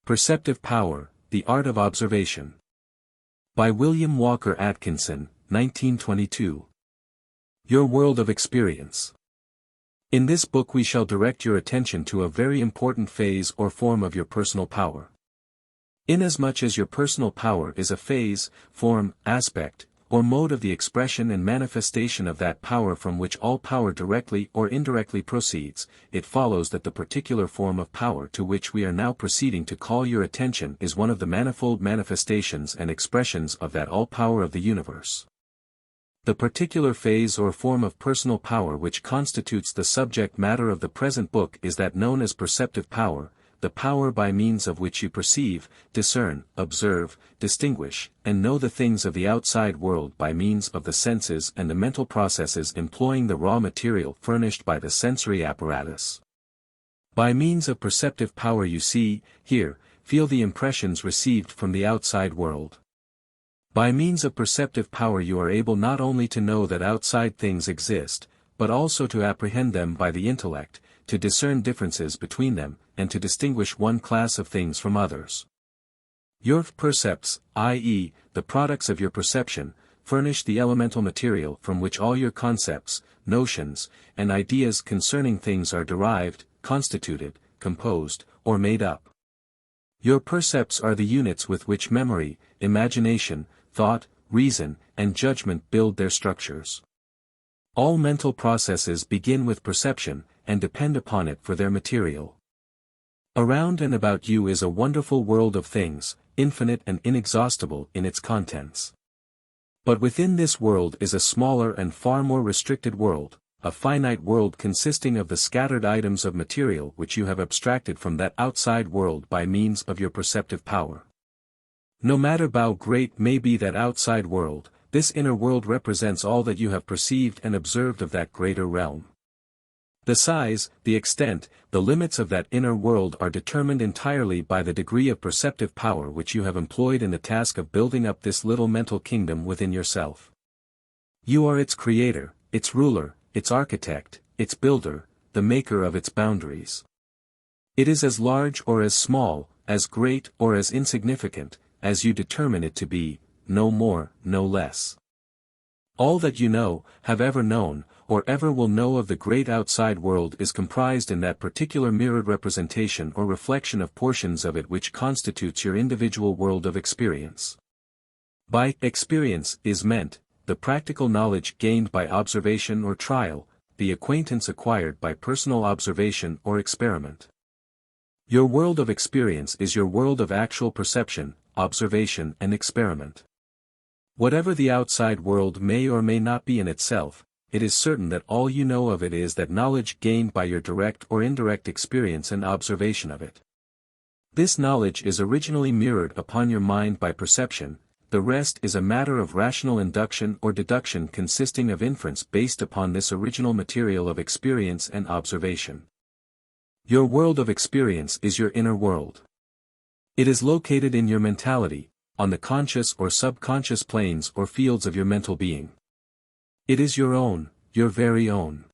Perceptive Power, The Art of Observation. By William Walker Atkinson, 1922. Your World of Experience. In this book we shall direct your attention to a very important phase or form of your personal power. Inasmuch as your personal power is a phase, form, aspect, or mode of the expression and manifestation of that power from which all power directly or indirectly proceeds, it follows that the particular form of power to which we are now proceeding to call your attention is one of the manifold manifestations and expressions of that all power of the universe. The particular phase or form of personal power which constitutes the subject matter of the present book is that known as perceptive power, the power by means of which you perceive, discern, observe, distinguish, and know the things of the outside world by means of the senses and the mental processes employing the raw material furnished by the sensory apparatus. By means of perceptive power you see, hear, feel the impressions received from the outside world. By means of perceptive power you are able not only to know that outside things exist, but also to apprehend them by the intellect, to discern differences between them, and to distinguish one class of things from others. Your percepts, i.e., the products of your perception, furnish the elemental material from which all your concepts, notions, and ideas concerning things are derived, constituted, composed, or made up. Your percepts are the units with which memory, imagination, thought, reason, and judgment build their structures. All mental processes begin with perception, and depend upon it for their material. Around and about you is a wonderful world of things, infinite and inexhaustible in its contents. But within this world is a smaller and far more restricted world, a finite world consisting of the scattered items of material which you have abstracted from that outside world by means of your perceptive power. No matter how great may be that outside world, this inner world represents all that you have perceived and observed of that greater realm. The size, the extent, the limits of that inner world are determined entirely by the degree of perceptive power which you have employed in the task of building up this little mental kingdom within yourself. You are its creator, its ruler, its architect, its builder, the maker of its boundaries. It is as large or as small, as great or as insignificant, as you determine it to be, no more, no less. All that you know, have ever known, or ever will know of the great outside world is comprised in that particular mirrored representation or reflection of portions of it which constitutes your individual world of experience. By experience is meant, the practical knowledge gained by observation or trial, the acquaintance acquired by personal observation or experiment. Your world of experience is your world of actual perception, observation and experiment. Whatever the outside world may or may not be in itself, it is certain that all you know of it is that knowledge gained by your direct or indirect experience and observation of it. This knowledge is originally mirrored upon your mind by perception, the rest is a matter of rational induction or deduction consisting of inference based upon this original material of experience and observation. Your world of experience is your inner world. It is located in your mentality, on the conscious or subconscious planes or fields of your mental being. It is your own, your very own.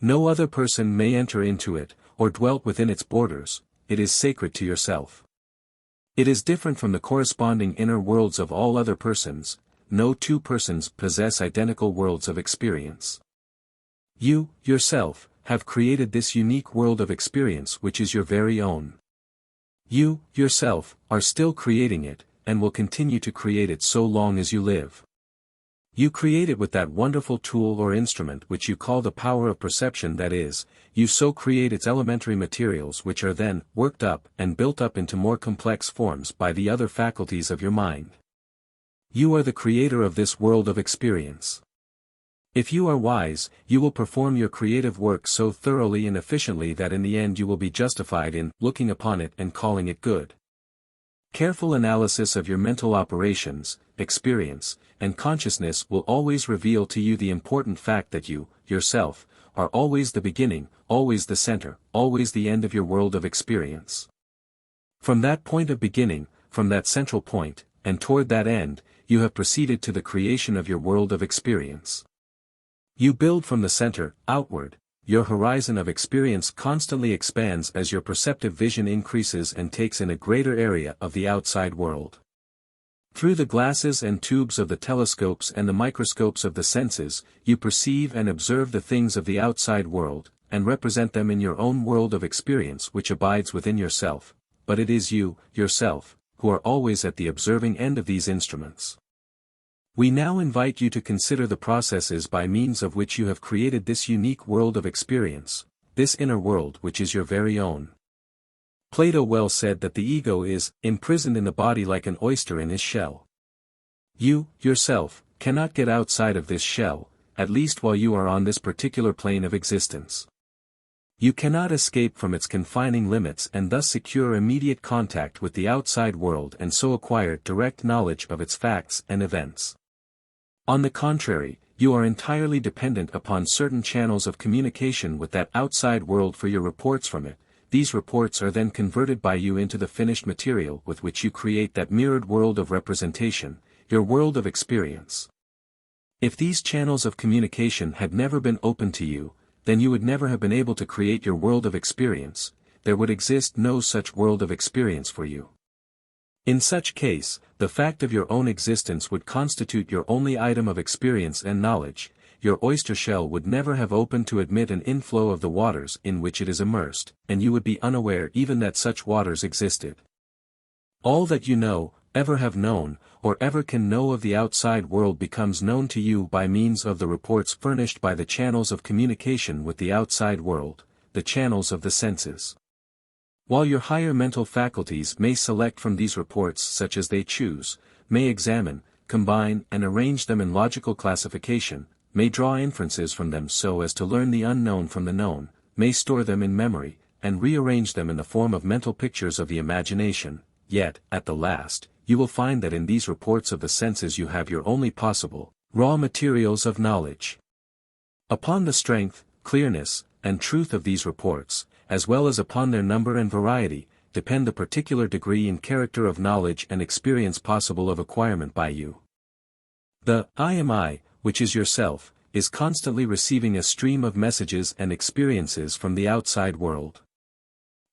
No other person may enter into it, or dwell within its borders, it is sacred to yourself. It is different from the corresponding inner worlds of all other persons, no two persons possess identical worlds of experience. You, yourself, have created this unique world of experience which is your very own. You, yourself, are still creating it, and will continue to create it so long as you live. You create it with that wonderful tool or instrument which you call the power of perception, that is, you so create its elementary materials which are then worked up and built up into more complex forms by the other faculties of your mind. You are the creator of this world of experience. If you are wise, you will perform your creative work so thoroughly and efficiently that in the end you will be justified in looking upon it and calling it good. Careful analysis of your mental operations, experience, and consciousness will always reveal to you the important fact that you, yourself, are always the beginning, always the center, always the end of your world of experience. From that point of beginning, from that central point, and toward that end, you have proceeded to the creation of your world of experience. You build from the center, outward, your horizon of experience constantly expands as your perceptive vision increases and takes in a greater area of the outside world. Through the glasses and tubes of the telescopes and the microscopes of the senses, you perceive and observe the things of the outside world, and represent them in your own world of experience which abides within yourself, but it is you, yourself, who are always at the observing end of these instruments. We now invite you to consider the processes by means of which you have created this unique world of experience, this inner world which is your very own. Plato well said that the ego is imprisoned in the body like an oyster in his shell. You, yourself, cannot get outside of this shell, at least while you are on this particular plane of existence. You cannot escape from its confining limits and thus secure immediate contact with the outside world and so acquire direct knowledge of its facts and events. On the contrary, you are entirely dependent upon certain channels of communication with that outside world for your reports from it. These reports are then converted by you into the finished material with which you create that mirrored world of representation, your world of experience. If these channels of communication had never been open to you, then you would never have been able to create your world of experience, there would exist no such world of experience for you. In such case, the fact of your own existence would constitute your only item of experience and knowledge. Your oyster shell would never have opened to admit an inflow of the waters in which it is immersed, and you would be unaware even that such waters existed. All that you know, ever have known, or ever can know of the outside world becomes known to you by means of the reports furnished by the channels of communication with the outside world, the channels of the senses. While your higher mental faculties may select from these reports such as they choose, may examine, combine and arrange them in logical classification, may draw inferences from them so as to learn the unknown from the known, may store them in memory, and rearrange them in the form of mental pictures of the imagination, yet, at the last, you will find that in these reports of the senses you have your only possible, raw materials of knowledge. Upon the strength, clearness, and truth of these reports, as well as upon their number and variety, depend the particular degree and character of knowledge and experience possible of acquirement by you. The I am I, which is yourself, is constantly receiving a stream of messages and experiences from the outside world.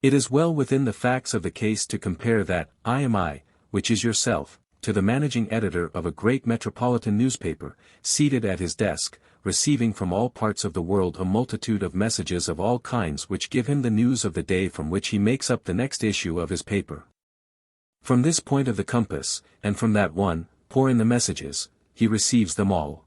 It is well within the facts of the case to compare that I am I, which is yourself, to the managing editor of a great metropolitan newspaper, seated at his desk, receiving from all parts of the world a multitude of messages of all kinds which give him the news of the day from which he makes up the next issue of his paper. From this point of the compass, and from that one, pour in the messages, he receives them all.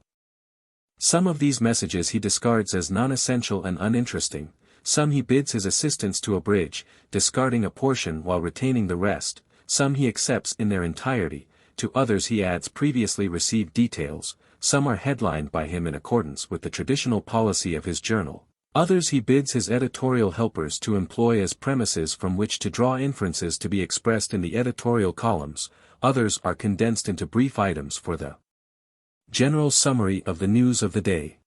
Some of these messages he discards as non-essential and uninteresting, some he bids his assistants to abridge, discarding a portion while retaining the rest, some he accepts in their entirety, to others he adds previously received details, some are headlined by him in accordance with the traditional policy of his journal, others he bids his editorial helpers to employ as premises from which to draw inferences to be expressed in the editorial columns, others are condensed into brief items for the general summary of the news of the day.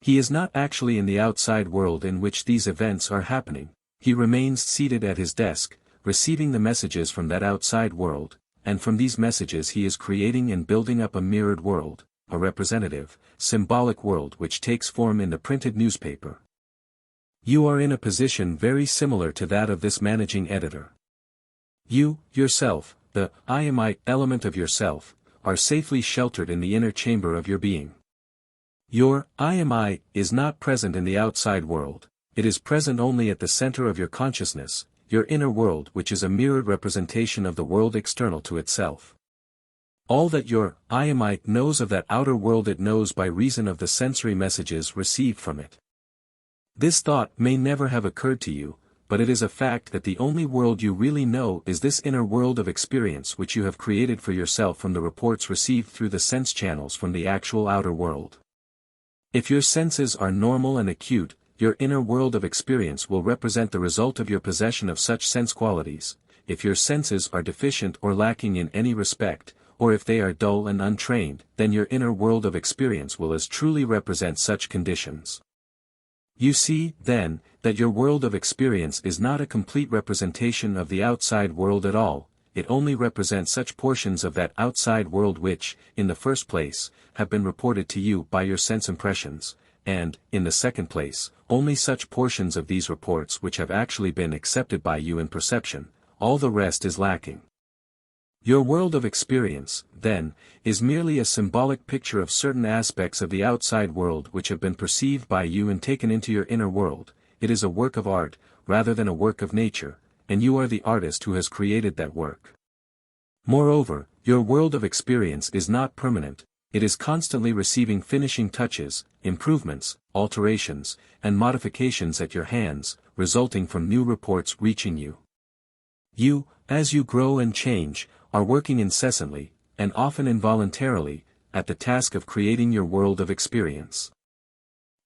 He is not actually in the outside world in which these events are happening, he remains seated at his desk, receiving the messages from that outside world, and from these messages he is creating and building up a mirrored world, a representative, symbolic world which takes form in the printed newspaper. You are in a position very similar to that of this managing editor. You, yourself, the I am I element of yourself, are safely sheltered in the inner chamber of your being. Your I am I is not present in the outside world, it is present only at the center of your consciousness, your inner world which is a mirrored representation of the world external to itself. All that your I am I knows of that outer world it knows by reason of the sensory messages received from it. This thought may never have occurred to you, but it is a fact that the only world you really know is this inner world of experience which you have created for yourself from the reports received through the sense channels from the actual outer world. If your senses are normal and acute, your inner world of experience will represent the result of your possession of such sense qualities. If your senses are deficient or lacking in any respect, or if they are dull and untrained, then your inner world of experience will as truly represent such conditions. You see, then, that your world of experience is not a complete representation of the outside world at all, it only represents such portions of that outside world which, in the first place, have been reported to you by your sense impressions, and, in the second place, only such portions of these reports which have actually been accepted by you in perception, all the rest is lacking. Your world of experience, then, is merely a symbolic picture of certain aspects of the outside world which have been perceived by you and taken into your inner world. It is a work of art, rather than a work of nature, and you are the artist who has created that work. Moreover, your world of experience is not permanent, it is constantly receiving finishing touches, improvements, alterations, and modifications at your hands, resulting from new reports reaching you. You, as you grow and change, are working incessantly, and often involuntarily, at the task of creating your world of experience.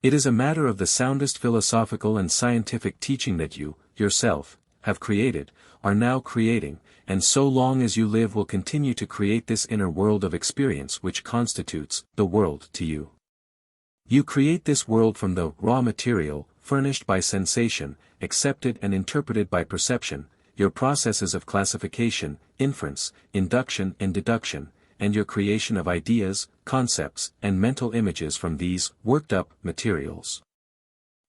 It is a matter of the soundest philosophical and scientific teaching that you, yourself, have created, are now creating, and so long as you live will continue to create this inner world of experience which constitutes the world to you. You create this world from the raw material, furnished by sensation, accepted and interpreted by perception, your processes of classification, inference, induction and deduction, and your creation of ideas, concepts, and mental images from these worked-up materials.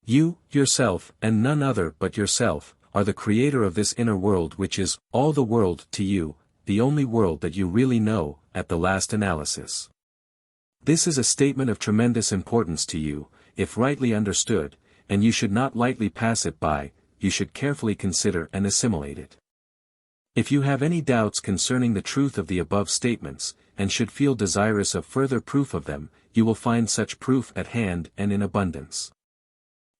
You, yourself, and none other but yourself, are the creator of this inner world which is all the world to you, the only world that you really know, at the last analysis. This is a statement of tremendous importance to you, if rightly understood, and you should not lightly pass it by, you should carefully consider and assimilate it. If you have any doubts concerning the truth of the above statements, and should feel desirous of further proof of them, you will find such proof at hand and in abundance.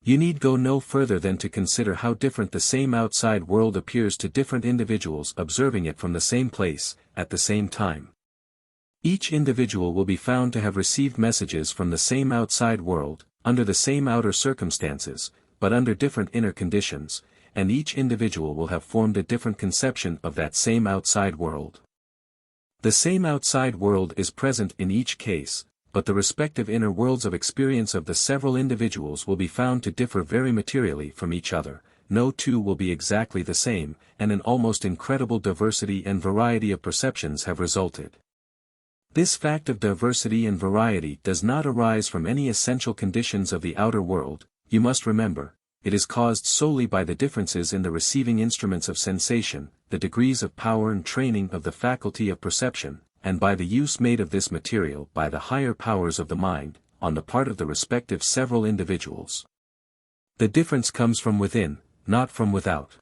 You need go no further than to consider how different the same outside world appears to different individuals observing it from the same place, at the same time. Each individual will be found to have received messages from the same outside world, under the same outer circumstances, but under different inner conditions, and each individual will have formed a different conception of that same outside world. The same outside world is present in each case, but the respective inner worlds of experience of the several individuals will be found to differ very materially from each other. No two will be exactly the same, and an almost incredible diversity and variety of perceptions have resulted. This fact of diversity and variety does not arise from any essential conditions of the outer world, you must remember, it is caused solely by the differences in the receiving instruments of sensation, the degrees of power and training of the faculty of perception, and by the use made of this material by the higher powers of the mind, on the part of the respective several individuals. The difference comes from within, not from without.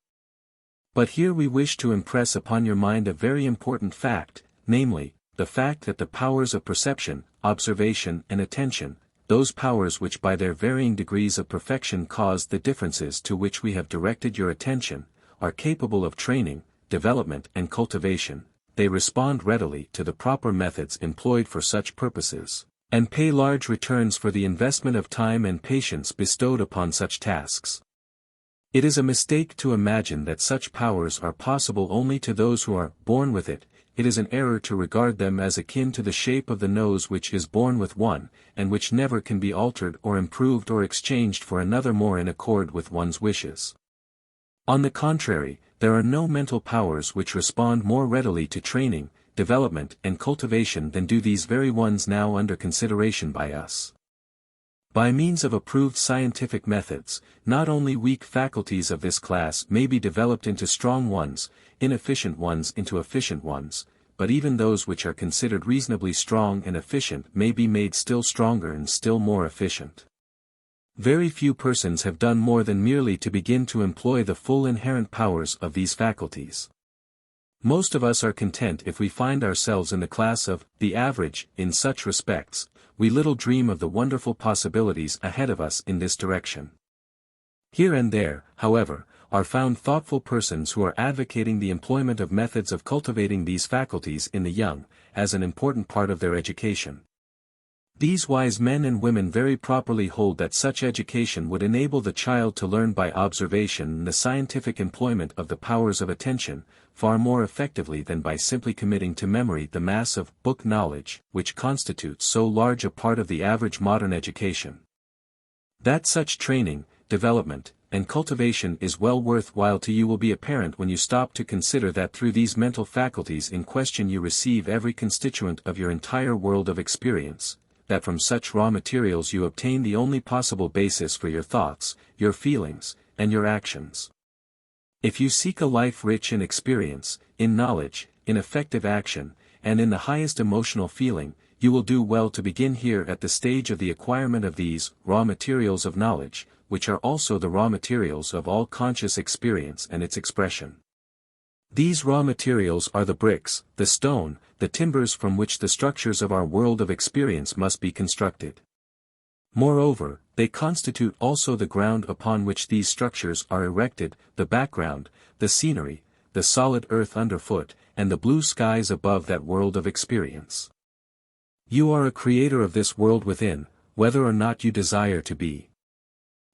But here we wish to impress upon your mind a very important fact, namely, the fact that the powers of perception, observation and attention, those powers which by their varying degrees of perfection cause the differences to which we have directed your attention, are capable of training, development and cultivation. They respond readily to the proper methods employed for such purposes, and pay large returns for the investment of time and patience bestowed upon such tasks. It is a mistake to imagine that such powers are possible only to those who are born with it. It is an error to regard them as akin to the shape of the nose which is born with one, and which never can be altered or improved or exchanged for another more in accord with one's wishes. On the contrary, there are no mental powers which respond more readily to training, development and cultivation than do these very ones now under consideration by us. By means of approved scientific methods, not only weak faculties of this class may be developed into strong ones, inefficient ones into efficient ones, but even those which are considered reasonably strong and efficient may be made still stronger and still more efficient. Very few persons have done more than merely to begin to employ the full inherent powers of these faculties. Most of us are content if we find ourselves in the class of the average. In such respects, we little dream of the wonderful possibilities ahead of us in this direction. Here and there, however, are found thoughtful persons who are advocating the employment of methods of cultivating these faculties in the young, as an important part of their education. These wise men and women very properly hold that such education would enable the child to learn by observation and the scientific employment of the powers of attention, far more effectively than by simply committing to memory the mass of book knowledge, which constitutes so large a part of the average modern education. That such training, development, and cultivation is well worth while to you will be apparent when you stop to consider that through these mental faculties in question you receive every constituent of your entire world of experience, that from such raw materials you obtain the only possible basis for your thoughts, your feelings, and your actions. If you seek a life rich in experience, in knowledge, in effective action, and in the highest emotional feeling, you will do well to begin here at the stage of the acquirement of these raw materials of knowledge, which are also the raw materials of all conscious experience and its expression. These raw materials are the bricks, the stone, the timbers from which the structures of our world of experience must be constructed. Moreover, they constitute also the ground upon which these structures are erected, the background, the scenery, the solid earth underfoot, and the blue skies above that world of experience. You are a creator of this world within, whether or not you desire to be.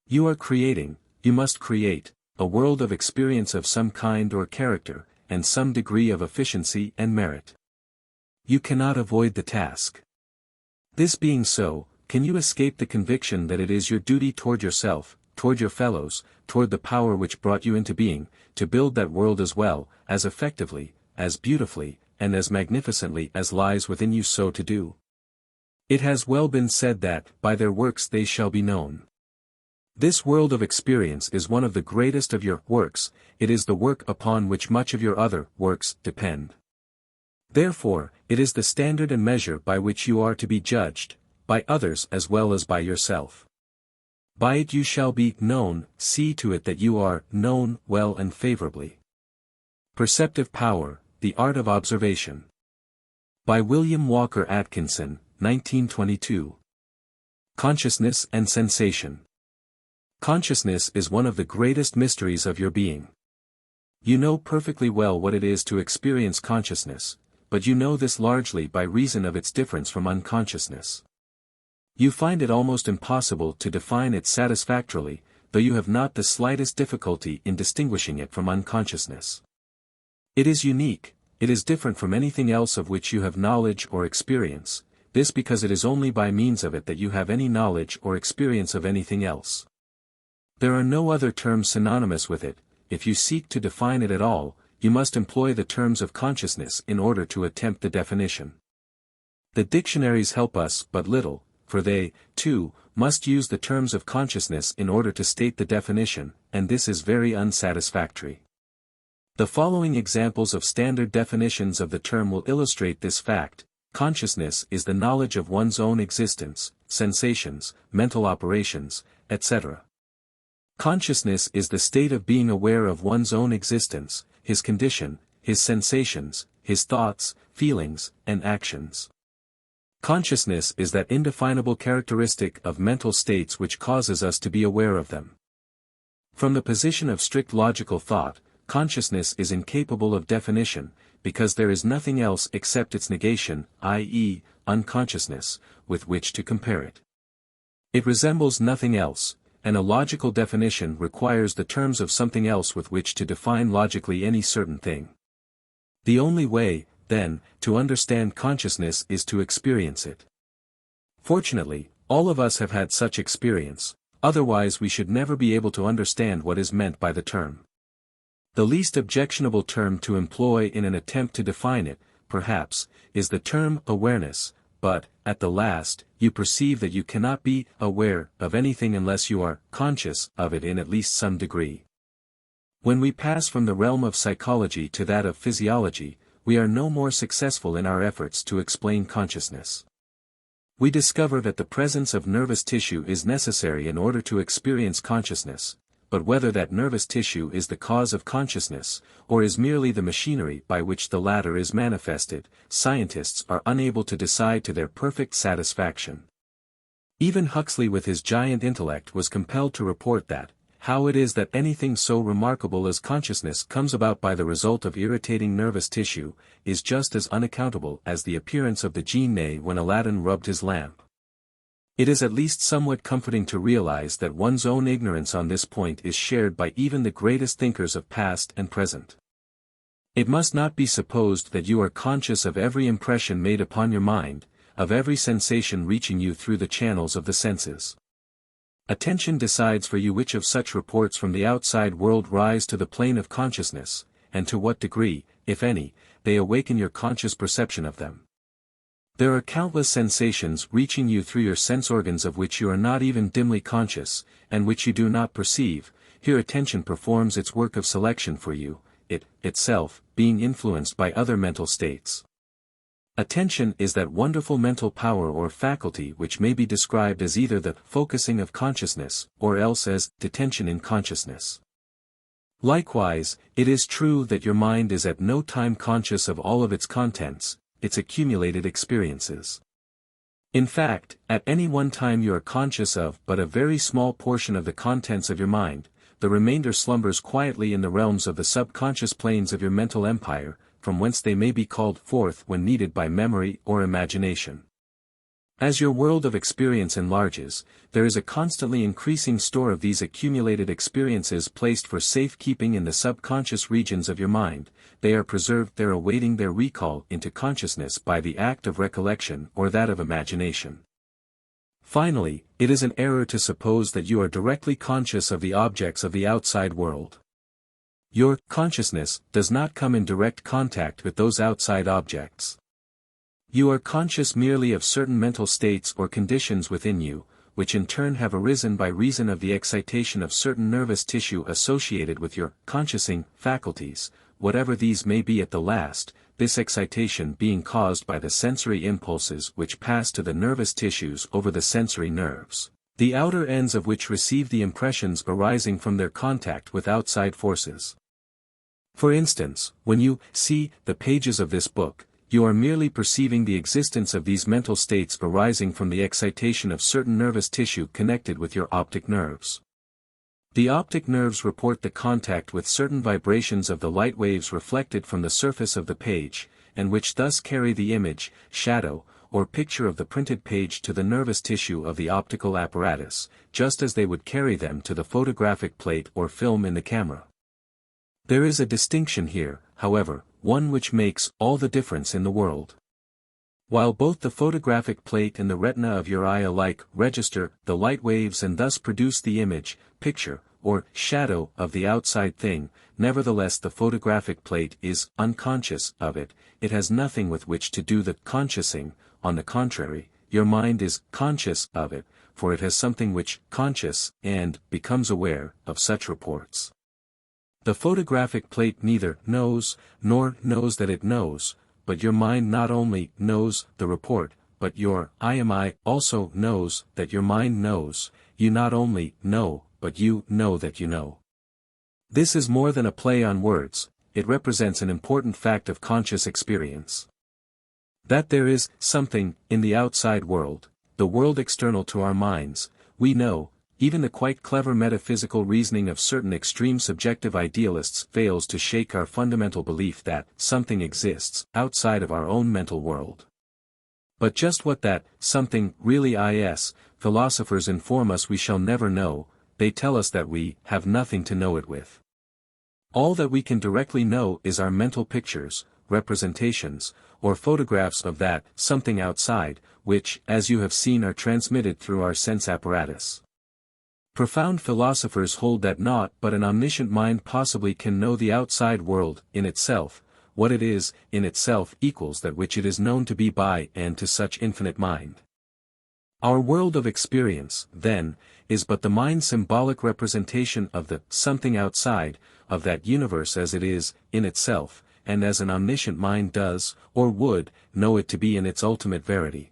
You are creating, you must create, a world of experience of some kind or character, and some degree of efficiency and merit. You cannot avoid the task. This being so, can you escape the conviction that it is your duty toward yourself, toward your fellows, toward the power which brought you into being, to build that world as well, as effectively, as beautifully, and as magnificently as lies within you so to do? It has well been said that, by their works they shall be known. This world of experience is one of the greatest of your works, it is the work upon which much of your other works depend. Therefore, it is the standard and measure by which you are to be judged, by others as well as by yourself. By it you shall be known, see to it that you are known well and favorably. Perceptive Power, the Art of Observation. By William Walker Atkinson, 1922. Consciousness and Sensation. Consciousness is one of the greatest mysteries of your being. You know perfectly well what it is to experience consciousness, but you know this largely by reason of its difference from unconsciousness. You find it almost impossible to define it satisfactorily, though you have not the slightest difficulty in distinguishing it from unconsciousness. It is unique, it is different from anything else of which you have knowledge or experience, this because it is only by means of it that you have any knowledge or experience of anything else. There are no other terms synonymous with it. If you seek to define it at all, you must employ the terms of consciousness in order to attempt the definition. The dictionaries help us but little, for they, too, must use the terms of consciousness in order to state the definition, and this is very unsatisfactory. The following examples of standard definitions of the term will illustrate this fact. Consciousness is the knowledge of one's own existence, sensations, mental operations, etc. Consciousness is the state of being aware of one's own existence, his condition, his sensations, his thoughts, feelings, and actions. Consciousness is that indefinable characteristic of mental states which causes us to be aware of them. From the position of strict logical thought, consciousness is incapable of definition, because there is nothing else except its negation, i.e., unconsciousness, with which to compare it. It resembles nothing else, and a logical definition requires the terms of something else with which to define logically any certain thing. The only way, then, to understand consciousness is to experience it. Fortunately, all of us have had such experience, otherwise we should never be able to understand what is meant by the term. The least objectionable term to employ in an attempt to define it, perhaps, is the term awareness, but, at the last, you perceive that you cannot be aware of anything unless you are conscious of it in at least some degree. When we pass from the realm of psychology to that of physiology, we are no more successful in our efforts to explain consciousness. We discover that the presence of nervous tissue is necessary in order to experience consciousness, but whether that nervous tissue is the cause of consciousness, or is merely the machinery by which the latter is manifested, scientists are unable to decide to their perfect satisfaction. Even Huxley with his giant intellect was compelled to report that, how it is that anything so remarkable as consciousness comes about by the result of irritating nervous tissue, is just as unaccountable as the appearance of the genii when Aladdin rubbed his lamp. It is at least somewhat comforting to realize that one's own ignorance on this point is shared by even the greatest thinkers of past and present. It must not be supposed that you are conscious of every impression made upon your mind, of every sensation reaching you through the channels of the senses. Attention decides for you which of such reports from the outside world rise to the plane of consciousness, and to what degree, if any, they awaken your conscious perception of them. There are countless sensations reaching you through your sense organs of which you are not even dimly conscious, and which you do not perceive. Here attention performs its work of selection for you, it, itself, being influenced by other mental states. Attention is that wonderful mental power or faculty which may be described as either the focusing of consciousness, or else as detention in consciousness. Likewise, it is true that your mind is at no time conscious of all of its contents, its accumulated experiences. In fact, at any one time you are conscious of but a very small portion of the contents of your mind, the remainder slumbers quietly in the realms of the subconscious planes of your mental empire, from whence they may be called forth when needed by memory or imagination. As your world of experience enlarges, there is a constantly increasing store of these accumulated experiences placed for safekeeping in the subconscious regions of your mind. They are preserved there awaiting their recall into consciousness by the act of recollection or that of imagination. Finally, it is an error to suppose that you are directly conscious of the objects of the outside world. Your consciousness does not come in direct contact with those outside objects. You are conscious merely of certain mental states or conditions within you, which in turn have arisen by reason of the excitation of certain nervous tissue associated with your consciousing faculties, whatever these may be at the last, this excitation being caused by the sensory impulses which pass to the nervous tissues over the sensory nerves, the outer ends of which receive the impressions arising from their contact with outside forces. For instance, when you see the pages of this book, you are merely perceiving the existence of these mental states arising from the excitation of certain nervous tissue connected with your optic nerves. The optic nerves report the contact with certain vibrations of the light waves reflected from the surface of the page, and which thus carry the image, shadow, or picture of the printed page to the nervous tissue of the optical apparatus, just as they would carry them to the photographic plate or film in the camera. There is a distinction here, however, one which makes all the difference in the world. While both the photographic plate and the retina of your eye alike register the light waves and thus produce the image, picture, or shadow of the outside thing, nevertheless the photographic plate is unconscious of it, it has nothing with which to do the consciousing. On the contrary, your mind is conscious of it, for it has something which conscious and becomes aware of such reports. The photographic plate neither knows, nor knows that it knows, but your mind not only knows the report, but your I also knows that your mind knows. You not only know, but you know that you know. This is more than a play on words, it represents an important fact of conscious experience. That there is something in the outside world, the world external to our minds, we know. Even the quite clever metaphysical reasoning of certain extreme subjective idealists fails to shake our fundamental belief that something exists outside of our own mental world. But just what that something really is, philosophers inform us we shall never know. They tell us that we have nothing to know it with. All that we can directly know is our mental pictures, representations, or photographs of that something outside, which, as you have seen, are transmitted through our sense apparatus. Profound philosophers hold that naught but an omniscient mind possibly can know the outside world in itself. What it is in itself equals that which it is known to be by and to such infinite mind. Our world of experience, then, is but the mind's symbolic representation of the something outside, of that universe as it is in itself, and as an omniscient mind does, or would, know it to be in its ultimate verity.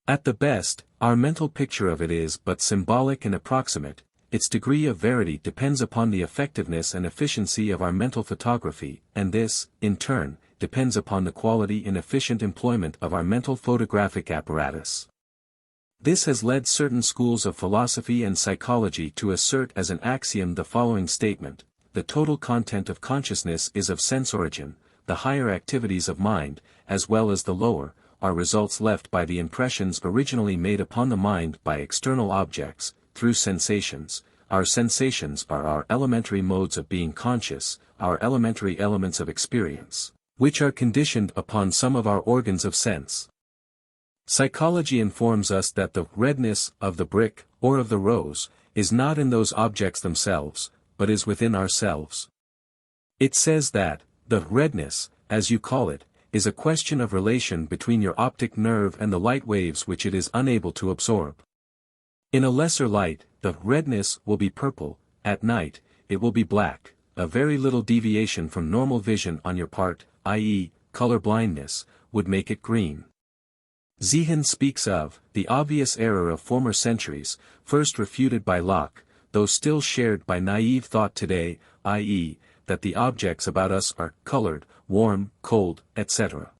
At the best, our mental picture of it is but symbolic and approximate. Its degree of verity depends upon the effectiveness and efficiency of our mental photography, and this, in turn, depends upon the quality and efficient employment of our mental photographic apparatus. This has led certain schools of philosophy and psychology to assert as an axiom the following statement: the total content of consciousness is of sense origin, the higher activities of mind, as well as the lower, are results left by the impressions originally made upon the mind by external objects, through sensations. Our sensations are our elementary modes of being conscious, our elementary elements of experience, which are conditioned upon some of our organs of sense. Psychology informs us that the redness of the brick, or of the rose, is not in those objects themselves, but is within ourselves. It says that, the redness, as you call it, is a question of relation between your optic nerve and the light waves which it is unable to absorb. In a lesser light, the redness will be purple, at night, it will be black, a very little deviation from normal vision on your part, i.e., color blindness, would make it green. Ziehen speaks of the obvious error of former centuries, first refuted by Locke, though still shared by naive thought today, i.e., that the objects about us are colored, warm, cold, etc.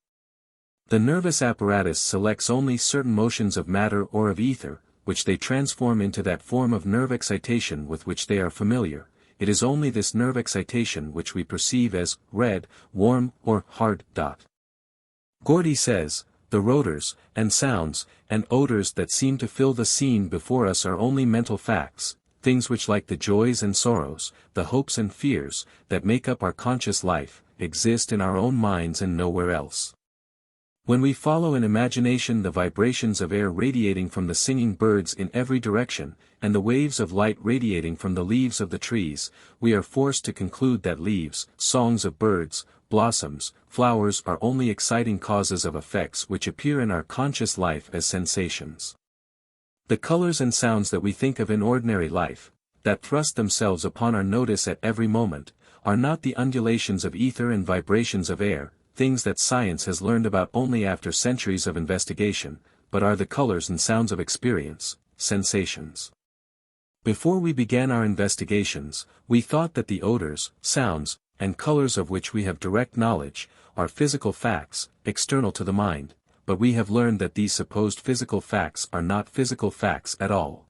The nervous apparatus selects only certain motions of matter or of ether, which they transform into that form of nerve excitation with which they are familiar. It is only this nerve excitation which we perceive as red, warm, or hard. Gordy says, the rotors, and sounds, and odors that seem to fill the scene before us are only mental facts, things which, like the joys and sorrows, the hopes and fears, that make up our conscious life, exist in our own minds and nowhere else. When we follow in imagination the vibrations of air radiating from the singing birds in every direction, and the waves of light radiating from the leaves of the trees, we are forced to conclude that leaves, songs of birds, blossoms, flowers are only exciting causes of effects which appear in our conscious life as sensations. The colors and sounds that we think of in ordinary life, that thrust themselves upon our notice at every moment, are not the undulations of ether and vibrations of air, things that science has learned about only after centuries of investigation, but are the colors and sounds of experience, sensations. Before we began our investigations, we thought that the odors, sounds, and colors of which we have direct knowledge, are physical facts, external to the mind, but we have learned that these supposed physical facts are not physical facts at all.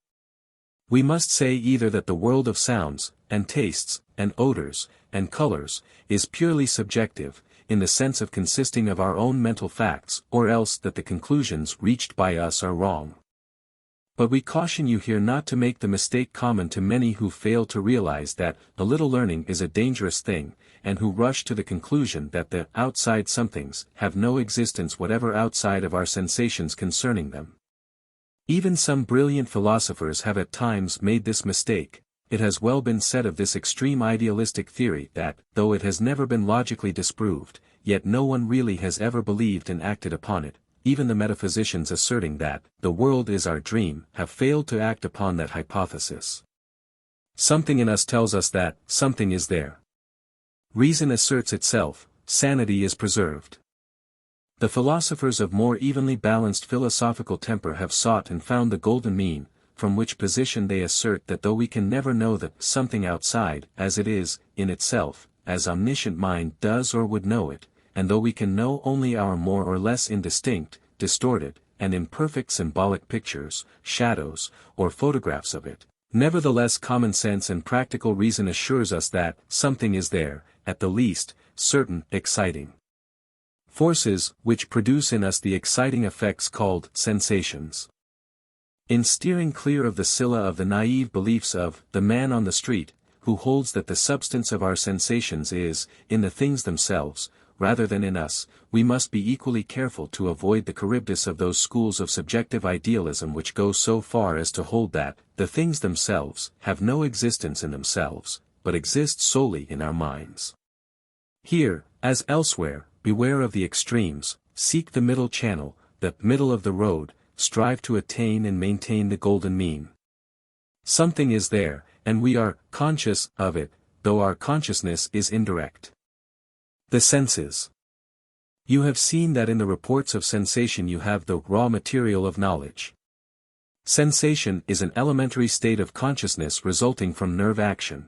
We must say either that the world of sounds, and tastes, and odors, and colors, is purely subjective, in the sense of consisting of our own mental facts, or else that the conclusions reached by us are wrong. But we caution you here not to make the mistake common to many who fail to realize that a little learning is a dangerous thing, and who rush to the conclusion that the outside somethings have no existence whatever outside of our sensations concerning them. Even some brilliant philosophers have at times made this mistake. It has well been said of this extreme idealistic theory that, though it has never been logically disproved, yet no one really has ever believed and acted upon it. Even the metaphysicians asserting that the world is our dream have failed to act upon that hypothesis. Something in us tells us that something is there. Reason asserts itself, sanity is preserved. The philosophers of more evenly balanced philosophical temper have sought and found the golden mean, from which position they assert that though we can never know the something outside as it is, in itself, as omniscient mind does or would know it, and though we can know only our more or less indistinct, distorted, and imperfect symbolic pictures, shadows, or photographs of it, nevertheless common sense and practical reason assures us that something is there, at the least, certain, exciting forces which produce in us the exciting effects called sensations. In steering clear of the Scylla of the naive beliefs of the man on the street, who holds that the substance of our sensations is, in the things themselves, rather than in us, we must be equally careful to avoid the Charybdis of those schools of subjective idealism which go so far as to hold that the things themselves have no existence in themselves, but exist solely in our minds. Here, as elsewhere, beware of the extremes, seek the middle channel, the middle of the road, strive to attain and maintain the golden mean. Something is there, and we are conscious of it, though our consciousness is indirect. The senses. You have seen that in the reports of sensation you have the raw material of knowledge. Sensation is an elementary state of consciousness resulting from nerve action.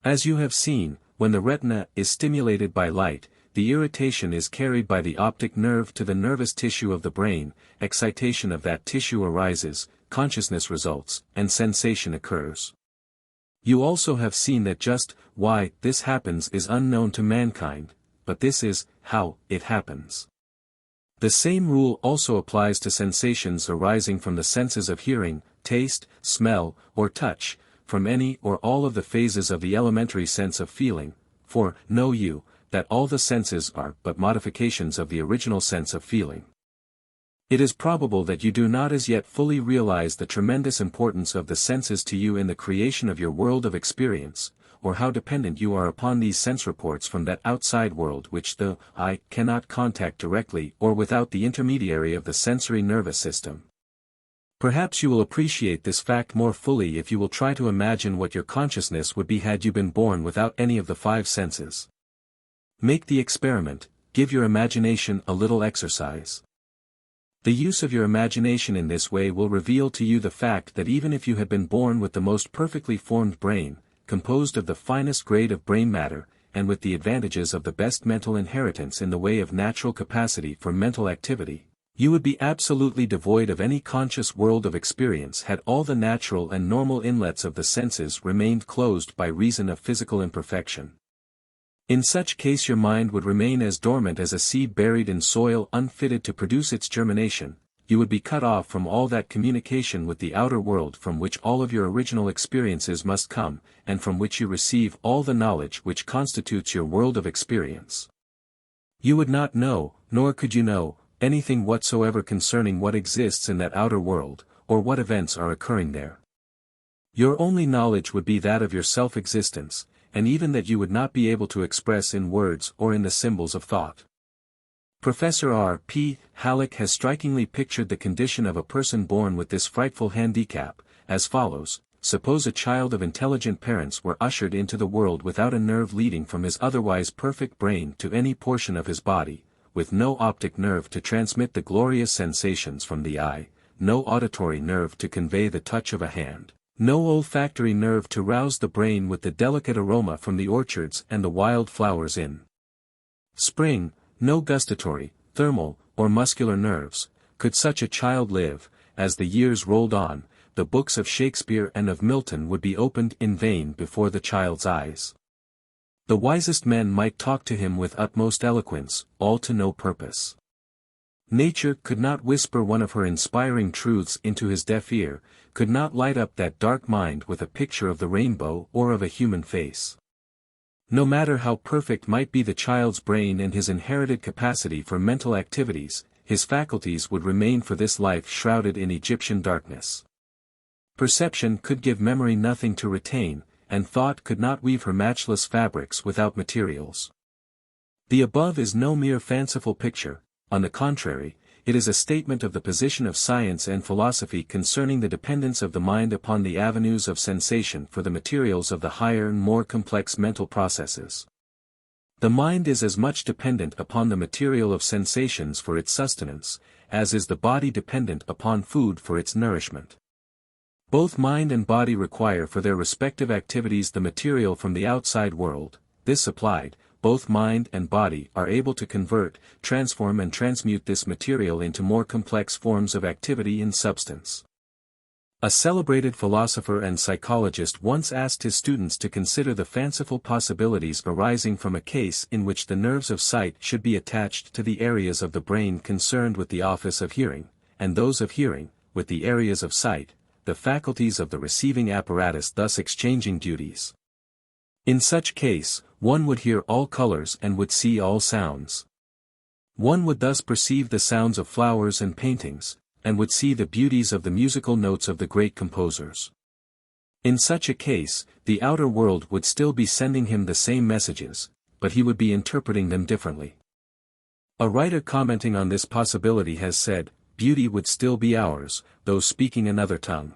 As you have seen, when the retina is stimulated by light, the irritation is carried by the optic nerve to the nervous tissue of the brain, excitation of that tissue arises, consciousness results, and sensation occurs. You also have seen that just why this happens is unknown to mankind, but this is how it happens. The same rule also applies to sensations arising from the senses of hearing, taste, smell, or touch, from any or all of the phases of the elementary sense of feeling, for, know you, that all the senses are but modifications of the original sense of feeling. It is probable that you do not as yet fully realize the tremendous importance of the senses to you in the creation of your world of experience, or how dependent you are upon these sense reports from that outside world which the eye cannot contact directly or without the intermediary of the sensory nervous system. Perhaps you will appreciate this fact more fully if you will try to imagine what your consciousness would be had you been born without any of the five senses. Make the experiment, give your imagination a little exercise. The use of your imagination in this way will reveal to you the fact that even if you had been born with the most perfectly formed brain, composed of the finest grade of brain matter, and with the advantages of the best mental inheritance in the way of natural capacity for mental activity, you would be absolutely devoid of any conscious world of experience had all the natural and normal inlets of the senses remained closed by reason of physical imperfection. In such case your mind would remain as dormant as a seed buried in soil unfitted to produce its germination. You would be cut off from all that communication with the outer world from which all of your original experiences must come, and from which you receive all the knowledge which constitutes your world of experience. You would not know, nor could you know, anything whatsoever concerning what exists in that outer world, or what events are occurring there. Your only knowledge would be that of your self-existence, and even that you would not be able to express in words or in the symbols of thought. Professor R. P. Halleck has strikingly pictured the condition of a person born with this frightful handicap, as follows: suppose a child of intelligent parents were ushered into the world without a nerve leading from his otherwise perfect brain to any portion of his body, with no optic nerve to transmit the glorious sensations from the eye, no auditory nerve to convey the touch of a hand, no olfactory nerve to rouse the brain with the delicate aroma from the orchards and the wild flowers in spring, no gustatory, thermal, or muscular nerves. Could such a child live, as the years rolled on, the books of Shakespeare and of Milton would be opened in vain before the child's eyes. The wisest men might talk to him with utmost eloquence, all to no purpose. Nature could not whisper one of her inspiring truths into his deaf ear, could not light up that dark mind with a picture of the rainbow or of a human face. No matter how perfect might be the child's brain and his inherited capacity for mental activities, his faculties would remain for this life shrouded in Egyptian darkness. Perception could give memory nothing to retain, and thought could not weave her matchless fabrics without materials. The above is no mere fanciful picture. On the contrary, it is a statement of the position of science and philosophy concerning the dependence of the mind upon the avenues of sensation for the materials of the higher and more complex mental processes. The mind is as much dependent upon the material of sensations for its sustenance, as is the body dependent upon food for its nourishment. Both mind and body require for their respective activities the material from the outside world. This supplied, both mind and body are able to convert, transform and transmute this material into more complex forms of activity in substance. A celebrated philosopher and psychologist once asked his students to consider the fanciful possibilities arising from a case in which the nerves of sight should be attached to the areas of the brain concerned with the office of hearing, and those of hearing, with the areas of sight, the faculties of the receiving apparatus thus exchanging duties. In such case, one would hear all colors and would see all sounds. One would thus perceive the sounds of flowers and paintings, and would see the beauties of the musical notes of the great composers. In such a case, the outer world would still be sending him the same messages, but he would be interpreting them differently. A writer commenting on this possibility has said, "Beauty would still be ours, though speaking another tongue.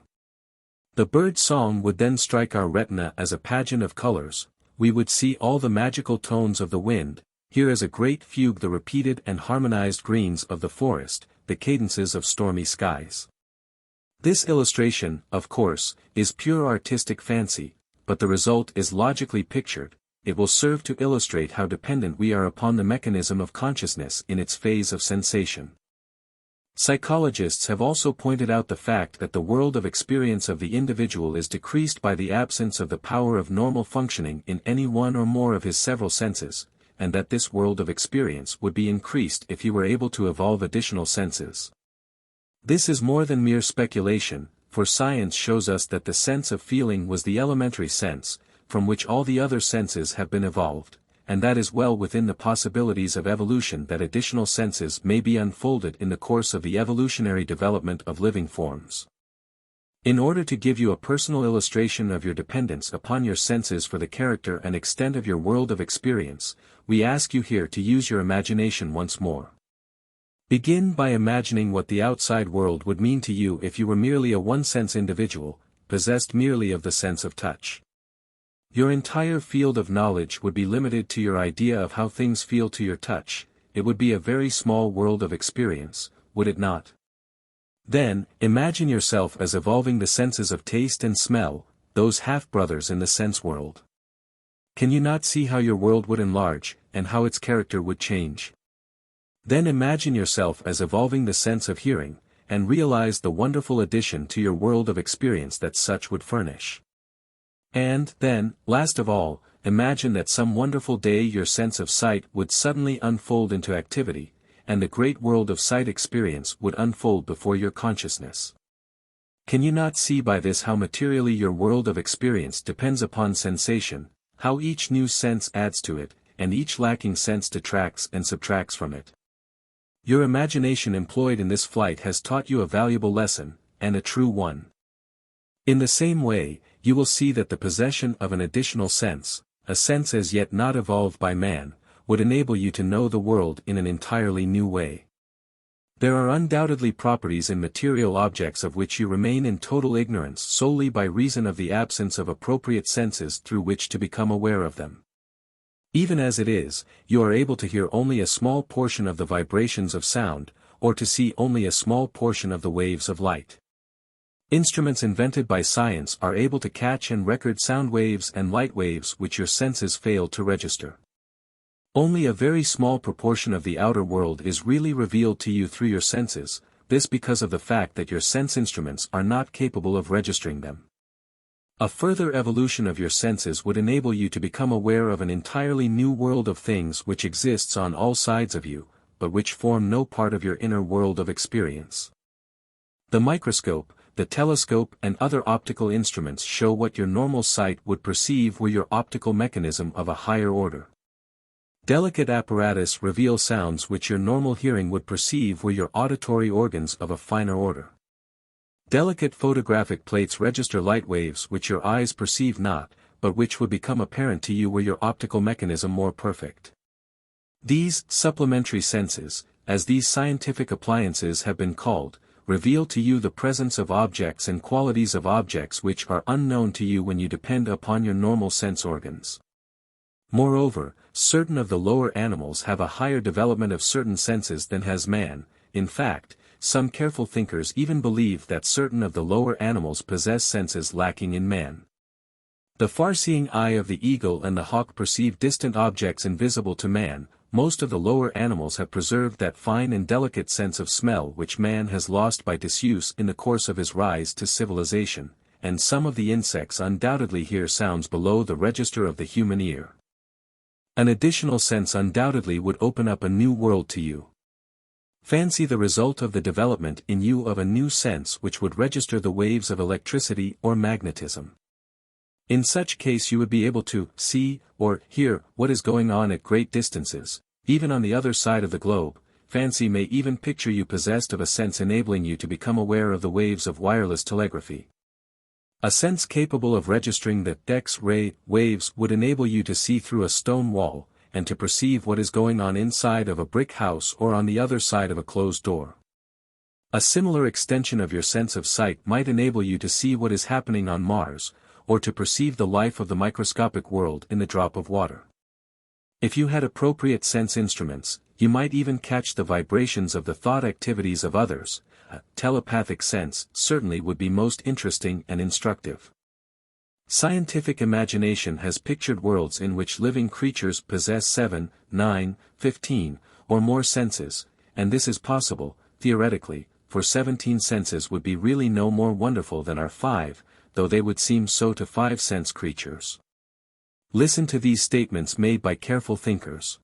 The bird's song would then strike our retina as a pageant of colors, we would see all the magical tones of the wind, hear as a great fugue the repeated and harmonized greens of the forest, the cadences of stormy skies." This illustration, of course, is pure artistic fancy, but the result is logically pictured. It will serve to illustrate how dependent we are upon the mechanism of consciousness in its phase of sensation. Psychologists have also pointed out the fact that the world of experience of the individual is decreased by the absence of the power of normal functioning in any one or more of his several senses, and that this world of experience would be increased if he were able to evolve additional senses. This is more than mere speculation, for science shows us that the sense of feeling was the elementary sense, from which all the other senses have been evolved, and that is well within the possibilities of evolution that additional senses may be unfolded in the course of the evolutionary development of living forms. In order to give you a personal illustration of your dependence upon your senses for the character and extent of your world of experience, we ask you here to use your imagination once more. Begin by imagining what the outside world would mean to you if you were merely a one-sense individual, possessed merely of the sense of touch. Your entire field of knowledge would be limited to your idea of how things feel to your touch. It would be a very small world of experience, would it not? Then, imagine yourself as evolving the senses of taste and smell, those half-brothers in the sense world. Can you not see how your world would enlarge, and how its character would change? Then imagine yourself as evolving the sense of hearing, and realize the wonderful addition to your world of experience that such would furnish. And, then, last of all, imagine that some wonderful day your sense of sight would suddenly unfold into activity, and the great world of sight experience would unfold before your consciousness. Can you not see by this how materially your world of experience depends upon sensation, how each new sense adds to it, and each lacking sense detracts and subtracts from it? Your imagination employed in this flight has taught you a valuable lesson, and a true one. In the same way, you will see that the possession of an additional sense, a sense as yet not evolved by man, would enable you to know the world in an entirely new way. There are undoubtedly properties in material objects of which you remain in total ignorance solely by reason of the absence of appropriate senses through which to become aware of them. Even as it is, you are able to hear only a small portion of the vibrations of sound, or to see only a small portion of the waves of light. Instruments invented by science are able to catch and record sound waves and light waves which your senses fail to register. Only a very small proportion of the outer world is really revealed to you through your senses, this because of the fact that your sense instruments are not capable of registering them. A further evolution of your senses would enable you to become aware of an entirely new world of things which exists on all sides of you, but which form no part of your inner world of experience. The microscope, the telescope and other optical instruments show what your normal sight would perceive were your optical mechanism of a higher order. Delicate apparatus reveal sounds which your normal hearing would perceive were your auditory organs of a finer order. Delicate photographic plates register light waves which your eyes perceive not, but which would become apparent to you were your optical mechanism more perfect. These supplementary senses, as these scientific appliances have been called, reveal to you the presence of objects and qualities of objects which are unknown to you when you depend upon your normal sense organs. Moreover, certain of the lower animals have a higher development of certain senses than has man. In fact, some careful thinkers even believe that certain of the lower animals possess senses lacking in man. The far-seeing eye of the eagle and the hawk perceive distant objects invisible to man. Most of the lower animals have preserved that fine and delicate sense of smell which man has lost by disuse in the course of his rise to civilization, and some of the insects undoubtedly hear sounds below the register of the human ear. An additional sense undoubtedly would open up a new world to you. Fancy the result of the development in you of a new sense which would register the waves of electricity or magnetism. In such case you would be able to see, or hear, what is going on at great distances, even on the other side of the globe. Fancy may even picture you possessed of a sense enabling you to become aware of the waves of wireless telegraphy. A sense capable of registering the X-ray waves would enable you to see through a stone wall, and to perceive what is going on inside of a brick house or on the other side of a closed door. A similar extension of your sense of sight might enable you to see what is happening on Mars, or to perceive the life of the microscopic world in the drop of water. If you had appropriate sense instruments, you might even catch the vibrations of the thought activities of others. A telepathic sense certainly would be most interesting and instructive. Scientific imagination has pictured worlds in which living creatures possess 7, 9, 15, or more senses, and this is possible, theoretically, for 17 senses would be really no more wonderful than our 5, though they would seem so to 5-sense creatures. Listen to these statements made by careful thinkers.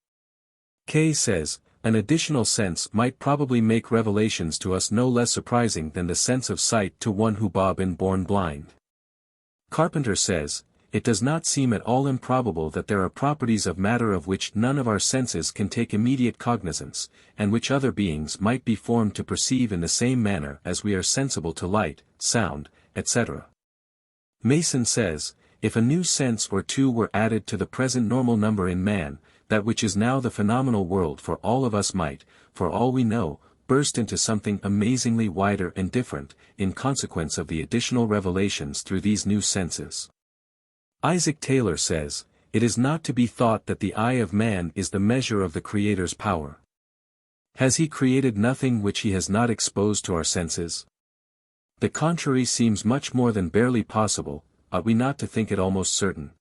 Kay says, an additional sense might probably make revelations to us no less surprising than the sense of sight to one who been born blind. Carpenter says, it does not seem at all improbable that there are properties of matter of which none of our senses can take immediate cognizance, and which other beings might be formed to perceive in the same manner as we are sensible to light, sound, etc. Mason says, if a new sense or two were added to the present normal number in man, that which is now the phenomenal world for all of us might, for all we know, burst into something amazingly wider and different, in consequence of the additional revelations through these new senses. Isaac Taylor says, it is not to be thought that the eye of man is the measure of the Creator's power. Has he created nothing which he has not exposed to our senses? The contrary seems much more than barely possible, ought we not to think it almost certain?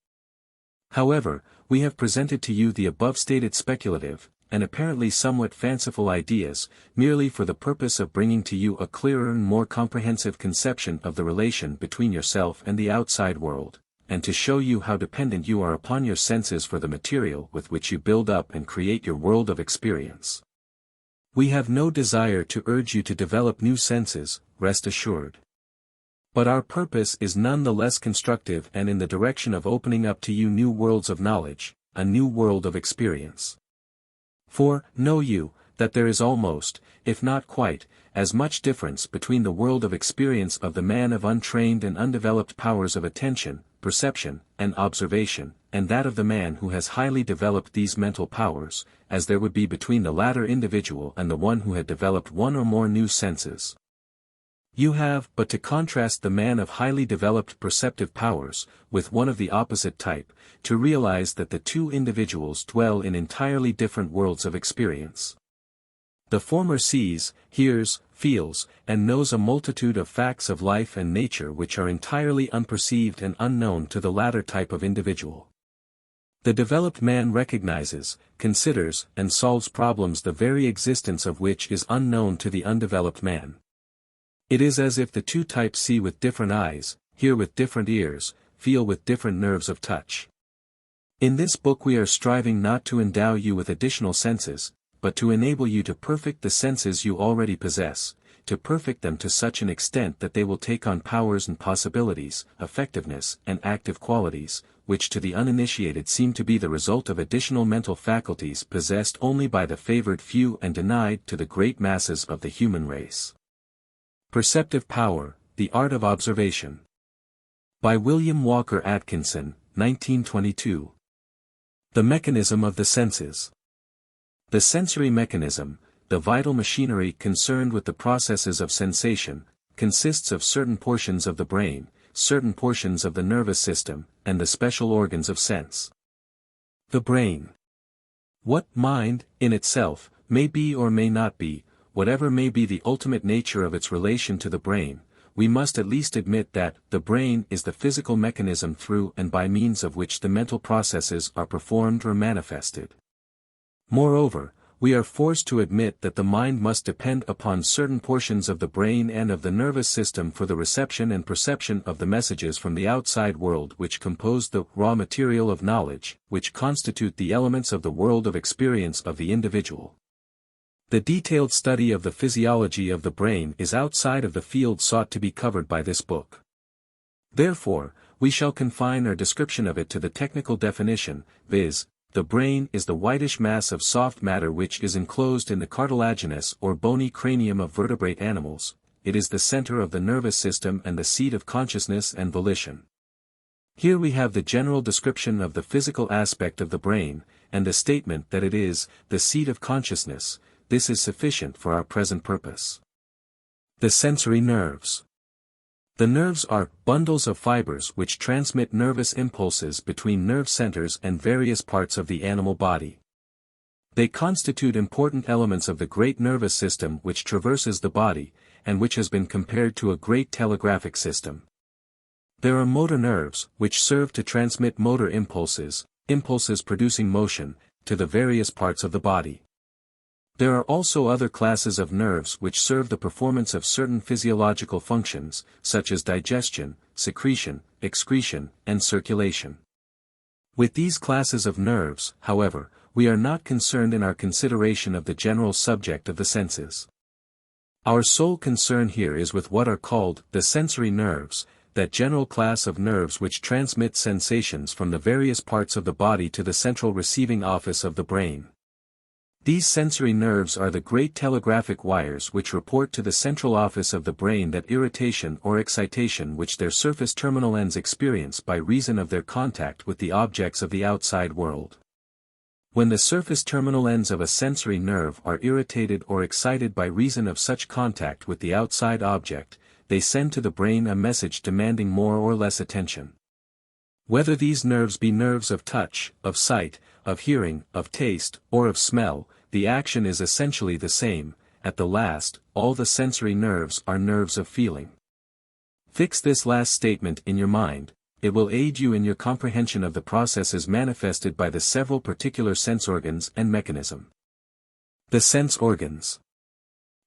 However, we have presented to you the above-stated speculative, and apparently somewhat fanciful ideas, merely for the purpose of bringing to you a clearer and more comprehensive conception of the relation between yourself and the outside world, and to show you how dependent you are upon your senses for the material with which you build up and create your world of experience. We have no desire to urge you to develop new senses, rest assured. But our purpose is none the less constructive and in the direction of opening up to you new worlds of knowledge, a new world of experience. For, know you, that there is almost, if not quite, as much difference between the world of experience of the man of untrained and undeveloped powers of attention, perception, and observation, and that of the man who has highly developed these mental powers, as there would be between the latter individual and the one who had developed one or more new senses. You have but to contrast the man of highly developed perceptive powers, with one of the opposite type, to realize that the two individuals dwell in entirely different worlds of experience. The former sees, hears, feels, and knows a multitude of facts of life and nature which are entirely unperceived and unknown to the latter type of individual. The developed man recognizes, considers, and solves problems the very existence of which is unknown to the undeveloped man. It is as if the two types see with different eyes, hear with different ears, feel with different nerves of touch. In this book we are striving not to endow you with additional senses, but to enable you to perfect the senses you already possess, to perfect them to such an extent that they will take on powers and possibilities, effectiveness and active qualities, which to the uninitiated seem to be the result of additional mental faculties possessed only by the favored few and denied to the great masses of the human race. Perceptive Power, The Art of Observation. By William Walker Atkinson, 1922. The Mechanism of the Senses. The sensory mechanism, the vital machinery concerned with the processes of sensation, consists of certain portions of the brain, certain portions of the nervous system, and the special organs of sense. The brain. What mind, in itself, may be or may not be, whatever may be the ultimate nature of its relation to the brain, we must at least admit that the brain is the physical mechanism through and by means of which the mental processes are performed or manifested. Moreover, we are forced to admit that the mind must depend upon certain portions of the brain and of the nervous system for the reception and perception of the messages from the outside world which compose the raw material of knowledge, which constitute the elements of the world of experience of the individual. The detailed study of the physiology of the brain is outside of the field sought to be covered by this book. Therefore, we shall confine our description of it to the technical definition, viz., the brain is the whitish mass of soft matter which is enclosed in the cartilaginous or bony cranium of vertebrate animals. It is the center of the nervous system and the seat of consciousness and volition. Here we have the general description of the physical aspect of the brain, and the statement that it is the seat of consciousness. This is sufficient for our present purpose. The sensory nerves. The nerves are bundles of fibers which transmit nervous impulses between nerve centers and various parts of the animal body. They constitute important elements of the great nervous system which traverses the body, and which has been compared to a great telegraphic system. There are motor nerves, which serve to transmit motor impulses, impulses producing motion, to the various parts of the body. There are also other classes of nerves which serve the performance of certain physiological functions, such as digestion, secretion, excretion, and circulation. With these classes of nerves, however, we are not concerned in our consideration of the general subject of the senses. Our sole concern here is with what are called the sensory nerves, that general class of nerves which transmit sensations from the various parts of the body to the central receiving office of the brain. These sensory nerves are the great telegraphic wires which report to the central office of the brain that irritation or excitation which their surface terminal ends experience by reason of their contact with the objects of the outside world. When the surface terminal ends of a sensory nerve are irritated or excited by reason of such contact with the outside object, they send to the brain a message demanding more or less attention. Whether these nerves be nerves of touch, of sight, of hearing, of taste, or of smell, the action is essentially the same. At the last, all the sensory nerves are nerves of feeling. Fix this last statement in your mind. It will aid you in your comprehension of the processes manifested by the several particular sense organs and mechanism. The sense organs.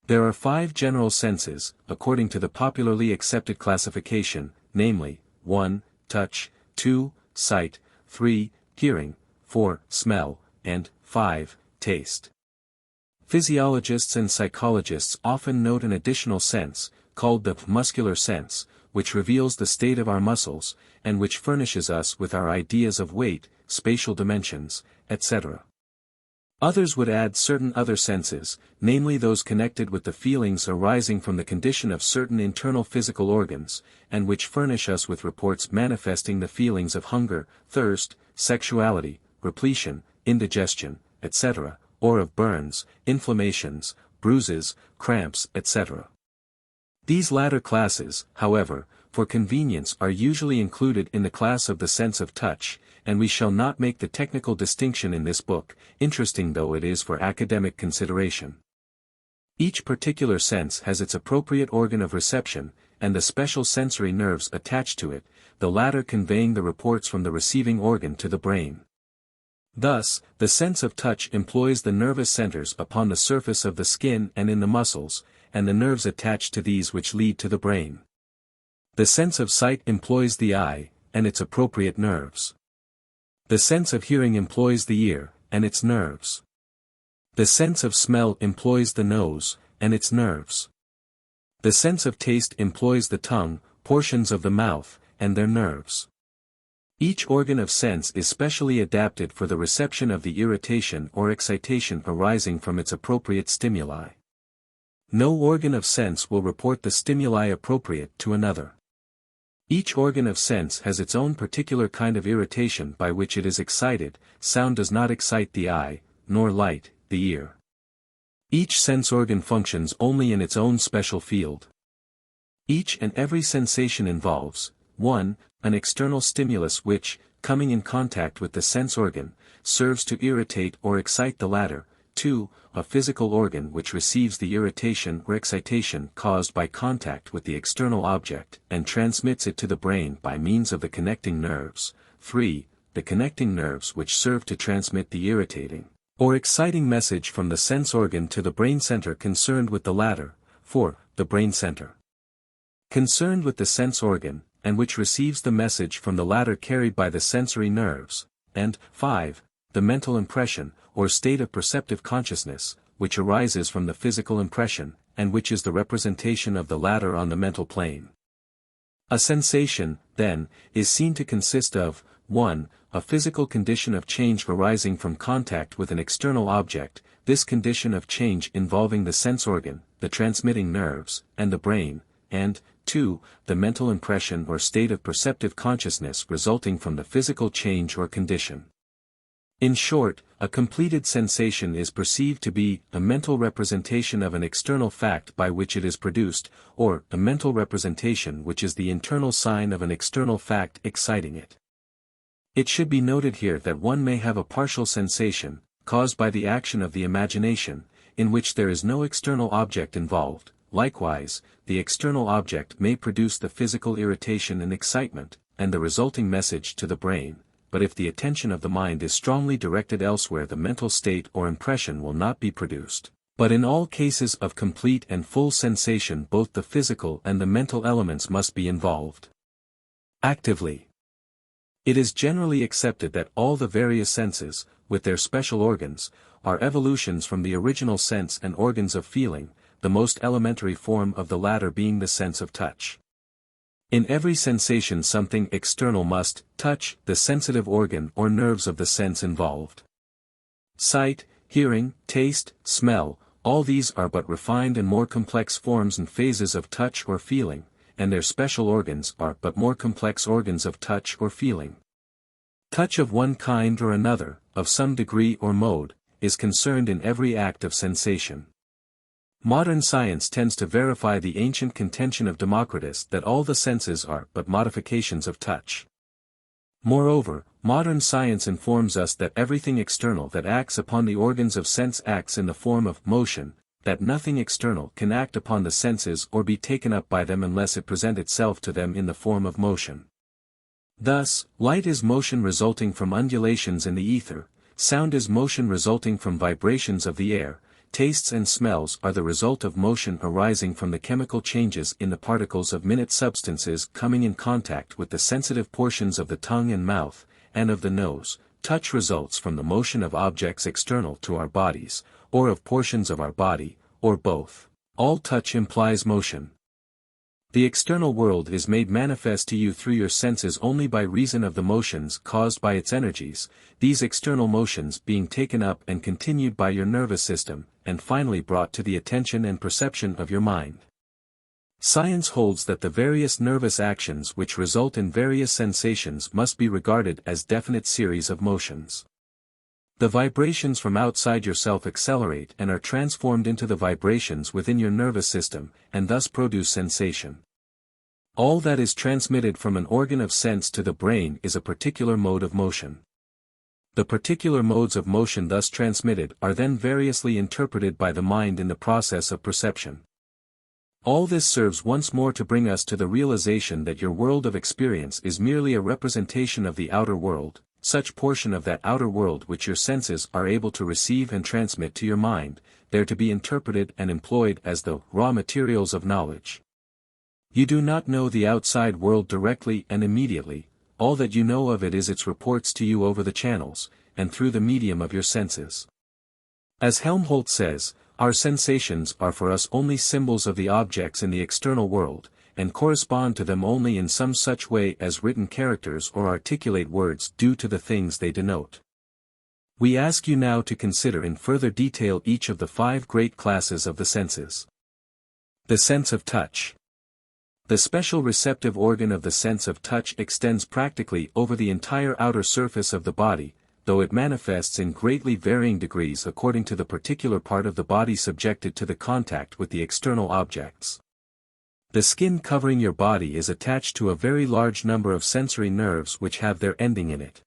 There are 5 general senses, according to the popularly accepted classification, namely, 1. Touch, 2. Sight, 3. Hearing, 4. Smell, and 5. Taste. Physiologists and psychologists often note an additional sense, called the muscular sense, which reveals the state of our muscles, and which furnishes us with our ideas of weight, spatial dimensions, etc. Others would add certain other senses, namely those connected with the feelings arising from the condition of certain internal physical organs, and which furnish us with reports manifesting the feelings of hunger, thirst, sexuality, repletion, indigestion, etc., or of burns, inflammations, bruises, cramps, etc. These latter classes, however, for convenience are usually included in the class of the sense of touch, and we shall not make the technical distinction in this book, interesting though it is for academic consideration. Each particular sense has its appropriate organ of reception, and the special sensory nerves attached to it, the latter conveying the reports from the receiving organ to the brain. Thus, the sense of touch employs the nervous centers upon the surface of the skin and in the muscles, and the nerves attached to these which lead to the brain. The sense of sight employs the eye, and its appropriate nerves. The sense of hearing employs the ear, and its nerves. The sense of smell employs the nose, and its nerves. The sense of taste employs the tongue, portions of the mouth, and their nerves. Each organ of sense is specially adapted for the reception of the irritation or excitation arising from its appropriate stimuli. No organ of sense will report the stimuli appropriate to another. Each organ of sense has its own particular kind of irritation by which it is excited. Sound does not excite the eye, nor light, the ear. Each sense organ functions only in its own special field. Each and every sensation involves, 1. An external stimulus which, coming in contact with the sense organ, serves to irritate or excite the latter. 2. A physical organ which receives the irritation or excitation caused by contact with the external object and transmits it to the brain by means of the connecting nerves. 3. The connecting nerves which serve to transmit the irritating or exciting message from the sense organ to the brain center concerned with the latter. 4. The brain center concerned with the sense organ, and which receives the message from the latter carried by the sensory nerves. And 5. The mental impression, or state of perceptive consciousness, which arises from the physical impression, and which is the representation of the latter on the mental plane. A sensation, then, is seen to consist of, 1. A physical condition of change arising from contact with an external object, this condition of change involving the sense organ, the transmitting nerves, and the brain, and 2. The mental impression or state of perceptive consciousness resulting from the physical change or condition. In short, a completed sensation is perceived to be a mental representation of an external fact by which it is produced, or a mental representation which is the internal sign of an external fact exciting it. It should be noted here that one may have a partial sensation, caused by the action of the imagination, in which there is no external object involved. Likewise, the external object may produce the physical irritation and excitement, and the resulting message to the brain. But if the attention of the mind is strongly directed elsewhere, the mental state or impression will not be produced. But in all cases of complete and full sensation, both the physical and the mental elements must be involved actively. It is generally accepted that all the various senses, with their special organs, are evolutions from the original sense and organs of feeling, the most elementary form of the latter being the sense of touch. In every sensation something external must touch the sensitive organ or nerves of the sense involved. Sight, hearing, taste, smell, all these are but refined and more complex forms and phases of touch or feeling, and their special organs are but more complex organs of touch or feeling. Touch of one kind or another, of some degree or mode, is concerned in every act of sensation. Modern science tends to verify the ancient contention of Democritus that all the senses are but modifications of touch. Moreover, modern science informs us that everything external that acts upon the organs of sense acts in the form of motion, that nothing external can act upon the senses or be taken up by them unless it present itself to them in the form of motion. Thus, light is motion resulting from undulations in the ether, sound is motion resulting from vibrations of the air, tastes and smells are the result of motion arising from the chemical changes in the particles of minute substances coming in contact with the sensitive portions of the tongue and mouth, and of the nose. Touch results from the motion of objects external to our bodies, or of portions of our body, or both. All touch implies motion. The external world is made manifest to you through your senses only by reason of the motions caused by its energies, these external motions being taken up and continued by your nervous system, and finally brought to the attention and perception of your mind. Science holds that the various nervous actions which result in various sensations must be regarded as definite series of motions. The vibrations from outside yourself accelerate and are transformed into the vibrations within your nervous system, and thus produce sensation. All that is transmitted from an organ of sense to the brain is a particular mode of motion. The particular modes of motion thus transmitted are then variously interpreted by the mind in the process of perception. All this serves once more to bring us to the realization that your world of experience is merely a representation of the outer world, such portion of that outer world which your senses are able to receive and transmit to your mind, there to be interpreted and employed as the raw materials of knowledge. You do not know the outside world directly and immediately, all that you know of it is its reports to you over the channels, and through the medium of your senses. As Helmholtz says, our sensations are for us only symbols of the objects in the external world, and correspond to them only in some such way as written characters or articulate words do to the things they denote. We ask you now to consider in further detail each of the 5 great classes of the senses. The sense of touch. The special receptive organ of the sense of touch extends practically over the entire outer surface of the body, though it manifests in greatly varying degrees according to the particular part of the body subjected to the contact with the external objects. The skin covering your body is attached to a very large number of sensory nerves which have their ending in it.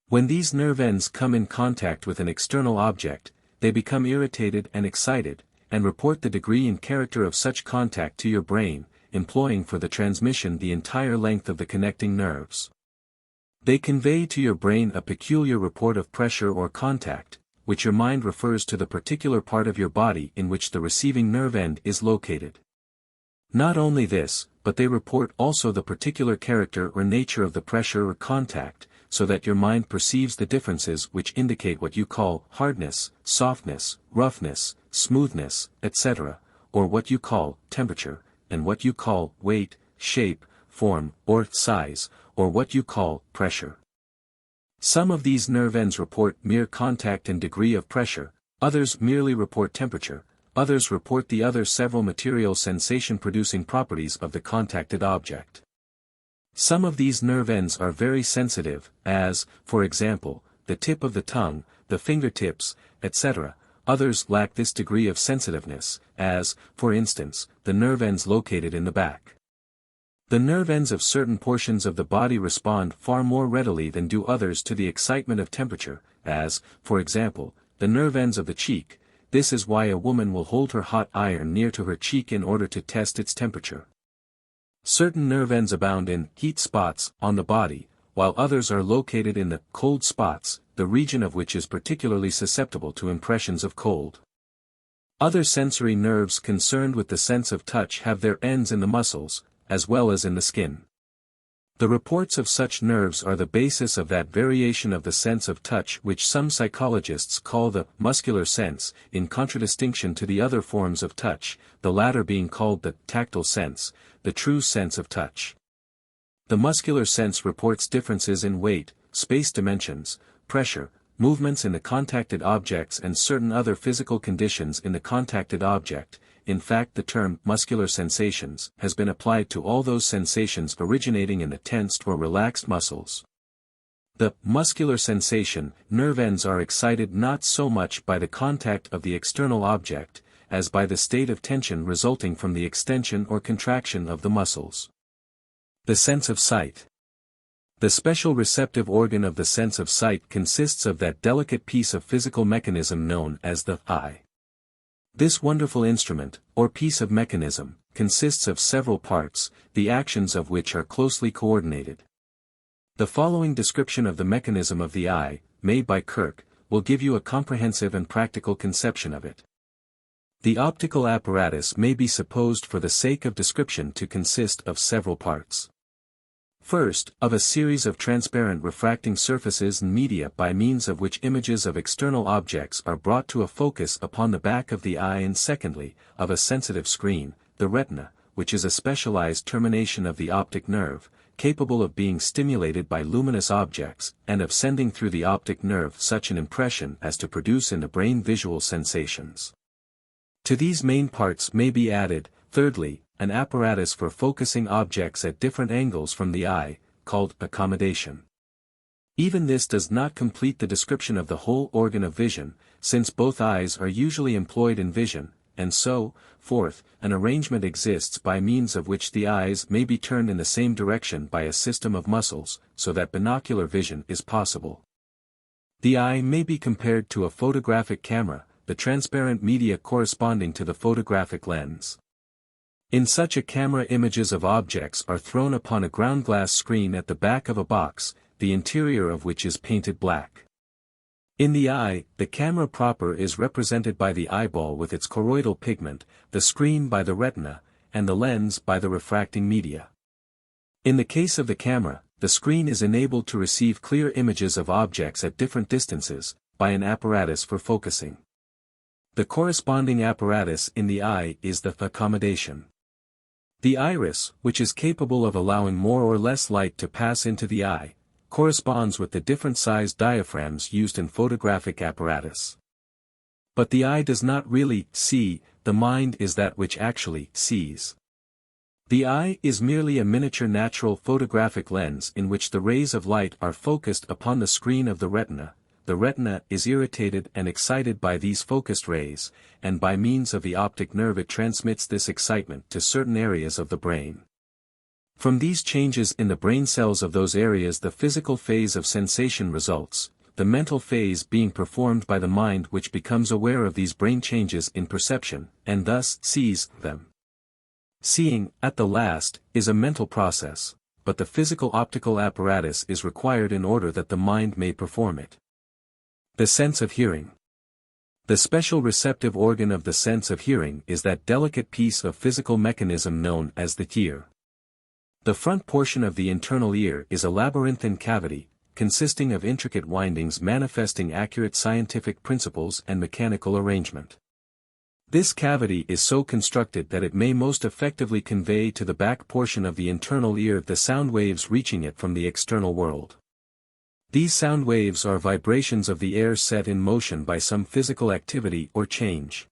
When these nerve ends come in contact with an external object, they become irritated and excited, and report the degree and character of such contact to your brain, employing for the transmission the entire length of the connecting nerves. They convey to your brain a peculiar report of pressure or contact, which your mind refers to the particular part of your body in which the receiving nerve end is located. Not only this, but they report also the particular character or nature of the pressure or contact, so that your mind perceives the differences which indicate what you call hardness, softness, roughness, smoothness, etc., or what you call temperature, and what you call weight, shape, form, or size, or what you call pressure. Some of these nerve ends report mere contact and degree of pressure, others merely report temperature, others report the other several material sensation-producing properties of the contacted object. Some of these nerve ends are very sensitive, as, for example, the tip of the tongue, the fingertips, etc. Others lack this degree of sensitiveness, as, for instance, the nerve ends located in the back. The nerve ends of certain portions of the body respond far more readily than do others to the excitement of temperature, as, for example, the nerve ends of the cheek. This is why a woman will hold her hot iron near to her cheek in order to test its temperature. Certain nerve ends abound in heat spots on the body, while others are located in the cold spots, the region of which is particularly susceptible to impressions of cold. Other sensory nerves concerned with the sense of touch have their ends in the muscles, as well as in the skin. The reports of such nerves are the basis of that variation of the sense of touch which some psychologists call the muscular sense, in contradistinction to the other forms of touch, the latter being called the tactile sense, the true sense of touch. The muscular sense reports differences in weight, space dimensions, pressure, movements in the contacted objects and certain other physical conditions in the contacted object. In fact, the term muscular sensations has been applied to all those sensations originating in the tensed or relaxed muscles. The muscular sensation, nerve ends are excited not so much by the contact of the external object, as by the state of tension resulting from the extension or contraction of the muscles. The sense of sight. The special receptive organ of the sense of sight consists of that delicate piece of physical mechanism known as the eye. This wonderful instrument, or piece of mechanism, consists of several parts, the actions of which are closely coordinated. The following description of the mechanism of the eye, made by Kirk, will give you a comprehensive and practical conception of it. The optical apparatus may be supposed for the sake of description to consist of several parts. First, of a series of transparent refracting surfaces and media by means of which images of external objects are brought to a focus upon the back of the eye, and secondly, of a sensitive screen, the retina, which is a specialized termination of the optic nerve, capable of being stimulated by luminous objects, and of sending through the optic nerve such an impression as to produce in the brain visual sensations. To these main parts may be added, thirdly, an apparatus for focusing objects at different angles from the eye, called accommodation. Even this does not complete the description of the whole organ of vision, since both eyes are usually employed in vision, and so, fourth, an arrangement exists by means of which the eyes may be turned in the same direction by a system of muscles, so that binocular vision is possible. The eye may be compared to a photographic camera, the transparent media corresponding to the photographic lens. In such a camera, images of objects are thrown upon a ground glass screen at the back of a box, the interior of which is painted black. In the eye, the camera proper is represented by the eyeball with its choroidal pigment, the screen by the retina, and the lens by the refracting media. In the case of the camera, the screen is enabled to receive clear images of objects at different distances, by an apparatus for focusing. The corresponding apparatus in the eye is the accommodation. The iris, which is capable of allowing more or less light to pass into the eye, corresponds with the different sized diaphragms used in photographic apparatus. But the eye does not really see, the mind is that which actually sees. The eye is merely a miniature natural photographic lens in which the rays of light are focused upon the screen of the retina is irritated and excited by these focused rays, and by means of the optic nerve it transmits this excitement to certain areas of the brain. From these changes in the brain cells of those areas the physical phase of sensation results, the mental phase being performed by the mind, which becomes aware of these brain changes in perception, and thus sees them. Seeing, at the last, is a mental process, but the physical optical apparatus is required in order that the mind may perform it. The sense of hearing. The special receptive organ of the sense of hearing is that delicate piece of physical mechanism known as the ear. The front portion of the internal ear is a labyrinthine cavity, consisting of intricate windings manifesting accurate scientific principles and mechanical arrangement. This cavity is so constructed that it may most effectively convey to the back portion of the internal ear the sound waves reaching it from the external world. These sound waves are vibrations of the air set in motion by some physical activity or change.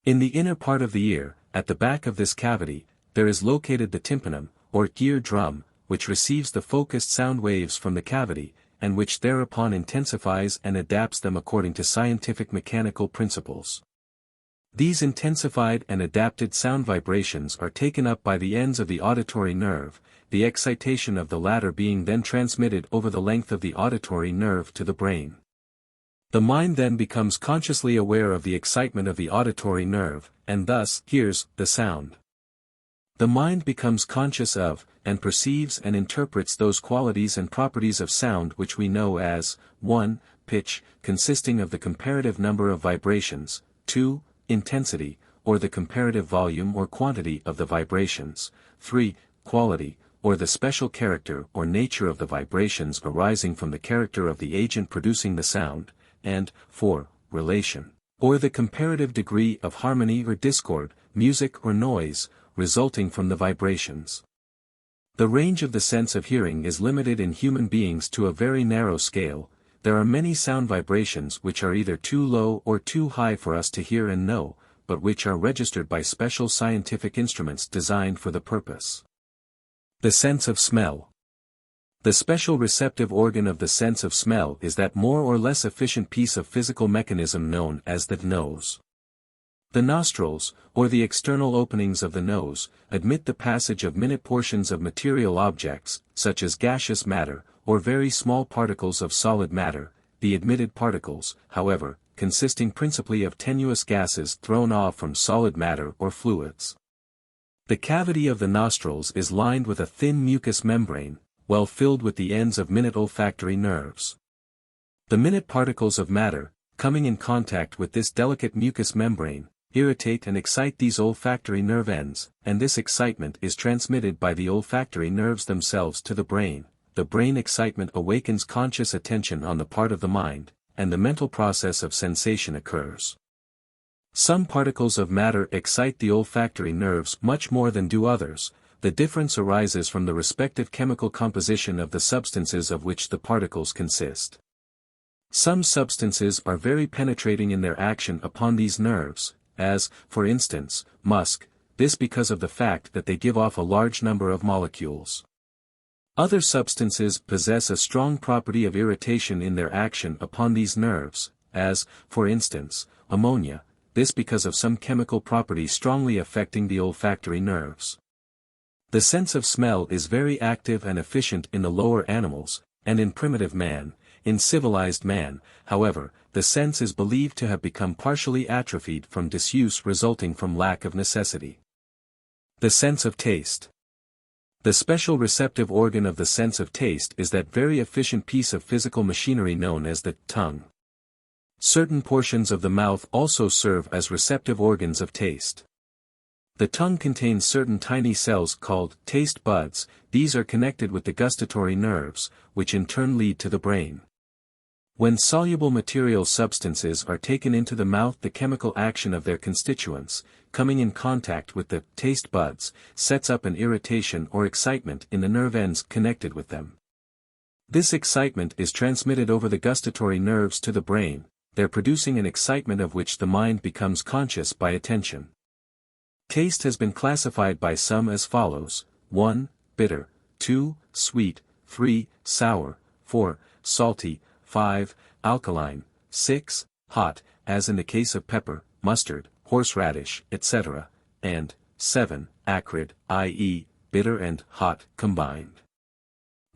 In the inner part of the ear, at the back of this cavity, there is located the tympanum, or ear drum, which receives the focused sound waves from the cavity, and which thereupon intensifies and adapts them according to scientific mechanical principles. These intensified and adapted sound vibrations are taken up by the ends of the auditory nerve, the excitation of the latter being then transmitted over the length of the auditory nerve to the brain. The mind then becomes consciously aware of the excitement of the auditory nerve, and thus hears the sound. The mind becomes conscious of, and perceives and interprets those qualities and properties of sound which we know as, 1. Pitch, consisting of the comparative number of vibrations, 2. Intensity, or the comparative volume or quantity of the vibrations, 3. Quality, or the special character or nature of the vibrations arising from the character of the agent producing the sound, and 4. Relation, or the comparative degree of harmony or discord, music or noise, resulting from the vibrations. The range of the sense of hearing is limited in human beings to a very narrow scale, there are many sound vibrations which are either too low or too high for us to hear and know, but which are registered by special scientific instruments designed for the purpose. The sense of smell. The special receptive organ of the sense of smell is that more or less efficient piece of physical mechanism known as the nose. The nostrils, or the external openings of the nose, admit the passage of minute portions of material objects, such as gaseous matter, or very small particles of solid matter, the admitted particles, however, consisting principally of tenuous gases thrown off from solid matter or fluids. The cavity of the nostrils is lined with a thin mucous membrane, well filled with the ends of minute olfactory nerves. The minute particles of matter, coming in contact with this delicate mucous membrane, irritate and excite these olfactory nerve ends, and this excitement is transmitted by the olfactory nerves themselves to the brain. The brain excitement awakens conscious attention on the part of the mind, and the mental process of sensation occurs. Some particles of matter excite the olfactory nerves much more than do others. The difference arises from the respective chemical composition of the substances of which the particles consist. Some substances are very penetrating in their action upon these nerves, as, for instance, musk, this because of the fact that they give off a large number of molecules. Other substances possess a strong property of irritation in their action upon these nerves, as, for instance, ammonia, this because of some chemical property strongly affecting the olfactory nerves. The sense of smell is very active and efficient in the lower animals, and in primitive man. In civilized man, however, the sense is believed to have become partially atrophied from disuse resulting from lack of necessity. The sense of taste. The special receptive organ of the sense of taste is that very efficient piece of physical machinery known as the tongue. Certain portions of the mouth also serve as receptive organs of taste. The tongue contains certain tiny cells called taste buds. These are connected with the gustatory nerves, which in turn lead to the brain. When soluble material substances are taken into the mouth, the chemical action of their constituents, coming in contact with the taste buds, sets up an irritation or excitement in the nerve ends connected with them. This excitement is transmitted over the gustatory nerves to the brain, there producing an excitement of which the mind becomes conscious by attention. Taste has been classified by some as follows: 1. Bitter, 2. Sweet, 3. Sour, 4. Salty, 5. Alkaline, 6. Hot, as in the case of pepper, mustard, horseradish, etc., and 7. Acrid, i.e., bitter and hot combined.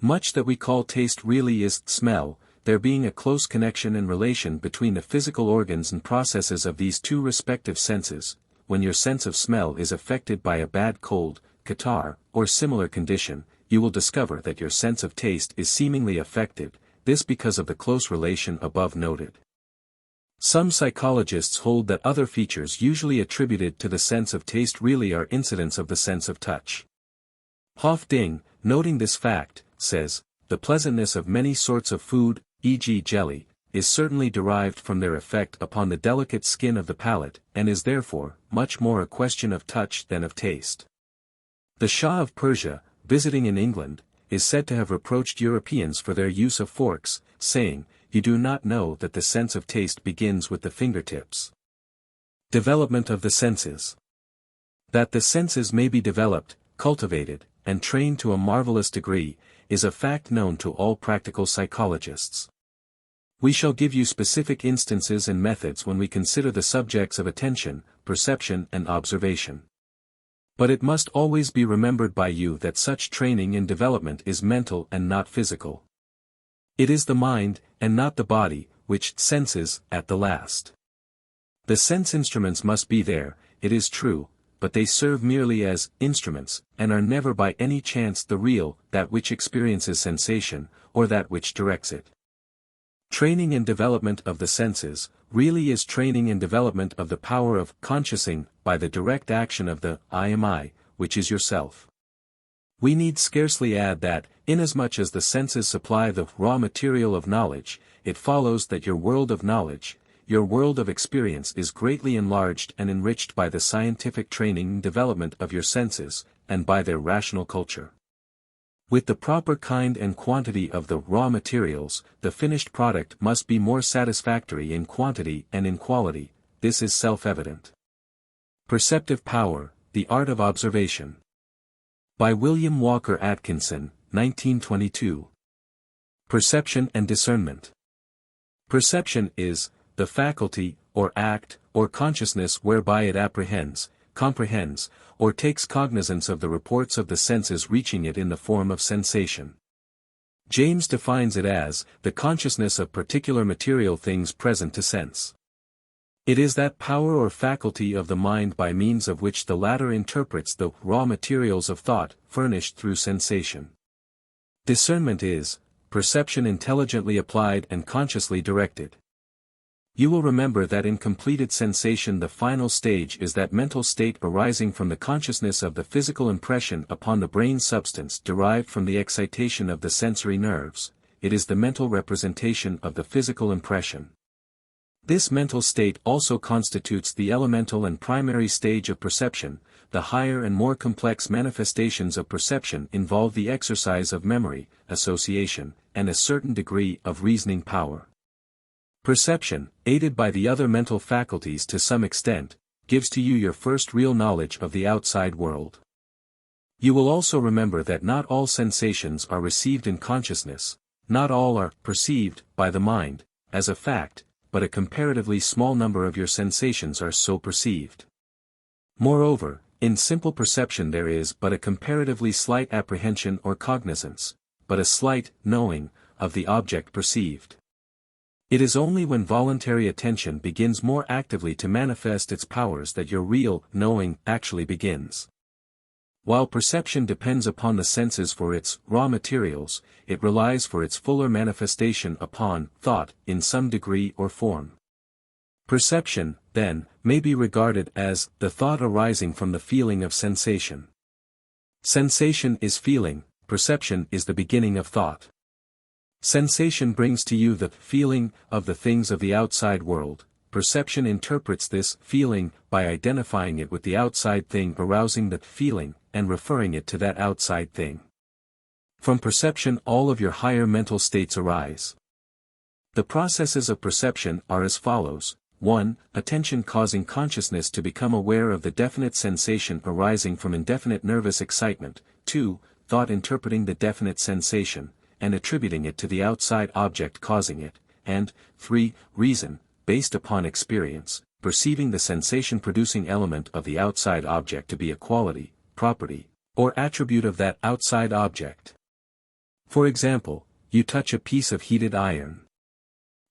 Much that we call taste really is smell, there being a close connection and relation between the physical organs and processes of these two respective senses. When your sense of smell is affected by a bad cold, catarrh, or similar condition, you will discover that your sense of taste is seemingly affected, this because of the close relation above noted. Some psychologists hold that other features usually attributed to the sense of taste really are incidents of the sense of touch. Hoff-Ding, noting this fact, says, "The pleasantness of many sorts of food, e.g. jelly, is certainly derived from their effect upon the delicate skin of the palate, and is therefore much more a question of touch than of taste." The Shah of Persia, visiting in England, is said to have reproached Europeans for their use of forks, saying, "You do not know that the sense of taste begins with the fingertips." Development of the senses. That the senses may be developed, cultivated, and trained to a marvelous degree, is a fact known to all practical psychologists. We shall give you specific instances and methods when we consider the subjects of attention, perception and observation. But it must always be remembered by you that such training and development is mental and not physical. It is the mind, and not the body, which senses at the last. The sense instruments must be there, it is true, but they serve merely as instruments, and are never by any chance the real, that which experiences sensation, or that which directs it. Training and development of the senses, really is training and development of the power of consciousing, by the direct action of the I am I, which is yourself. We need scarcely add that, inasmuch as the senses supply the raw material of knowledge, it follows that your world of knowledge, your world of experience is greatly enlarged and enriched by the scientific training and development of your senses, and by their rational culture. With the proper kind and quantity of the raw materials, the finished product must be more satisfactory in quantity and in quality. This is self-evident. Perceptive Power, the Art of Observation. By William Walker Atkinson, 1922. Perception and Discernment. Perception is the faculty, or act, or consciousness whereby it apprehends, comprehends, or takes cognizance of the reports of the senses reaching it in the form of sensation. James defines it as the consciousness of particular material things present to sense. It is that power or faculty of the mind by means of which the latter interprets the raw materials of thought furnished through sensation. Discernment is perception intelligently applied and consciously directed. You will remember that in completed sensation the final stage is that mental state arising from the consciousness of the physical impression upon the brain substance derived from the excitation of the sensory nerves. It is the mental representation of the physical impression. This mental state also constitutes the elemental and primary stage of perception. The higher and more complex manifestations of perception involve the exercise of memory, association, and a certain degree of reasoning power. Perception, aided by the other mental faculties to some extent, gives to you your first real knowledge of the outside world. You will also remember that not all sensations are received in consciousness, not all are perceived by the mind, as a fact, but a comparatively small number of your sensations are so perceived. Moreover, in simple perception there is but a comparatively slight apprehension or cognizance, but a slight knowing, of the object perceived. It is only when voluntary attention begins more actively to manifest its powers that your real knowing actually begins. While perception depends upon the senses for its raw materials, it relies for its fuller manifestation upon thought in some degree or form. Perception, then, may be regarded as the thought arising from the feeling of sensation. Sensation is feeling, perception is the beginning of thought. Sensation brings to you the feeling of the things of the outside world. Perception interprets this feeling by identifying it with the outside thing arousing that feeling, and referring it to that outside thing. From perception all of your higher mental states arise. The processes of perception are as follows. 1. Attention causing consciousness to become aware of the definite sensation arising from indefinite nervous excitement. 2. Thought interpreting the definite sensation, and attributing it to the outside object causing it. And 3. Reason, based upon experience, perceiving the sensation-producing element of the outside object to be a quality, property, or attribute of that outside object. For example, you touch a piece of heated iron.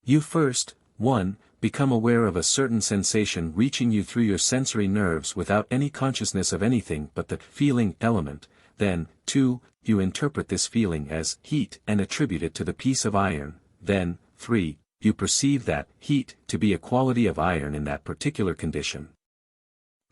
You first, 1. Become aware of a certain sensation reaching you through your sensory nerves without any consciousness of anything but the feeling element. Then, 2. You interpret this feeling as heat and attribute it to the piece of iron. Then, 3. You perceive that heat to be a quality of iron in that particular condition.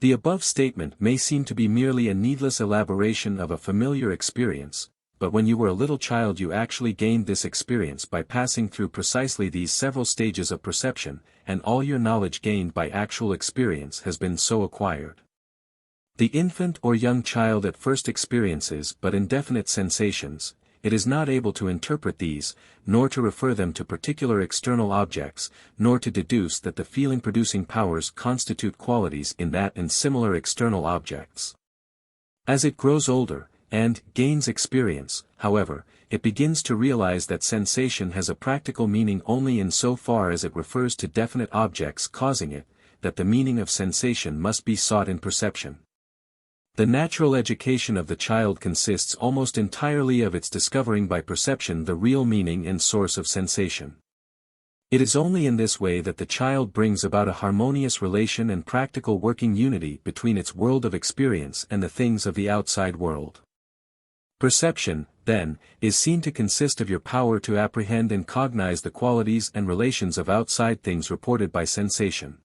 The above statement may seem to be merely a needless elaboration of a familiar experience, but when you were a little child you actually gained this experience by passing through precisely these several stages of perception, and all your knowledge gained by actual experience has been so acquired. The infant or young child at first experiences but indefinite sensations. It is not able to interpret these, nor to refer them to particular external objects, nor to deduce that the feeling-producing powers constitute qualities in that and similar external objects. As it grows older, and gains experience, however, it begins to realize that sensation has a practical meaning only in so far as it refers to definite objects causing it, that the meaning of sensation must be sought in perception. The natural education of the child consists almost entirely of its discovering by perception the real meaning and source of sensation. It is only in this way that the child brings about a harmonious relation and practical working unity between its world of experience and the things of the outside world. Perception, then, is seen to consist of your power to apprehend and cognize the qualities and relations of outside things reported by sensation.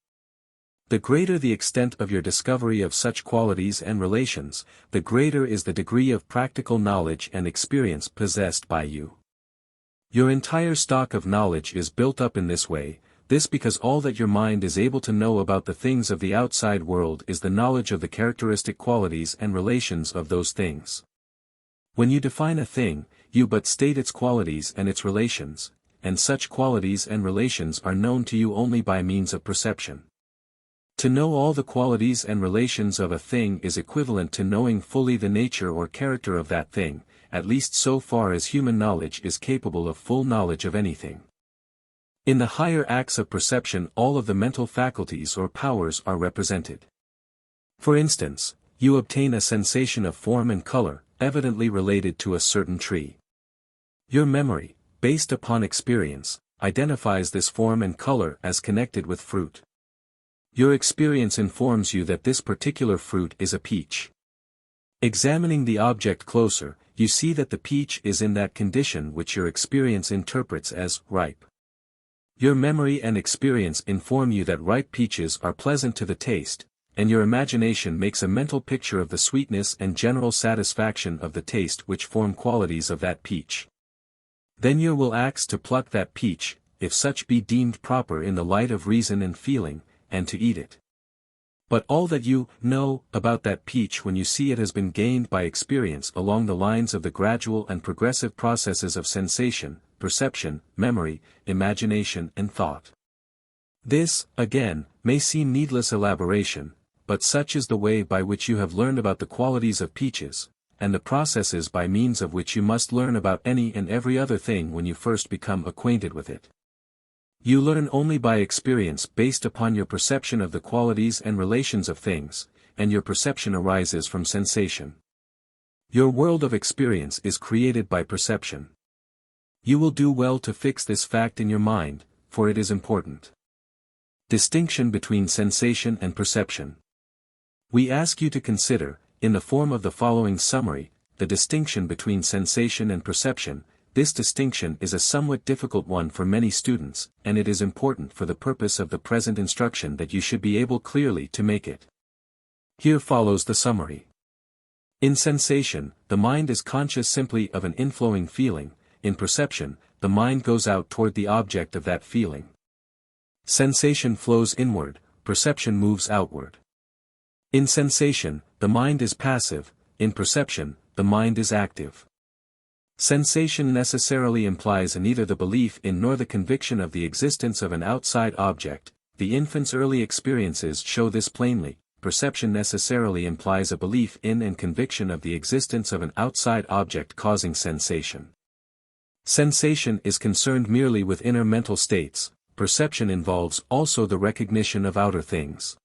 The greater the extent of your discovery of such qualities and relations, the greater is the degree of practical knowledge and experience possessed by you. Your entire stock of knowledge is built up in this way, this because all that your mind is able to know about the things of the outside world is the knowledge of the characteristic qualities and relations of those things. When you define a thing, you but state its qualities and its relations, and such qualities and relations are known to you only by means of perception. To know all the qualities and relations of a thing is equivalent to knowing fully the nature or character of that thing, at least so far as human knowledge is capable of full knowledge of anything. In the higher acts of perception, all of the mental faculties or powers are represented. For instance, you obtain a sensation of form and color, evidently related to a certain tree. Your memory, based upon experience, identifies this form and color as connected with fruit. Your experience informs you that this particular fruit is a peach. Examining the object closer, you see that the peach is in that condition which your experience interprets as ripe. Your memory and experience inform you that ripe peaches are pleasant to the taste, and your imagination makes a mental picture of the sweetness and general satisfaction of the taste which form qualities of that peach. Then your will acts to pluck that peach, if such be deemed proper in the light of reason and feeling, and to eat it. But all that you know about that peach when you see it has been gained by experience along the lines of the gradual and progressive processes of sensation, perception, memory, imagination and thought. This, again, may seem needless elaboration, but such is the way by which you have learned about the qualities of peaches, and the processes by means of which you must learn about any and every other thing when you first become acquainted with it. You learn only by experience based upon your perception of the qualities and relations of things, and your perception arises from sensation. Your world of experience is created by perception. You will do well to fix this fact in your mind, for it is important. Distinction between sensation and perception. We ask you to consider, in the form of the following summary, the distinction between sensation and perception. This distinction is a somewhat difficult one for many students, and it is important for the purpose of the present instruction that you should be able clearly to make it. Here follows the summary. In sensation, the mind is conscious simply of an inflowing feeling. In perception, the mind goes out toward the object of that feeling. Sensation flows inward, perception moves outward. In sensation, the mind is passive, in perception, the mind is active. Sensation necessarily implies neither the belief in nor the conviction of the existence of an outside object. The infant's early experiences show this plainly. Perception necessarily implies a belief in and conviction of the existence of an outside object causing sensation. Sensation is concerned merely with inner mental states, perception involves also the recognition of outer things.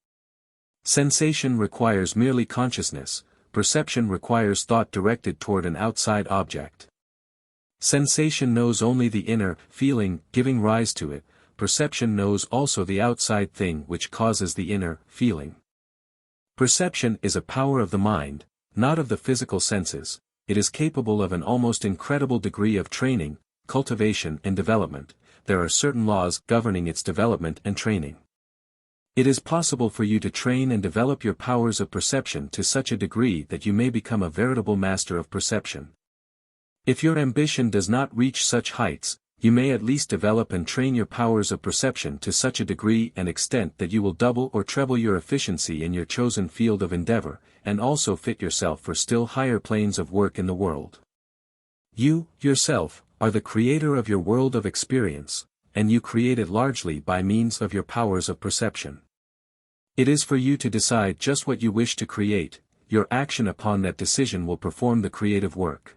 Sensation requires merely consciousness, perception requires thought directed toward an outside object. Sensation knows only the inner feeling giving rise to it, perception knows also the outside thing which causes the inner feeling. Perception is a power of the mind, not of the physical senses. It is capable of an almost incredible degree of training, cultivation and development. There are certain laws governing its development and training. It is possible for you to train and develop your powers of perception to such a degree that you may become a veritable master of perception. If your ambition does not reach such heights, you may at least develop and train your powers of perception to such a degree and extent that you will double or treble your efficiency in your chosen field of endeavor, and also fit yourself for still higher planes of work in the world. You, yourself, are the creator of your world of experience, and you create it largely by means of your powers of perception. It is for you to decide just what you wish to create. Your action upon that decision will perform the creative work.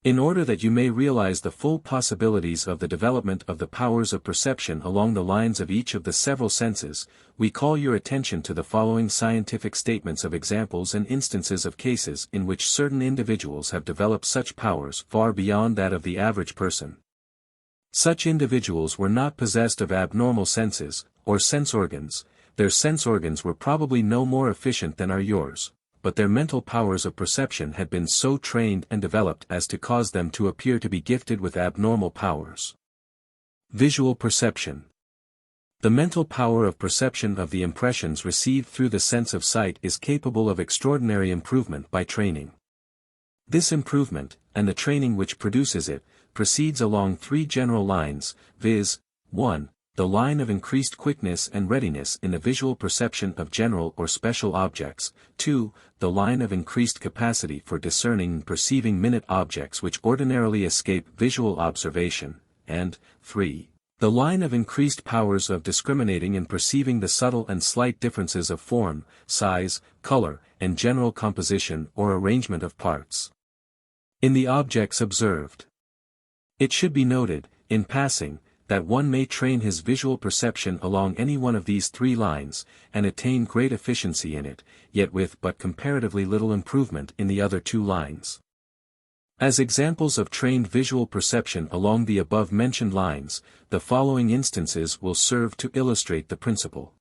In order that you may realize the full possibilities of the development of the powers of perception along the lines of each of the several senses, we call your attention to the following scientific statements of examples and instances of cases in which certain individuals have developed such powers far beyond that of the average person. Such individuals were not possessed of abnormal senses, or sense organs. Their sense organs were probably no more efficient than are yours, but their mental powers of perception had been so trained and developed as to cause them to appear to be gifted with abnormal powers. Visual perception. The mental power of perception of the impressions received through the sense of sight is capable of extraordinary improvement by training. This improvement, and the training which produces it, proceeds along three general lines, viz. 1. the line of increased quickness and readiness in the visual perception of general or special objects. 2. The line of increased capacity for discerning and perceiving minute objects which ordinarily escape visual observation. And 3. The line of increased powers of discriminating and perceiving the subtle and slight differences of form, size, color, and general composition or arrangement of parts in the objects observed. It should be noted, in passing, that one may train his visual perception along any one of these three lines, and attain great efficiency in it, yet with but comparatively little improvement in the other two lines. As examples of trained visual perception along the above-mentioned lines, the following instances will serve to illustrate the principle.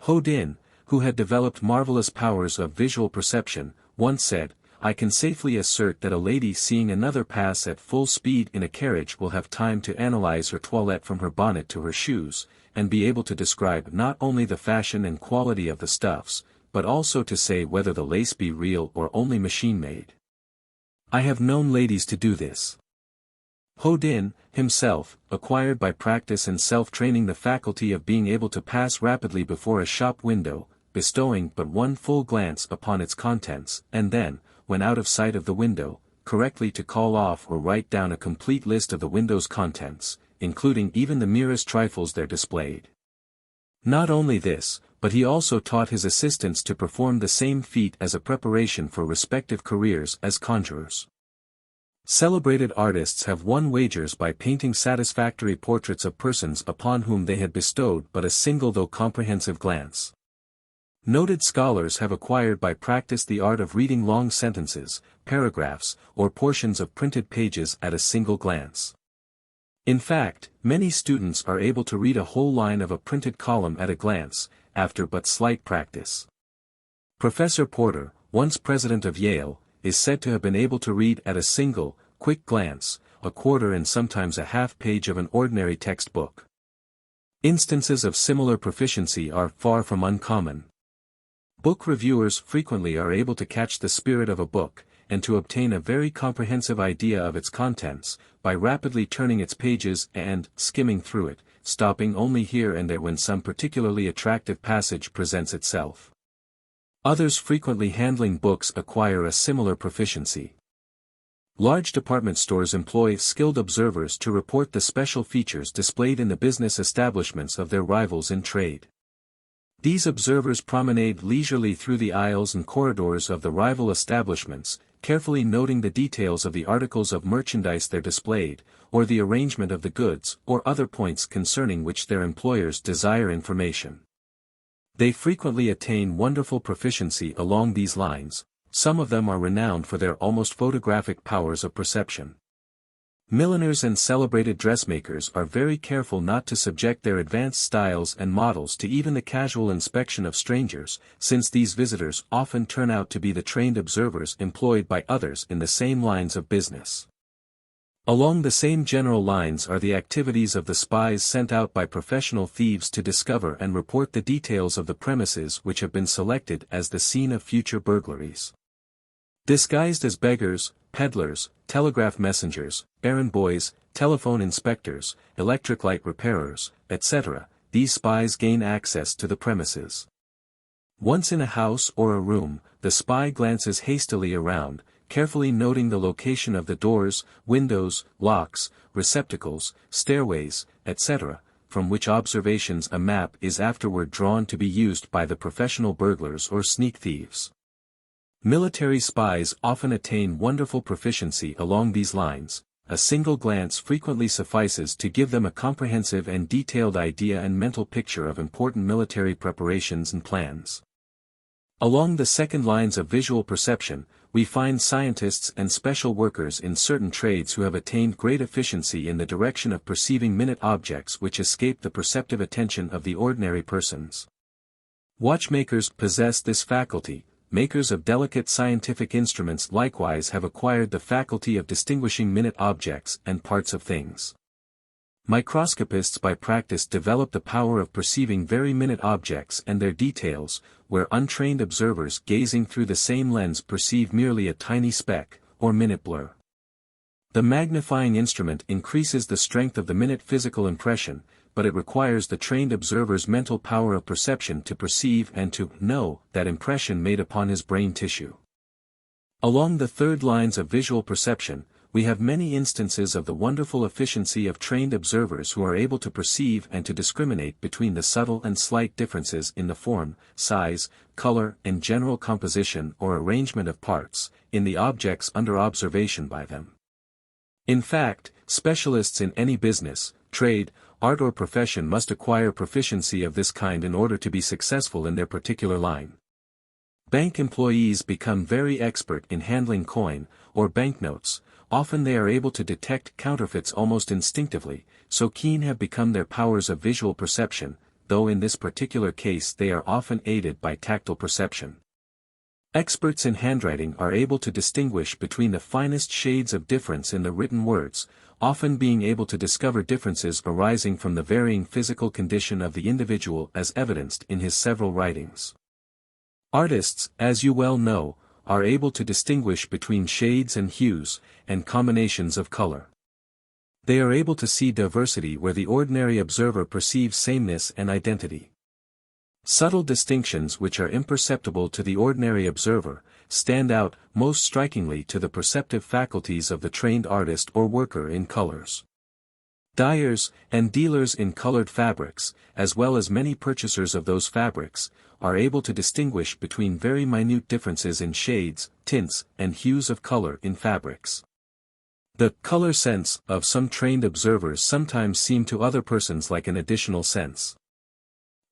Hodin, who had developed marvelous powers of visual perception, once said, "I can safely assert that a lady seeing another pass at full speed in a carriage will have time to analyze her toilette from her bonnet to her shoes, and be able to describe not only the fashion and quality of the stuffs, but also to say whether the lace be real or only machine-made. I have known ladies to do this." Hodin, himself, acquired by practice and self-training the faculty of being able to pass rapidly before a shop window, bestowing but one full glance upon its contents, and then, when out of sight of the window, correctly to call off or write down a complete list of the window's contents, including even the merest trifles there displayed. Not only this, but he also taught his assistants to perform the same feat as a preparation for respective careers as conjurers. Celebrated artists have won wagers by painting satisfactory portraits of persons upon whom they had bestowed but a single though comprehensive glance. Noted scholars have acquired by practice the art of reading long sentences, paragraphs, or portions of printed pages at a single glance. In fact, many students are able to read a whole line of a printed column at a glance, after but slight practice. Professor Porter, once president of Yale, is said to have been able to read at a single, quick glance, a quarter and sometimes a half page of an ordinary textbook. Instances of similar proficiency are far from uncommon. Book reviewers frequently are able to catch the spirit of a book, and to obtain a very comprehensive idea of its contents, by rapidly turning its pages and skimming through it, stopping only here and there when some particularly attractive passage presents itself. Others frequently handling books acquire a similar proficiency. Large department stores employ skilled observers to report the special features displayed in the business establishments of their rivals in trade. These observers promenade leisurely through the aisles and corridors of the rival establishments, carefully noting the details of the articles of merchandise there displayed, or the arrangement of the goods, or other points concerning which their employers desire information. They frequently attain wonderful proficiency along these lines. Some of them are renowned for their almost photographic powers of perception. Milliners and celebrated dressmakers are very careful not to subject their advanced styles and models to even the casual inspection of strangers, since these visitors often turn out to be the trained observers employed by others in the same lines of business. Along the same general lines are the activities of the spies sent out by professional thieves to discover and report the details of the premises which have been selected as the scene of future burglaries. Disguised as beggars, peddlers, telegraph messengers, errand boys, telephone inspectors, electric light repairers, etc., these spies gain access to the premises. Once in a house or a room, the spy glances hastily around, carefully noting the location of the doors, windows, locks, receptacles, stairways, etc., from which observations a map is afterward drawn to be used by the professional burglars or sneak thieves. Military spies often attain wonderful proficiency along these lines. A single glance frequently suffices to give them a comprehensive and detailed idea and mental picture of important military preparations and plans. Along the second lines of visual perception, we find scientists and special workers in certain trades who have attained great efficiency in the direction of perceiving minute objects which escape the perceptive attention of the ordinary persons. Watchmakers possess this faculty. Makers of delicate scientific instruments likewise have acquired the faculty of distinguishing minute objects and parts of things. Microscopists by practice develop the power of perceiving very minute objects and their details, where untrained observers gazing through the same lens perceive merely a tiny speck, or minute blur. The magnifying instrument increases the strength of the minute physical impression, but it requires the trained observer's mental power of perception to perceive and to know that impression made upon his brain tissue. Along the third lines of visual perception, we have many instances of the wonderful efficiency of trained observers who are able to perceive and to discriminate between the subtle and slight differences in the form, size, color, and general composition or arrangement of parts, in the objects under observation by them. In fact, specialists in any business, trade, art or profession must acquire proficiency of this kind in order to be successful in their particular line. Bank employees become very expert in handling coin, or banknotes. Often they are able to detect counterfeits almost instinctively, so keen have become their powers of visual perception, though in this particular case they are often aided by tactile perception. Experts in handwriting are able to distinguish between the finest shades of difference in the written words, often being able to discover differences arising from the varying physical condition of the individual as evidenced in his several writings. Artists, as you well know, are able to distinguish between shades and hues, and combinations of color. They are able to see diversity where the ordinary observer perceives sameness and identity. Subtle distinctions which are imperceptible to the ordinary observer, stand out most strikingly to the perceptive faculties of the trained artist or worker in colors. Dyers, and dealers in colored fabrics, as well as many purchasers of those fabrics, are able to distinguish between very minute differences in shades, tints, and hues of color in fabrics. The color sense of some trained observers sometimes seem to other persons like an additional sense.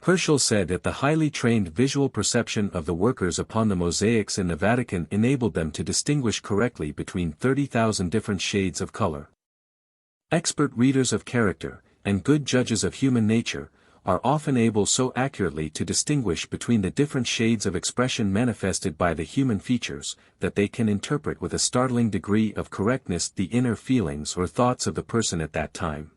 Herschel said that the highly trained visual perception of the workers upon the mosaics in the Vatican enabled them to distinguish correctly between 30,000 different shades of color. Expert readers of character, and good judges of human nature, are often able so accurately to distinguish between the different shades of expression manifested by the human features, that they can interpret with a startling degree of correctness the inner feelings or thoughts of the person at that time.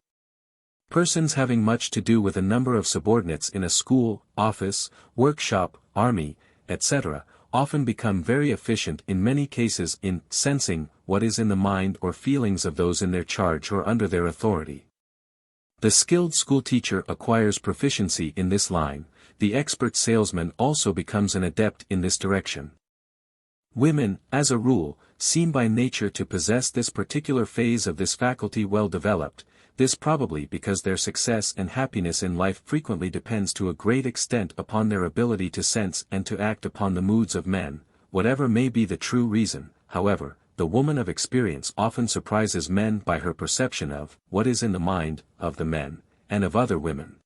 Persons having much to do with a number of subordinates in a school, office, workshop, army, etc., often become very efficient in many cases in sensing what is in the mind or feelings of those in their charge or under their authority. The skilled schoolteacher acquires proficiency in this line, the expert salesman also becomes an adept in this direction. Women, as a rule, seem by nature to possess this particular phase of this faculty well developed, this probably because their success and happiness in life frequently depends to a great extent upon their ability to sense and to act upon the moods of men. Whatever may be the true reason, however, the woman of experience often surprises men by her perception of what is in the mind of the men, and of other women.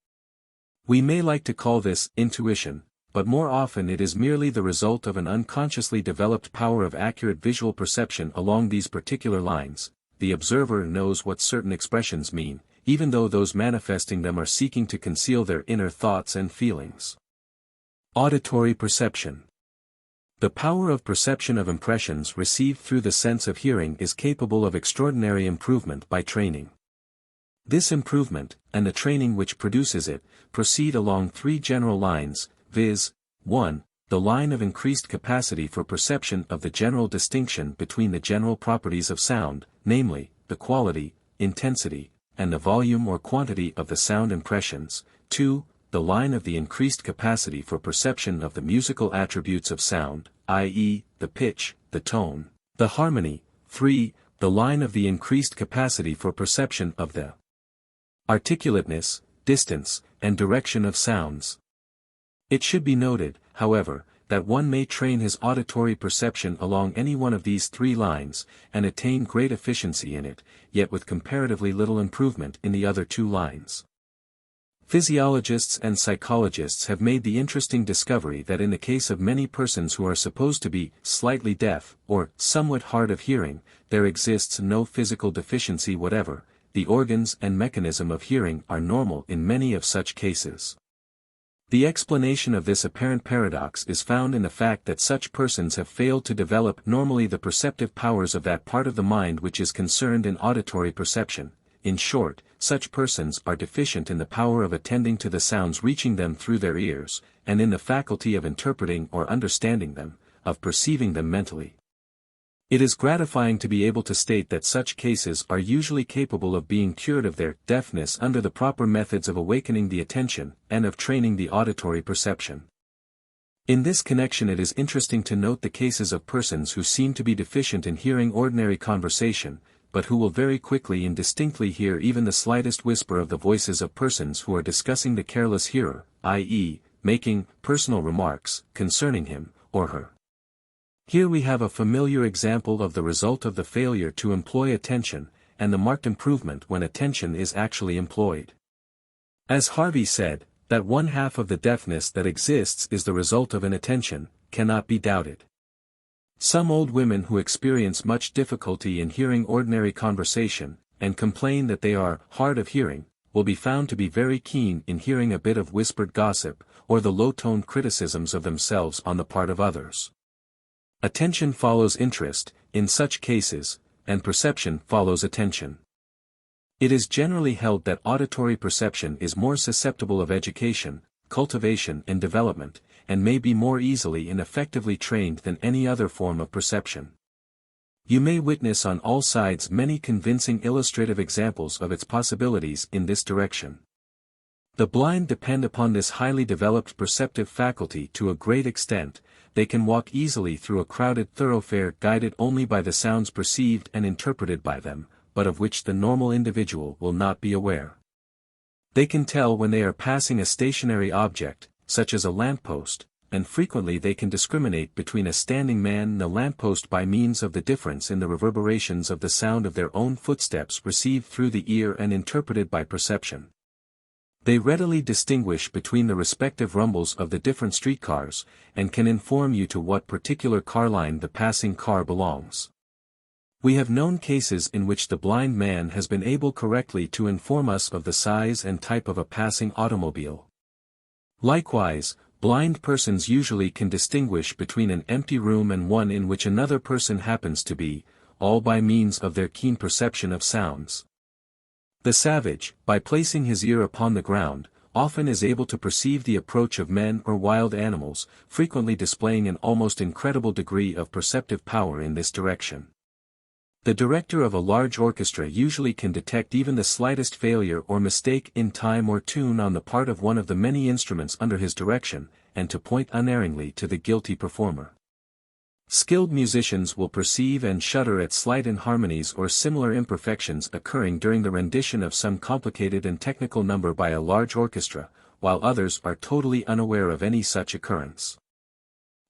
We may like to call this intuition, but more often it is merely the result of an unconsciously developed power of accurate visual perception along these particular lines. The observer knows what certain expressions mean, even though those manifesting them are seeking to conceal their inner thoughts and feelings. Auditory perception. The power of perception of impressions received through the sense of hearing is capable of extraordinary improvement by training. This improvement, and the training which produces it, proceed along three general lines, viz. 1. The line of increased capacity for perception of the general distinction between the general properties of sound, namely, the quality, intensity, and the volume or quantity of the sound impressions. 2. The line of the increased capacity for perception of the musical attributes of sound, i.e., the pitch, the tone, the harmony. 3. The line of the increased capacity for perception of the articulateness, distance, and direction of sounds. It should be noted, however, that one may train his auditory perception along any one of these three lines, and attain great efficiency in it, yet with comparatively little improvement in the other two lines. Physiologists and psychologists have made the interesting discovery that in the case of many persons who are supposed to be slightly deaf, or somewhat hard of hearing, there exists no physical deficiency whatever. The organs and mechanism of hearing are normal in many of such cases. The explanation of this apparent paradox is found in the fact that such persons have failed to develop normally the perceptive powers of that part of the mind which is concerned in auditory perception. In short, such persons are deficient in the power of attending to the sounds reaching them through their ears, and in the faculty of interpreting or understanding them, of perceiving them mentally. It is gratifying to be able to state that such cases are usually capable of being cured of their deafness under the proper methods of awakening the attention, and of training the auditory perception. In this connection, it is interesting to note the cases of persons who seem to be deficient in hearing ordinary conversation, but who will very quickly and distinctly hear even the slightest whisper of the voices of persons who are discussing the careless hearer, i.e., making personal remarks concerning him or her. Here we have a familiar example of the result of the failure to employ attention, and the marked improvement when attention is actually employed. As Harvey said, that one half of the deafness that exists is the result of inattention, cannot be doubted. Some old women who experience much difficulty in hearing ordinary conversation, and complain that they are hard of hearing, will be found to be very keen in hearing a bit of whispered gossip, or the low-toned criticisms of themselves on the part of others. Attention follows interest, in such cases, and perception follows attention. It is generally held that auditory perception is more susceptible of education, cultivation and development, and may be more easily and effectively trained than any other form of perception. You may witness on all sides many convincing illustrative examples of its possibilities in this direction. The blind depend upon this highly developed perceptive faculty to a great extent. They can walk easily through a crowded thoroughfare guided only by the sounds perceived and interpreted by them, but of which the normal individual will not be aware. They can tell when they are passing a stationary object, such as a lamppost, and frequently they can discriminate between a standing man and a lamppost by means of the difference in the reverberations of the sound of their own footsteps received through the ear and interpreted by perception. They readily distinguish between the respective rumbles of the different streetcars, and can inform you to what particular car line the passing car belongs. We have known cases in which the blind man has been able correctly to inform us of the size and type of a passing automobile. Likewise, blind persons usually can distinguish between an empty room and one in which another person happens to be, all by means of their keen perception of sounds. The savage, by placing his ear upon the ground, often is able to perceive the approach of men or wild animals, frequently displaying an almost incredible degree of perceptive power in this direction. The director of a large orchestra usually can detect even the slightest failure or mistake in time or tune on the part of one of the many instruments under his direction, and to point unerringly to the guilty performer. Skilled musicians will perceive and shudder at slight inharmonies or similar imperfections occurring during the rendition of some complicated and technical number by a large orchestra, while others are totally unaware of any such occurrence.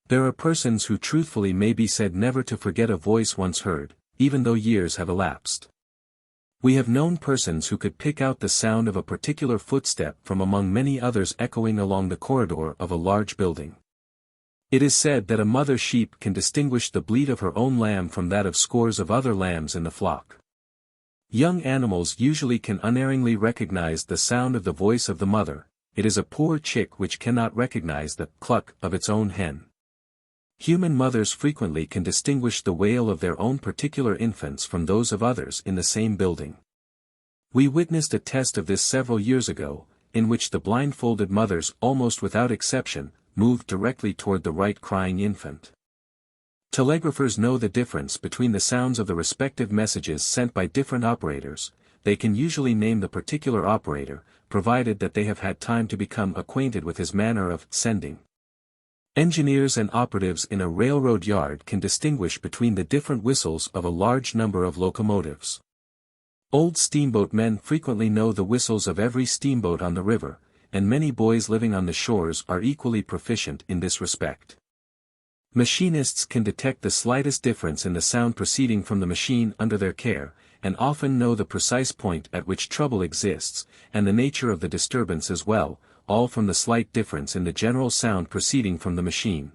There are persons who truthfully may be said never to forget a voice once heard, even though years have elapsed. We have known persons who could pick out the sound of a particular footstep from among many others echoing along the corridor of a large building. It is said that a mother sheep can distinguish the bleat of her own lamb from that of scores of other lambs in the flock. Young animals usually can unerringly recognize the sound of the voice of the mother. It is a poor chick which cannot recognize the cluck of its own hen. Human mothers frequently can distinguish the wail of their own particular infants from those of others in the same building. We witnessed a test of this several years ago, in which the blindfolded mothers, almost without exception, moved directly toward the right crying infant. Telegraphers know the difference between the sounds of the respective messages sent by different operators. They can usually name the particular operator, provided that they have had time to become acquainted with his manner of sending. Engineers and operatives in a railroad yard can distinguish between the different whistles of a large number of locomotives. Old steamboat men frequently know the whistles of every steamboat on the river, and many boys living on the shores are equally proficient in this respect. Machinists can detect the slightest difference in the sound proceeding from the machine under their care, and often know the precise point at which trouble exists, and the nature of the disturbance as well, all from the slight difference in the general sound proceeding from the machine.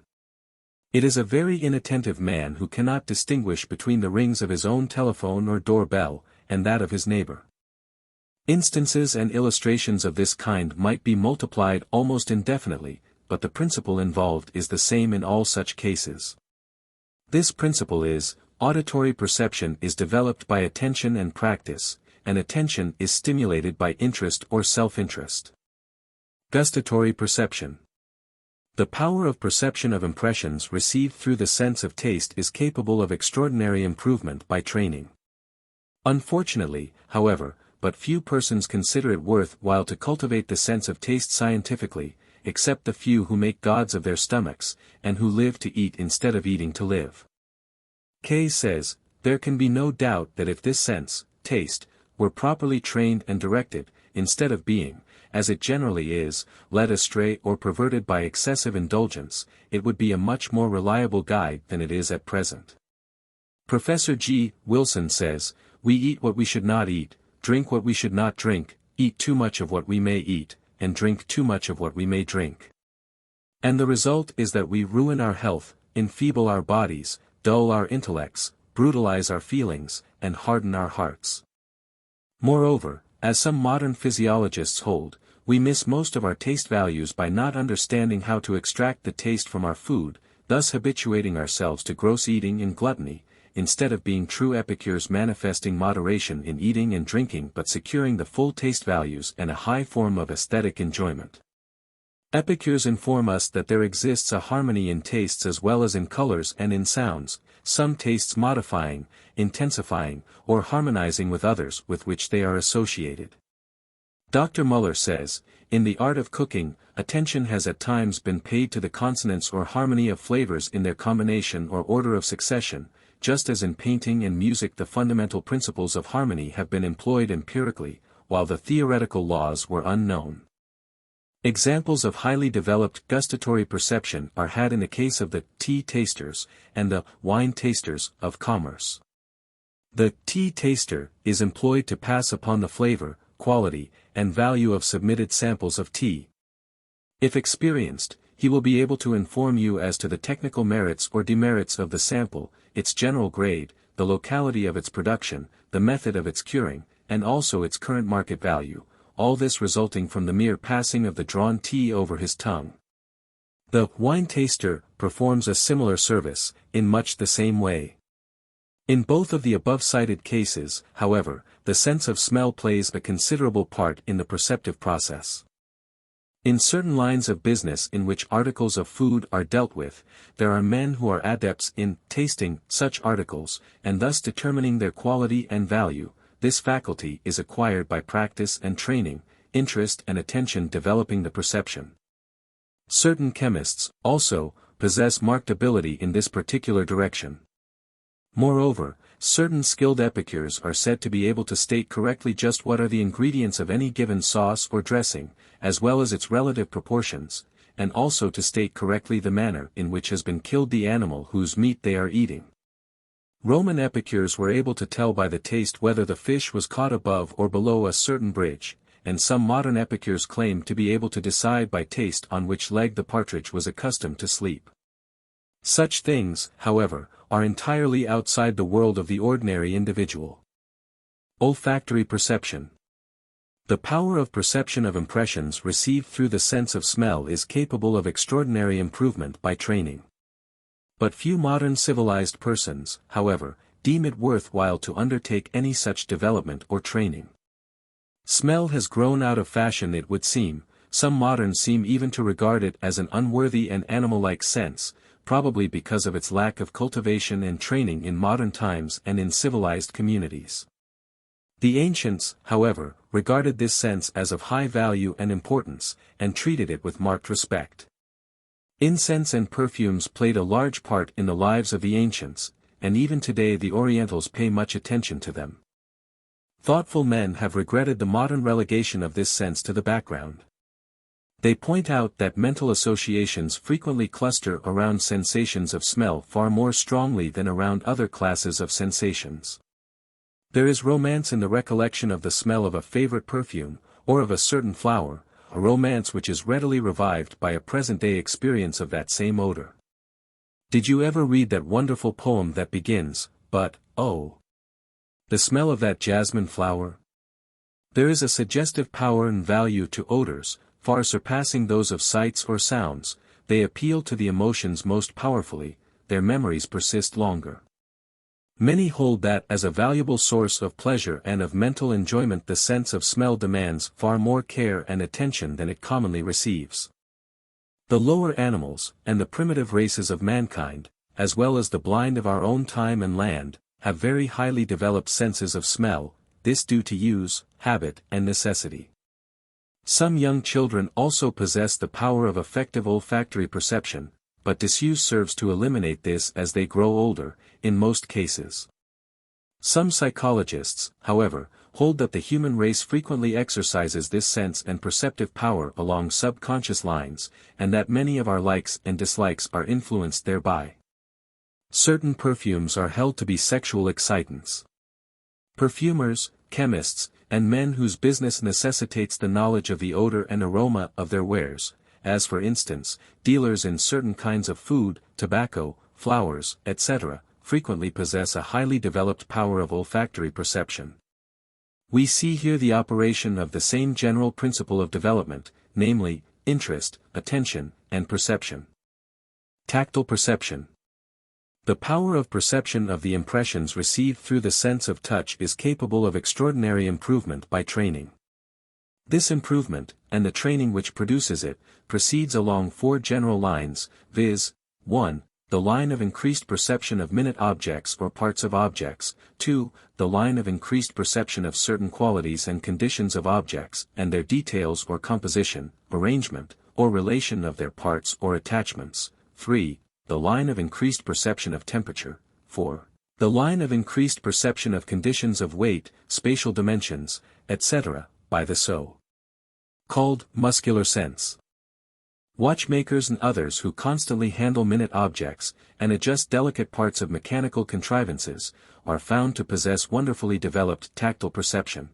It is a very inattentive man who cannot distinguish between the rings of his own telephone or door-bell, and that of his neighbor. Instances and illustrations of this kind might be multiplied almost indefinitely, but the principle involved is the same in all such cases. This principle is, auditory perception is developed by attention and practice, and attention is stimulated by interest or self-interest. Gustatory perception. The power of perception of impressions received through the sense of taste is capable of extraordinary improvement by training. Unfortunately, however, but few persons consider it worth while to cultivate the sense of taste scientifically, except the few who make gods of their stomachs, and who live to eat instead of eating to live. Kay says, there can be no doubt that if this sense, taste, were properly trained and directed, instead of being, as it generally is, led astray or perverted by excessive indulgence, it would be a much more reliable guide than it is at present. Professor G. Wilson says, we eat what we should not eat, drink what we should not drink, eat too much of what we may eat, and drink too much of what we may drink. And the result is that we ruin our health, enfeeble our bodies, dull our intellects, brutalize our feelings, and harden our hearts. Moreover, as some modern physiologists hold, we miss most of our taste values by not understanding how to extract the taste from our food, thus habituating ourselves to gross eating and gluttony, instead of being true epicures manifesting moderation in eating and drinking but securing the full taste values and a high form of aesthetic enjoyment. Epicures inform us that there exists a harmony in tastes as well as in colors and in sounds, some tastes modifying, intensifying, or harmonizing with others with which they are associated. Dr. Muller says, in the art of cooking, attention has at times been paid to the consonance or harmony of flavors in their combination or order of succession, just as in painting and music the fundamental principles of harmony have been employed empirically, while the theoretical laws were unknown. Examples of highly developed gustatory perception are had in the case of the tea tasters and the wine tasters of commerce. The tea taster is employed to pass upon the flavor, quality, and value of submitted samples of tea. If experienced, he will be able to inform you as to the technical merits or demerits of the sample, its general grade, the locality of its production, the method of its curing, and also its current market value, all this resulting from the mere passing of the drawn tea over his tongue. The wine taster performs a similar service, in much the same way. In both of the above-cited cases, however, the sense of smell plays a considerable part in the perceptive process. In certain lines of business in which articles of food are dealt with, there are men who are adepts in tasting such articles, and thus determining their quality and value. This faculty is acquired by practice and training, interest and attention developing the perception. Certain chemists, also, possess marked ability in this particular direction. Moreover, certain skilled epicures are said to be able to state correctly just what are the ingredients of any given sauce or dressing, as well as its relative proportions, and also to state correctly the manner in which has been killed the animal whose meat they are eating. Roman epicures were able to tell by the taste whether the fish was caught above or below a certain bridge, and some modern epicures claim to be able to decide by taste on which leg the partridge was accustomed to sleep. Such things, however, are entirely outside the world of the ordinary individual. Olfactory perception. The power of perception of impressions received through the sense of smell is capable of extraordinary improvement by training. But few modern civilized persons, however, deem it worthwhile to undertake any such development or training. Smell has grown out of fashion, it would seem. Some moderns seem even to regard it as an unworthy and animal-like sense, probably because of its lack of cultivation and training in modern times and in civilized communities. The ancients, however, regarded this sense as of high value and importance, and treated it with marked respect. Incense and perfumes played a large part in the lives of the ancients, and even today the Orientals pay much attention to them. Thoughtful men have regretted the modern relegation of this sense to the background. They point out that mental associations frequently cluster around sensations of smell far more strongly than around other classes of sensations. There is romance in the recollection of the smell of a favorite perfume, or of a certain flower, a romance which is readily revived by a present-day experience of that same odor. Did you ever read that wonderful poem that begins, "But, oh, the smell of that jasmine flower"? There is a suggestive power and value to odors, far surpassing those of sights or sounds. They appeal to the emotions most powerfully, their memories persist longer. Many hold that as a valuable source of pleasure and of mental enjoyment the sense of smell demands far more care and attention than it commonly receives. The lower animals, and the primitive races of mankind, as well as the blind of our own time and land, have very highly developed senses of smell, this due to use, habit, and necessity. Some young children also possess the power of effective olfactory perception, but disuse serves to eliminate this as they grow older, in most cases. Some psychologists, however, hold that the human race frequently exercises this sense and perceptive power along subconscious lines, and that many of our likes and dislikes are influenced thereby. Certain perfumes are held to be sexual excitants. Perfumers, chemists, and men whose business necessitates the knowledge of the odor and aroma of their wares, as for instance, dealers in certain kinds of food, tobacco, flowers, etc., frequently possess a highly developed power of olfactory perception. We see here the operation of the same general principle of development, namely, interest, attention, and perception. Tactile perception. The power of perception of the impressions received through the sense of touch is capable of extraordinary improvement by training. This improvement, and the training which produces it, proceeds along four general lines, viz. 1. The line of increased perception of minute objects or parts of objects, 2. The line of increased perception of certain qualities and conditions of objects and their details or composition, arrangement, or relation of their parts or attachments, 3. The line of increased perception of temperature, 4. The line of increased perception of conditions of weight, spatial dimensions, etc., by the so-called muscular sense. Watchmakers and others who constantly handle minute objects, and adjust delicate parts of mechanical contrivances, are found to possess wonderfully developed tactile perception.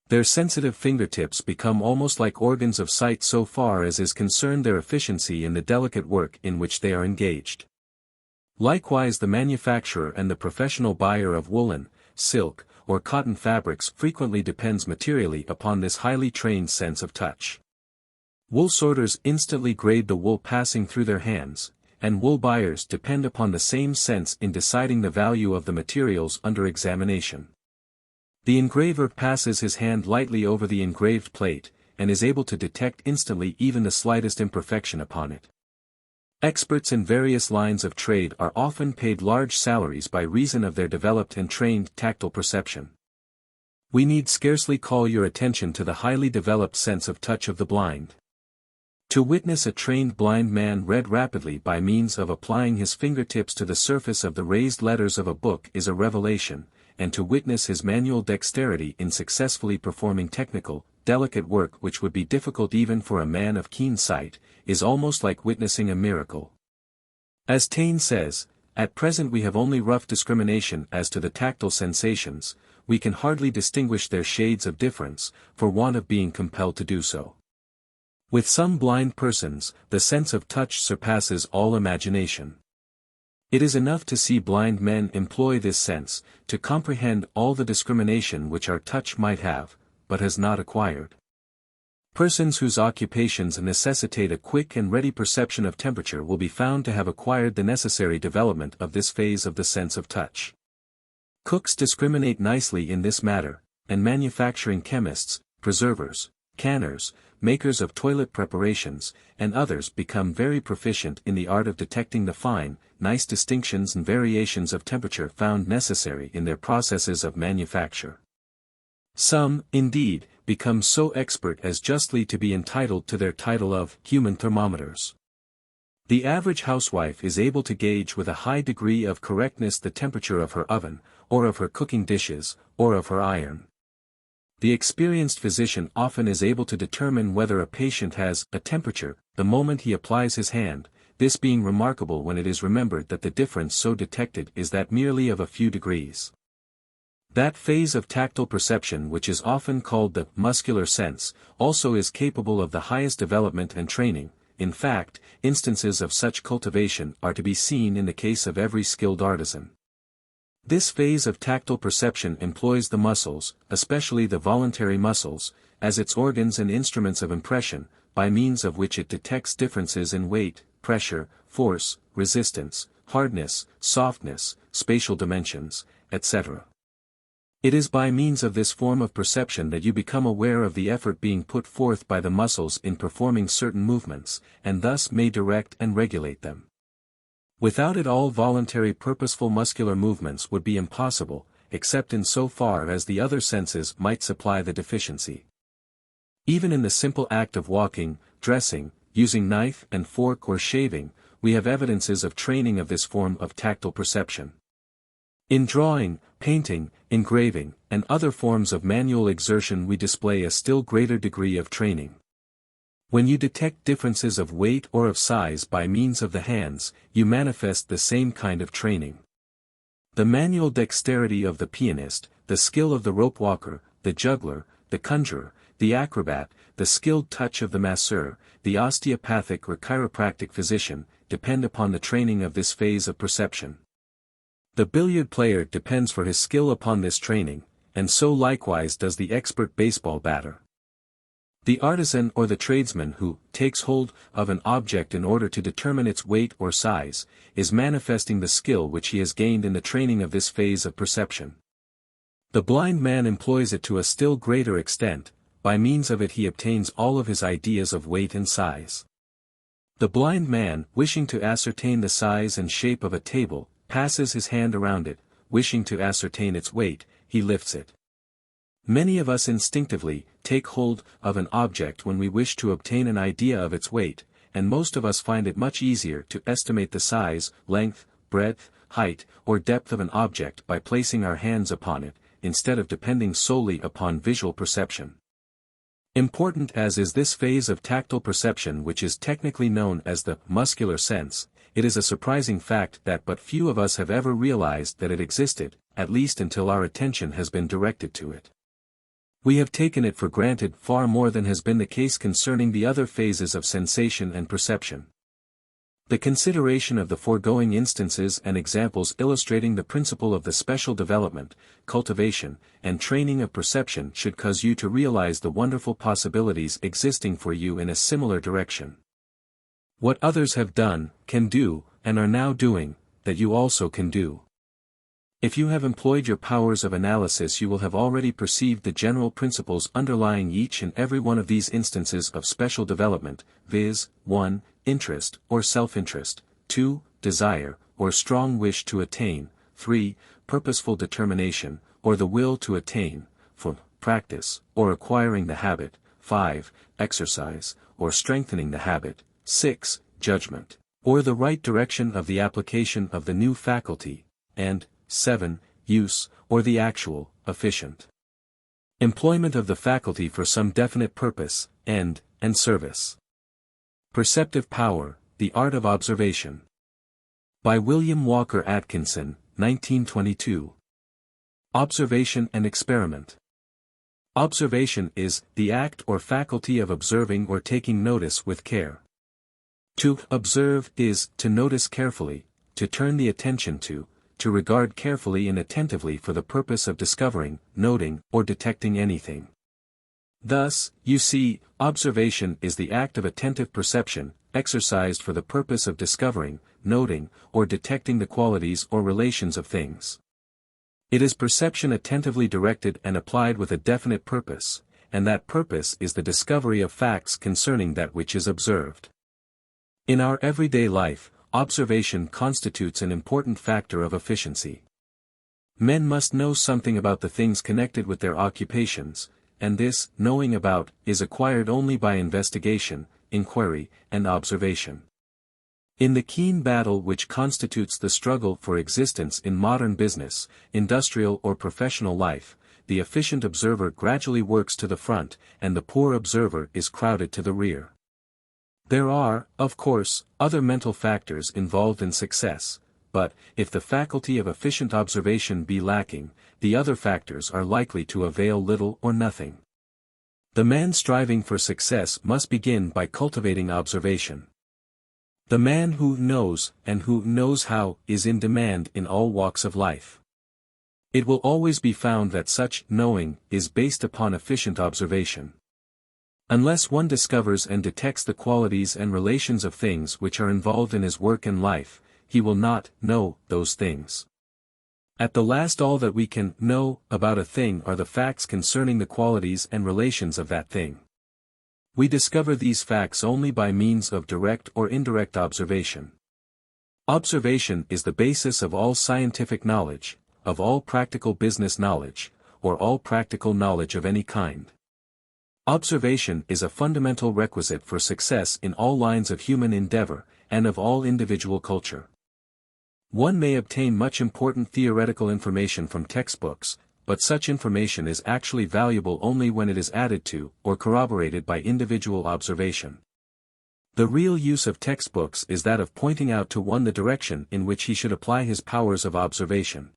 Their sensitive fingertips become almost like organs of sight so far as is concerned their efficiency in the delicate work in which they are engaged. Likewise the manufacturer and the professional buyer of woolen, silk, or cotton fabrics frequently depends materially upon this highly trained sense of touch. Wool sorters instantly grade the wool passing through their hands, and wool buyers depend upon the same sense in deciding the value of the materials under examination. The engraver passes his hand lightly over the engraved plate, and is able to detect instantly even the slightest imperfection upon it. Experts in various lines of trade are often paid large salaries by reason of their developed and trained tactile perception. We need scarcely call your attention to the highly developed sense of touch of the blind. To witness a trained blind man read rapidly by means of applying his fingertips to the surface of the raised letters of a book is a revelation, and to witness his manual dexterity in successfully performing technical, delicate work which would be difficult even for a man of keen sight, is almost like witnessing a miracle. As Taine says, at present we have only rough discrimination as to the tactile sensations, we can hardly distinguish their shades of difference, for want of being compelled to do so. With some blind persons, the sense of touch surpasses all imagination. It is enough to see blind men employ this sense, to comprehend all the discrimination which our touch might have, but has not acquired. Persons whose occupations necessitate a quick and ready perception of temperature will be found to have acquired the necessary development of this phase of the sense of touch. Cooks discriminate nicely in this matter, and manufacturing chemists, preservers, canners, makers of toilet preparations, and others become very proficient in the art of detecting the fine, nice distinctions and variations of temperature found necessary in their processes of manufacture. Some, indeed, become so expert as justly to be entitled to their title of human thermometers. The average housewife is able to gauge with a high degree of correctness the temperature of her oven, or of her cooking dishes, or of her iron. The experienced physician often is able to determine whether a patient has a temperature the moment he applies his hand, this being remarkable when it is remembered that the difference so detected is that merely of a few degrees. That phase of tactile perception which is often called the muscular sense, also is capable of the highest development and training. In fact, instances of such cultivation are to be seen in the case of every skilled artisan. This phase of tactile perception employs the muscles, especially the voluntary muscles, as its organs and instruments of impression, by means of which it detects differences in weight, pressure, force, resistance, hardness, softness, spatial dimensions, etc. It is by means of this form of perception that you become aware of the effort being put forth by the muscles in performing certain movements, and thus may direct and regulate them. Without it, all voluntary purposeful muscular movements would be impossible, except in so far as the other senses might supply the deficiency. Even in the simple act of walking, dressing, using knife and fork or shaving, we have evidences of training of this form of tactile perception. In drawing, painting, engraving, and other forms of manual exertion we display a still greater degree of training. When you detect differences of weight or of size by means of the hands, you manifest the same kind of training. The manual dexterity of the pianist, the skill of the rope walker, the juggler, the conjurer, the acrobat, the skilled touch of the masseur, the osteopathic or chiropractic physician, depend upon the training of this phase of perception. The billiard player depends for his skill upon this training, and so likewise does the expert baseball batter. The artisan or the tradesman who takes hold of an object in order to determine its weight or size, is manifesting the skill which he has gained in the training of this phase of perception. The blind man employs it to a still greater extent, by means of it he obtains all of his ideas of weight and size. The blind man, wishing to ascertain the size and shape of a table, passes his hand around it, wishing to ascertain its weight, he lifts it. Many of us instinctively take hold of an object when we wish to obtain an idea of its weight, and most of us find it much easier to estimate the size, length, breadth, height, or depth of an object by placing our hands upon it, instead of depending solely upon visual perception. Important as is this phase of tactile perception, which is technically known as the muscular sense, it is a surprising fact that but few of us have ever realized that it existed, at least until our attention has been directed to it. We have taken it for granted far more than has been the case concerning the other phases of sensation and perception. The consideration of the foregoing instances and examples illustrating the principle of the special development, cultivation, and training of perception should cause you to realize the wonderful possibilities existing for you in a similar direction. What others have done, can do, and are now doing, that you also can do. If you have employed your powers of analysis, you will have already perceived the general principles underlying each and every one of these instances of special development, viz. 1. Interest, or self-interest, 2. Desire, or strong wish to attain, 3. Purposeful determination, or the will to attain, 4. Practice, or acquiring the habit, 5. Exercise, or strengthening the habit, 6. Judgment, or the right direction of the application of the new faculty, and 7. Use, or the actual, efficient employment of the faculty for some definite purpose, end, and service. Perceptive Power, the Art of Observation. By William Walker Atkinson, 1922. Observation and Experiment. Observation is the act or faculty of observing or taking notice with care. To observe is to notice carefully, to turn the attention to regard carefully and attentively for the purpose of discovering, noting, or detecting anything. Thus, you see, observation is the act of attentive perception, exercised for the purpose of discovering, noting, or detecting the qualities or relations of things. It is perception attentively directed and applied with a definite purpose, and that purpose is the discovery of facts concerning that which is observed. In our everyday life, observation constitutes an important factor of efficiency. Men must know something about the things connected with their occupations, and this knowing about is acquired only by investigation, inquiry, and observation. In the keen battle which constitutes the struggle for existence in modern business, industrial or professional life, the efficient observer gradually works to the front, and the poor observer is crowded to the rear. There are, of course, other mental factors involved in success, but, if the faculty of efficient observation be lacking, the other factors are likely to avail little or nothing. The man striving for success must begin by cultivating observation. The man who knows, and who knows how, is in demand in all walks of life. It will always be found that such knowing is based upon efficient observation. Unless one discovers and detects the qualities and relations of things which are involved in his work and life, he will not know those things. At the last all that we can know about a thing are the facts concerning the qualities and relations of that thing. We discover these facts only by means of direct or indirect observation. Observation is the basis of all scientific knowledge, of all practical business knowledge, or all practical knowledge of any kind. Observation is a fundamental requisite for success in all lines of human endeavor, and of all individual culture. One may obtain much important theoretical information from textbooks, but such information is actually valuable only when it is added to, or corroborated by individual observation. The real use of textbooks is that of pointing out to one the direction in which he should apply his powers of observation.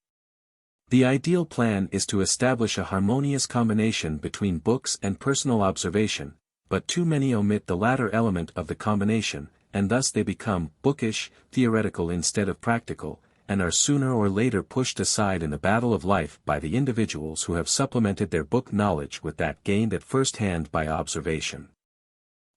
The ideal plan is to establish a harmonious combination between books and personal observation, but too many omit the latter element of the combination, and thus they become bookish, theoretical instead of practical, and are sooner or later pushed aside in the battle of life by the individuals who have supplemented their book knowledge with that gained at first hand by observation.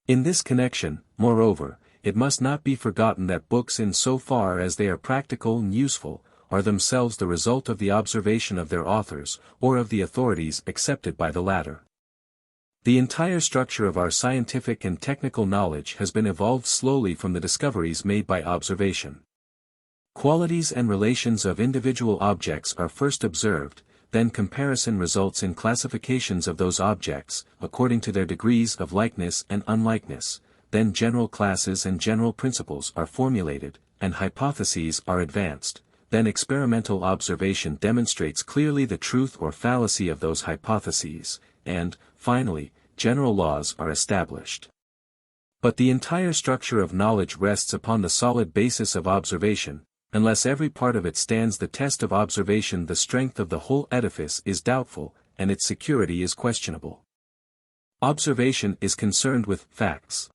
In this connection, moreover, it must not be forgotten that books in so far as they are practical and useful, are themselves the result of the observation of their authors, or of the authorities accepted by the latter. The entire structure of our scientific and technical knowledge has been evolved slowly from the discoveries made by observation. Qualities and relations of individual objects are first observed, then comparison results in classifications of those objects, according to their degrees of likeness and unlikeness, then general classes and general principles are formulated, and hypotheses are advanced, then experimental observation demonstrates clearly the truth or fallacy of those hypotheses, and, finally, general laws are established. But the entire structure of knowledge rests upon the solid basis of observation. Unless every part of it stands the test of observation, the strength of the whole edifice is doubtful, and its security is questionable. Observation is concerned with facts.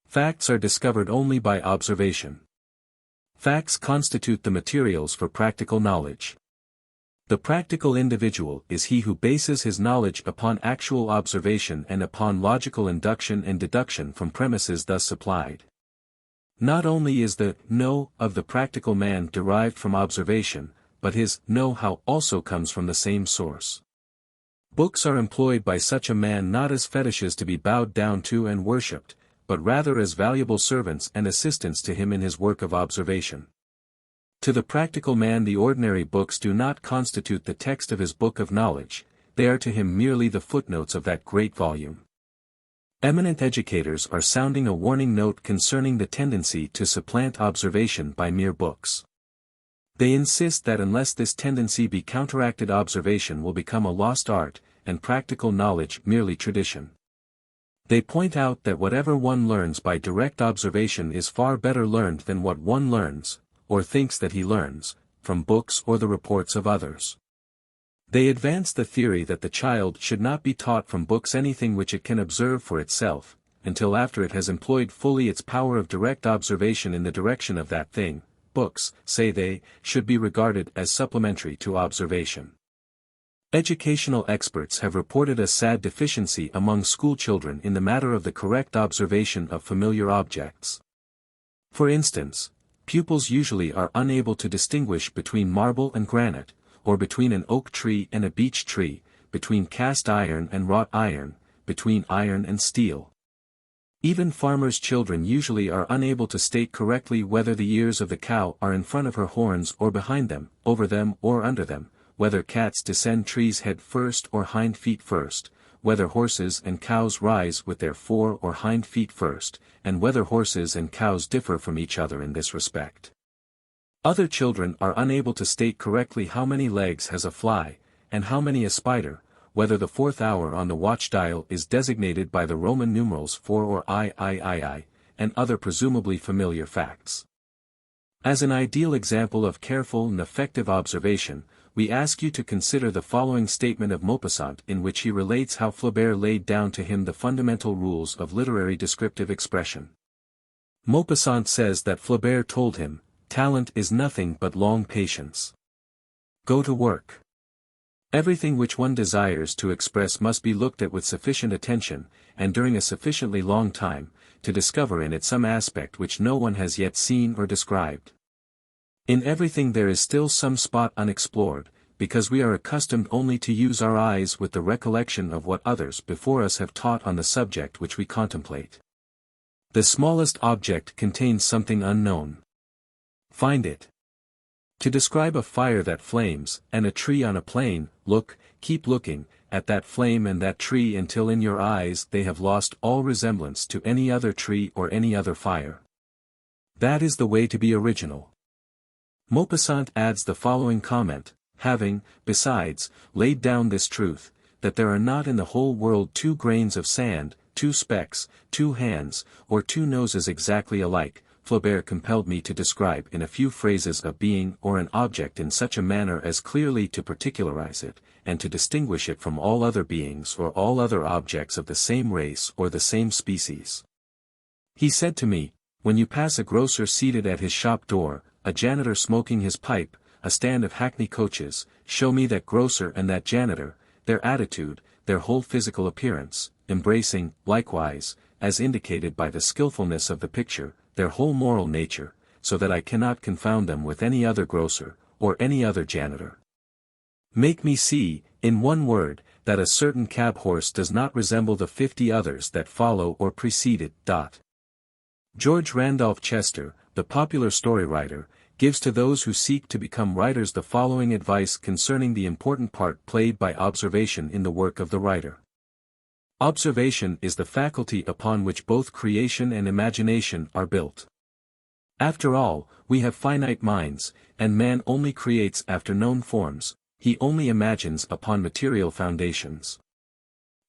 Facts are discovered only by observation. Facts constitute the materials for practical knowledge. The practical individual is he who bases his knowledge upon actual observation and upon logical induction and deduction from premises thus supplied. Not only is the know of the practical man derived from observation, but his know-how also comes from the same source. Books are employed by such a man not as fetishes to be bowed down to and worshipped, but rather as valuable servants and assistants to him in his work of observation. To the practical man the ordinary books do not constitute the text of his book of knowledge, they are to him merely the footnotes of that great volume. Eminent educators are sounding a warning note concerning the tendency to supplant observation by mere books. They insist that unless this tendency be counteracted, observation will become a lost art, and practical knowledge merely tradition. They point out that whatever one learns by direct observation is far better learned than what one learns, or thinks that he learns, from books or the reports of others. They advance the theory that the child should not be taught from books anything which it can observe for itself, until after it has employed fully its power of direct observation in the direction of that thing. Books, say they, should be regarded as supplementary to observation. Educational experts have reported a sad deficiency among schoolchildren in the matter of the correct observation of familiar objects. For instance, pupils usually are unable to distinguish between marble and granite, or between an oak tree and a beech tree, between cast iron and wrought iron, between iron and steel. Even farmers' children usually are unable to state correctly whether the ears of the cow are in front of her horns or behind them, over them or under them, whether cats descend trees head first or hind feet first, whether horses and cows rise with their fore or hind feet first, and whether horses and cows differ from each other in this respect. Other children are unable to state correctly how many legs has a fly, and how many a spider, whether the fourth hour on the watch dial is designated by the Roman numerals 4 or I, and other presumably familiar facts. As an ideal example of careful and effective observation, we ask you to consider the following statement of Maupassant, in which he relates how Flaubert laid down to him the fundamental rules of literary descriptive expression. Maupassant says that Flaubert told him, "Talent is nothing but long patience. Go to work. Everything which one desires to express must be looked at with sufficient attention, and during a sufficiently long time, to discover in it some aspect which no one has yet seen or described. In everything there is still some spot unexplored, because we are accustomed only to use our eyes with the recollection of what others before us have taught on the subject which we contemplate. The smallest object contains something unknown. Find it. To describe a fire that flames, and a tree on a plain, keep looking, at that flame and that tree until in your eyes they have lost all resemblance to any other tree or any other fire. That is the way to be original. Maupassant adds the following comment, having, besides, laid down this truth, that there are not in the whole world 2 grains of sand, 2 specks, 2 hands, or 2 noses exactly alike. Flaubert compelled me to describe in a few phrases a being or an object in such a manner as clearly to particularize it, and to distinguish it from all other beings or all other objects of the same race or the same species. He said to me, when you pass a grocer seated at his shop door, a janitor smoking his pipe, a stand of hackney coaches, show me that grocer and that janitor, their attitude, their whole physical appearance, embracing, likewise, as indicated by the skillfulness of the picture, their whole moral nature, so that I cannot confound them with any other grocer, or any other janitor. Make me see, in one word, that a certain cab horse does not resemble the 50 others that follow or precede it. George Randolph Chester, the popular story writer, gives to those who seek to become writers the following advice concerning the important part played by observation in the work of the writer. Observation is the faculty upon which both creation and imagination are built. After all, we have finite minds, and man only creates after known forms, he only imagines upon material foundations.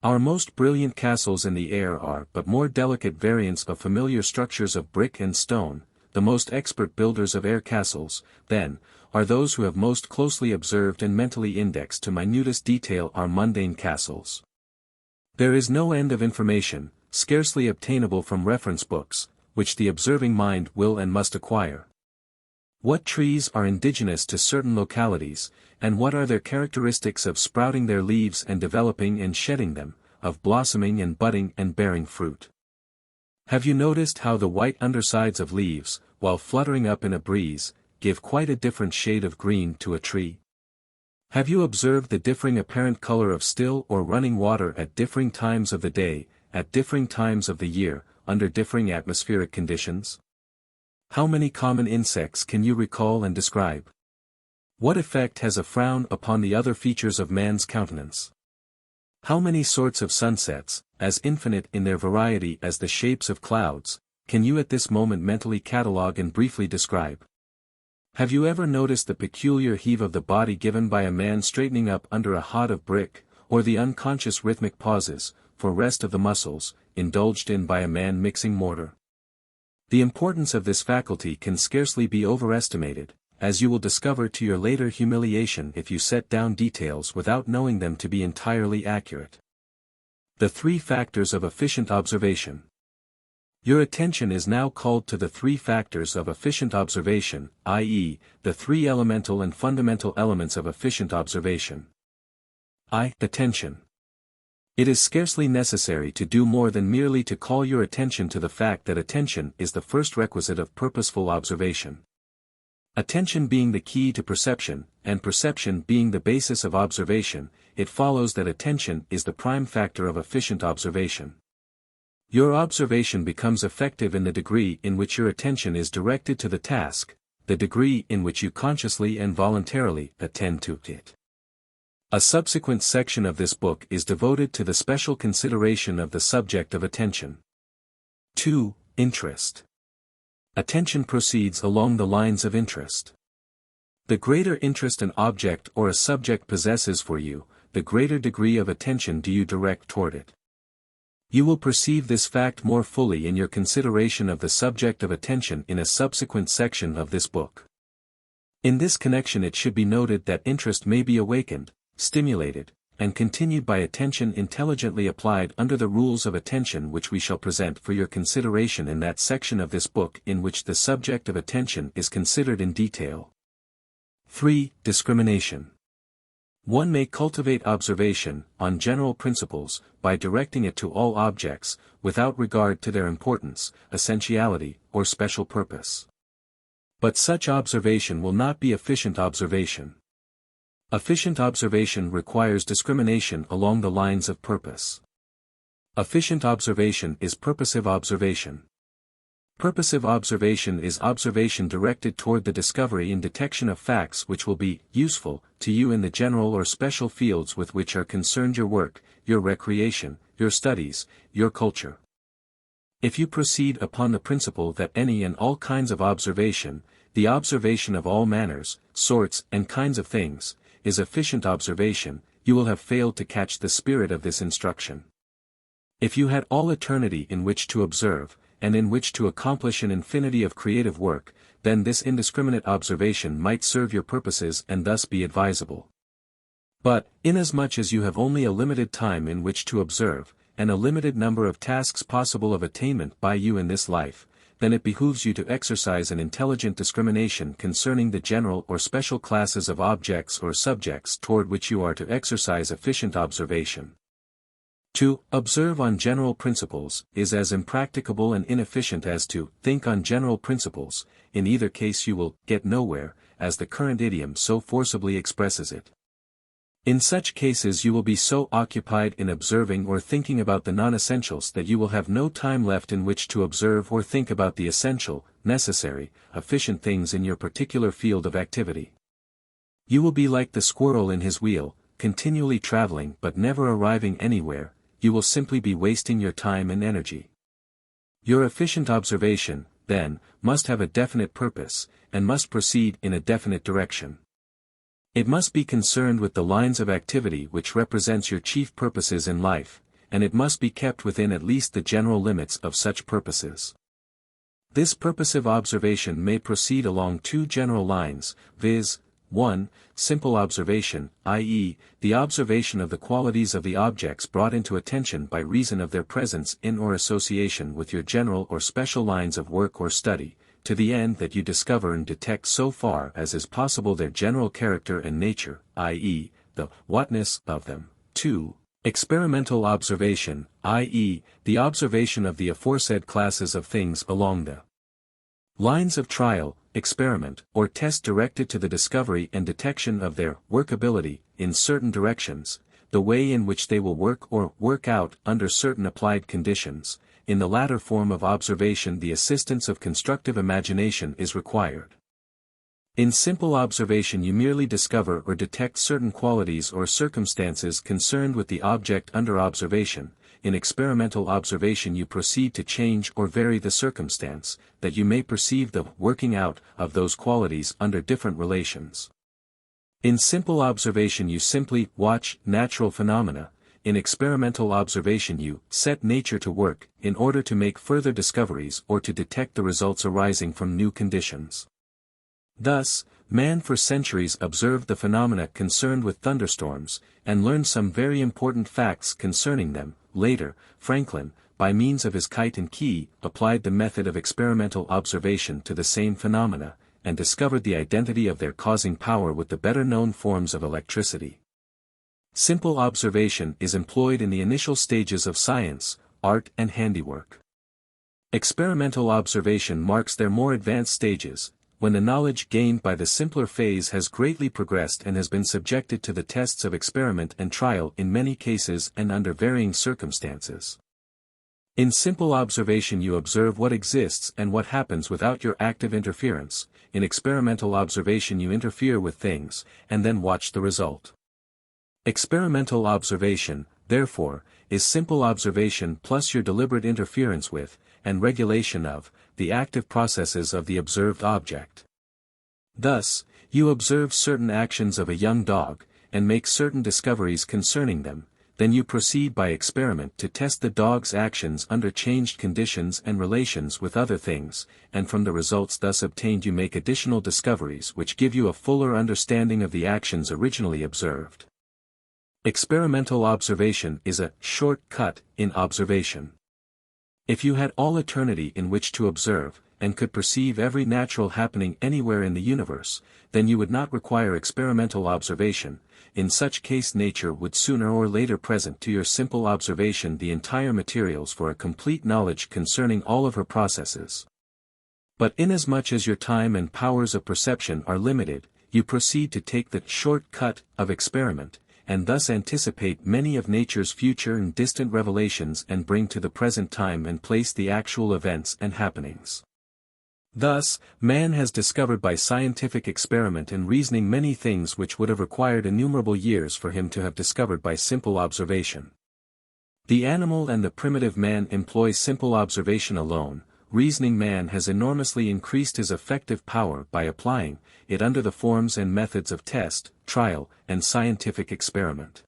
Our most brilliant castles in the air are but more delicate variants of familiar structures of brick and stone. The most expert builders of air castles, then, are those who have most closely observed and mentally indexed to minutest detail our mundane castles. There is no end of information, scarcely obtainable from reference books, which the observing mind will and must acquire. What trees are indigenous to certain localities, and what are their characteristics of sprouting their leaves and developing and shedding them, of blossoming and budding and bearing fruit? Have you noticed how the white undersides of leaves, while fluttering up in a breeze, give quite a different shade of green to a tree? Have you observed the differing apparent color of still or running water at differing times of the day, at differing times of the year, under differing atmospheric conditions? How many common insects can you recall and describe? What effect has a frown upon the other features of man's countenance? How many sorts of sunsets, as infinite in their variety as the shapes of clouds, can you at this moment mentally catalogue and briefly describe? Have you ever noticed the peculiar heave of the body given by a man straightening up under a hod of brick, or the unconscious rhythmic pauses, for rest of the muscles, indulged in by a man mixing mortar? The importance of this faculty can scarcely be overestimated, as you will discover to your later humiliation if you set down details without knowing them to be entirely accurate. The 3 factors of efficient observation. Your attention is now called to the 3 factors of efficient observation, i.e., the 3 elemental and fundamental elements of efficient observation. Attention. It is scarcely necessary to do more than merely to call your attention to the fact that attention is the first requisite of purposeful observation. Attention being the key to perception, and perception being the basis of observation, it follows that attention is the prime factor of efficient observation. Your observation becomes effective in the degree in which your attention is directed to the task, the degree in which you consciously and voluntarily attend to it. A subsequent section of this book is devoted to the special consideration of the subject of attention. 2. Interest. Attention proceeds along the lines of interest. The greater interest an object or a subject possesses for you, the greater degree of attention do you direct toward it. You will perceive this fact more fully in your consideration of the subject of attention in a subsequent section of this book. In this connection it should be noted that interest may be awakened, stimulated, and continued by attention intelligently applied under the rules of attention which we shall present for your consideration in that section of this book in which the subject of attention is considered in detail. 3. Discrimination. One may cultivate observation, on general principles, by directing it to all objects, without regard to their importance, essentiality, or special purpose. But such observation will not be efficient observation. Efficient observation requires discrimination along the lines of purpose. Efficient observation is purposive observation. Purposive observation is observation directed toward the discovery and detection of facts which will be useful to you in the general or special fields with which are concerned your work, your recreation, your studies, your culture. If you proceed upon the principle that any and all kinds of observation, the observation of all manners, sorts, and kinds of things, is efficient observation, you will have failed to catch the spirit of this instruction. If you had all eternity in which to observe, and in which to accomplish an infinity of creative work, then this indiscriminate observation might serve your purposes and thus be advisable. But, inasmuch as you have only a limited time in which to observe, and a limited number of tasks possible of attainment by you in this life, then it behooves you to exercise an intelligent discrimination concerning the general or special classes of objects or subjects toward which you are to exercise efficient observation. To observe on general principles is as impracticable and inefficient as to think on general principles. In either case you will get nowhere, as the current idiom so forcibly expresses it. In such cases you will be so occupied in observing or thinking about the non-essentials that you will have no time left in which to observe or think about the essential, necessary, efficient things in your particular field of activity. You will be like the squirrel in his wheel, continually traveling but never arriving anywhere. You will simply be wasting your time and energy. Your efficient observation, then, must have a definite purpose, and must proceed in a definite direction. It must be concerned with the lines of activity which represents your chief purposes in life, and it must be kept within at least the general limits of such purposes. This purposive observation may proceed along two general lines, viz. 1. Simple observation, i.e., the observation of the qualities of the objects brought into attention by reason of their presence in or association with your general or special lines of work or study, to the end that you discover and detect so far as is possible their general character and nature, i.e., the whatness of them. 2. Experimental observation, i.e., the observation of the aforesaid classes of things along the lines of trial, experiment, or test directed to the discovery and detection of their workability in certain directions, the way in which they will work or work out under certain applied conditions. In the latter form of observation the assistance of constructive imagination is required. In simple observation you merely discover or detect certain qualities or circumstances concerned with the object under observation. In experimental observation you proceed to change or vary the circumstance, that you may perceive the working out of those qualities under different relations. In simple observation you simply watch natural phenomena. In experimental observation you set nature to work, in order to make further discoveries or to detect the results arising from new conditions. Thus, man for centuries observed the phenomena concerned with thunderstorms, and learned some very important facts concerning them. Later, Franklin, by means of his kite and key, applied the method of experimental observation to the same phenomena, and discovered the identity of their causing power with the better-known forms of electricity. Simple observation is employed in the initial stages of science, art and handiwork. Experimental observation marks their more advanced stages, when the knowledge gained by the simpler phase has greatly progressed and has been subjected to the tests of experiment and trial in many cases and under varying circumstances. In simple observation you observe what exists and what happens without your active interference. In experimental observation you interfere with things, and then watch the result. Experimental observation, therefore, is simple observation plus your deliberate interference with, and regulation of, the active processes of the observed object. Thus, you observe certain actions of a young dog, and make certain discoveries concerning them, then you proceed by experiment to test the dog's actions under changed conditions and relations with other things, and from the results thus obtained you make additional discoveries which give you a fuller understanding of the actions originally observed. Experimental observation is a short cut in observation. If you had all eternity in which to observe, and could perceive every natural happening anywhere in the universe, then you would not require experimental observation. In such case nature would sooner or later present to your simple observation the entire materials for a complete knowledge concerning all of her processes. But inasmuch as your time and powers of perception are limited, you proceed to take the short cut of experiment, and thus anticipate many of nature's future and distant revelations and bring to the present time and place the actual events and happenings. Thus, man has discovered by scientific experiment and reasoning many things which would have required innumerable years for him to have discovered by simple observation. The animal and the primitive man employ simple observation alone. Reasoning man has enormously increased his effective power by applying it under the forms and methods of test, trial, and scientific experiment.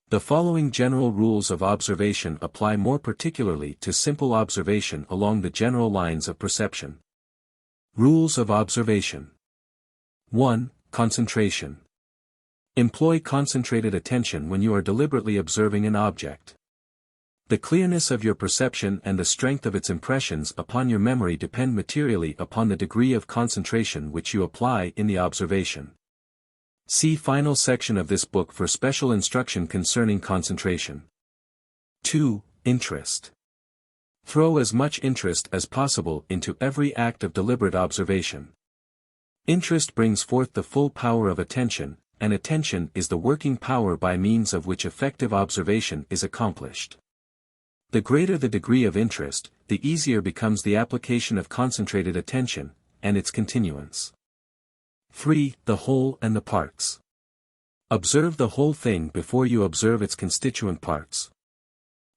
The following general rules of observation apply more particularly to simple observation along the general lines of perception. Rules of observation. 1. Concentration. Employ concentrated attention when you are deliberately observing an object. The clearness of your perception and the strength of its impressions upon your memory depend materially upon the degree of concentration which you apply in the observation. See final section of this book for special instruction concerning concentration. 2. Interest. Throw as much interest as possible into every act of deliberate observation. Interest brings forth the full power of attention, and attention is the working power by means of which effective observation is accomplished. The greater the degree of interest, the easier becomes the application of concentrated attention, and its continuance. 3. The whole and the parts. Observe the whole thing before you observe its constituent parts.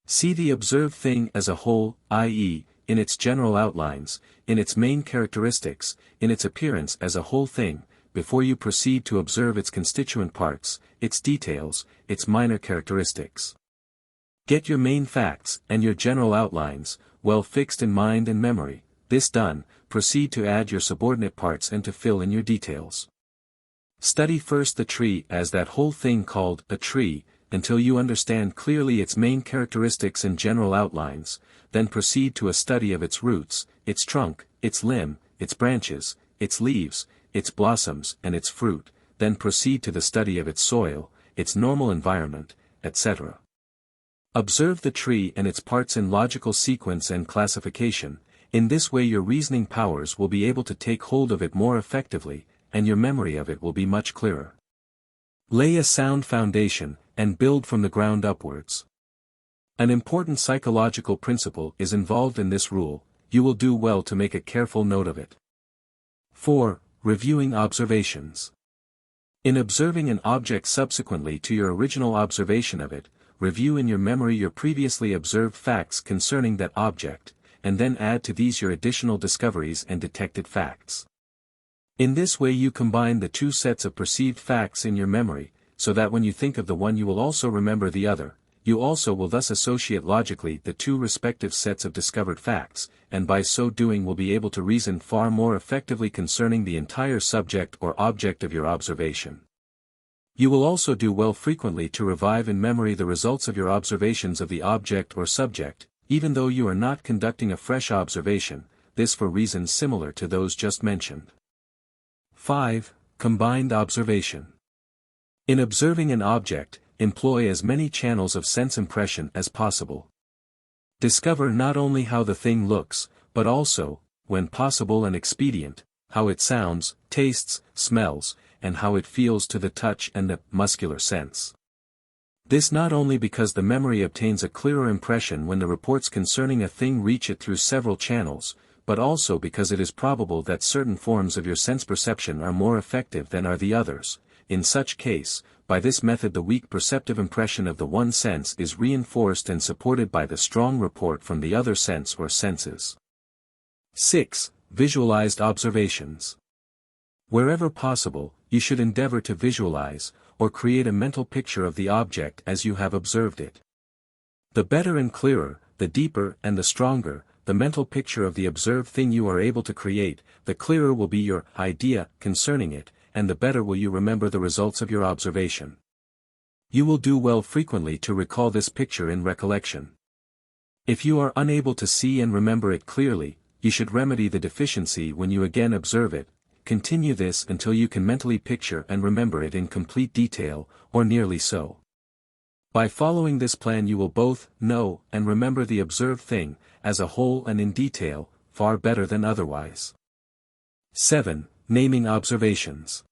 See the observed thing as a whole, i.e., in its general outlines, in its main characteristics, in its appearance as a whole thing, before you proceed to observe its constituent parts, its details, its minor characteristics. Get your main facts and your general outlines well fixed in mind and memory. This done, proceed to add your subordinate parts and to fill in your details. Study first the tree as that whole thing called a tree, until you understand clearly its main characteristics and general outlines, then proceed to a study of its roots, its trunk, its limb, its branches, its leaves, its blossoms and its fruit, then proceed to the study of its soil, its normal environment, etc. Observe the tree and its parts in logical sequence and classification. In this way your reasoning powers will be able to take hold of it more effectively, and your memory of it will be much clearer. Lay a sound foundation, and build from the ground upwards. An important psychological principle is involved in this rule. You will do well to make a careful note of it. 4. Reviewing observations. In observing an object subsequently to your original observation of it, review in your memory your previously observed facts concerning that object, and then add to these your additional discoveries and detected facts. In this way you combine the two sets of perceived facts in your memory, so that when you think of the one you will also remember the other. You also will thus associate logically the two respective sets of discovered facts, and by so doing will be able to reason far more effectively concerning the entire subject or object of your observation. You will also do well frequently to revive in memory the results of your observations of the object or subject, even though you are not conducting a fresh observation, this for reasons similar to those just mentioned. 5. Combined observation. In observing an object, employ as many channels of sense impression as possible. Discover not only how the thing looks, but also, when possible and expedient, how it sounds, tastes, smells, and how it feels to the touch and the muscular sense. This not only because the memory obtains a clearer impression when the reports concerning a thing reach it through several channels, but also because it is probable that certain forms of your sense perception are more effective than are the others. In such case, by this method the weak perceptive impression of the one sense is reinforced and supported by the strong report from the other sense or senses. 6. Visualized observations. Wherever possible, you should endeavor to visualize, or create a mental picture of the object as you have observed it. The better and clearer, the deeper and the stronger, the mental picture of the observed thing you are able to create, the clearer will be your idea concerning it, and the better will you remember the results of your observation. You will do well frequently to recall this picture in recollection. If you are unable to see and remember it clearly, you should remedy the deficiency when you again observe it. Continue this until you can mentally picture and remember it in complete detail, or nearly so. By following this plan you will both know and remember the observed thing, as a whole and in detail, far better than otherwise. 7. Naming observations.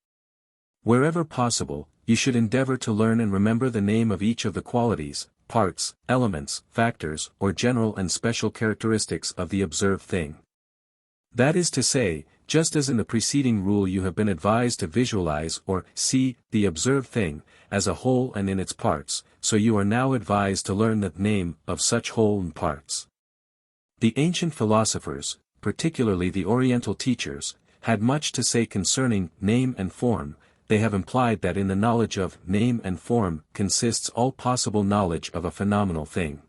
Wherever possible, you should endeavor to learn and remember the name of each of the qualities, parts, elements, factors, or general and special characteristics of the observed thing. That is to say, just as in the preceding rule you have been advised to visualize or see the observed thing as a whole and in its parts, so you are now advised to learn the name of such whole and parts. The ancient philosophers, particularly the Oriental teachers, had much to say concerning name and form. They have implied that in the knowledge of name and form consists all possible knowledge of a phenomenal thing.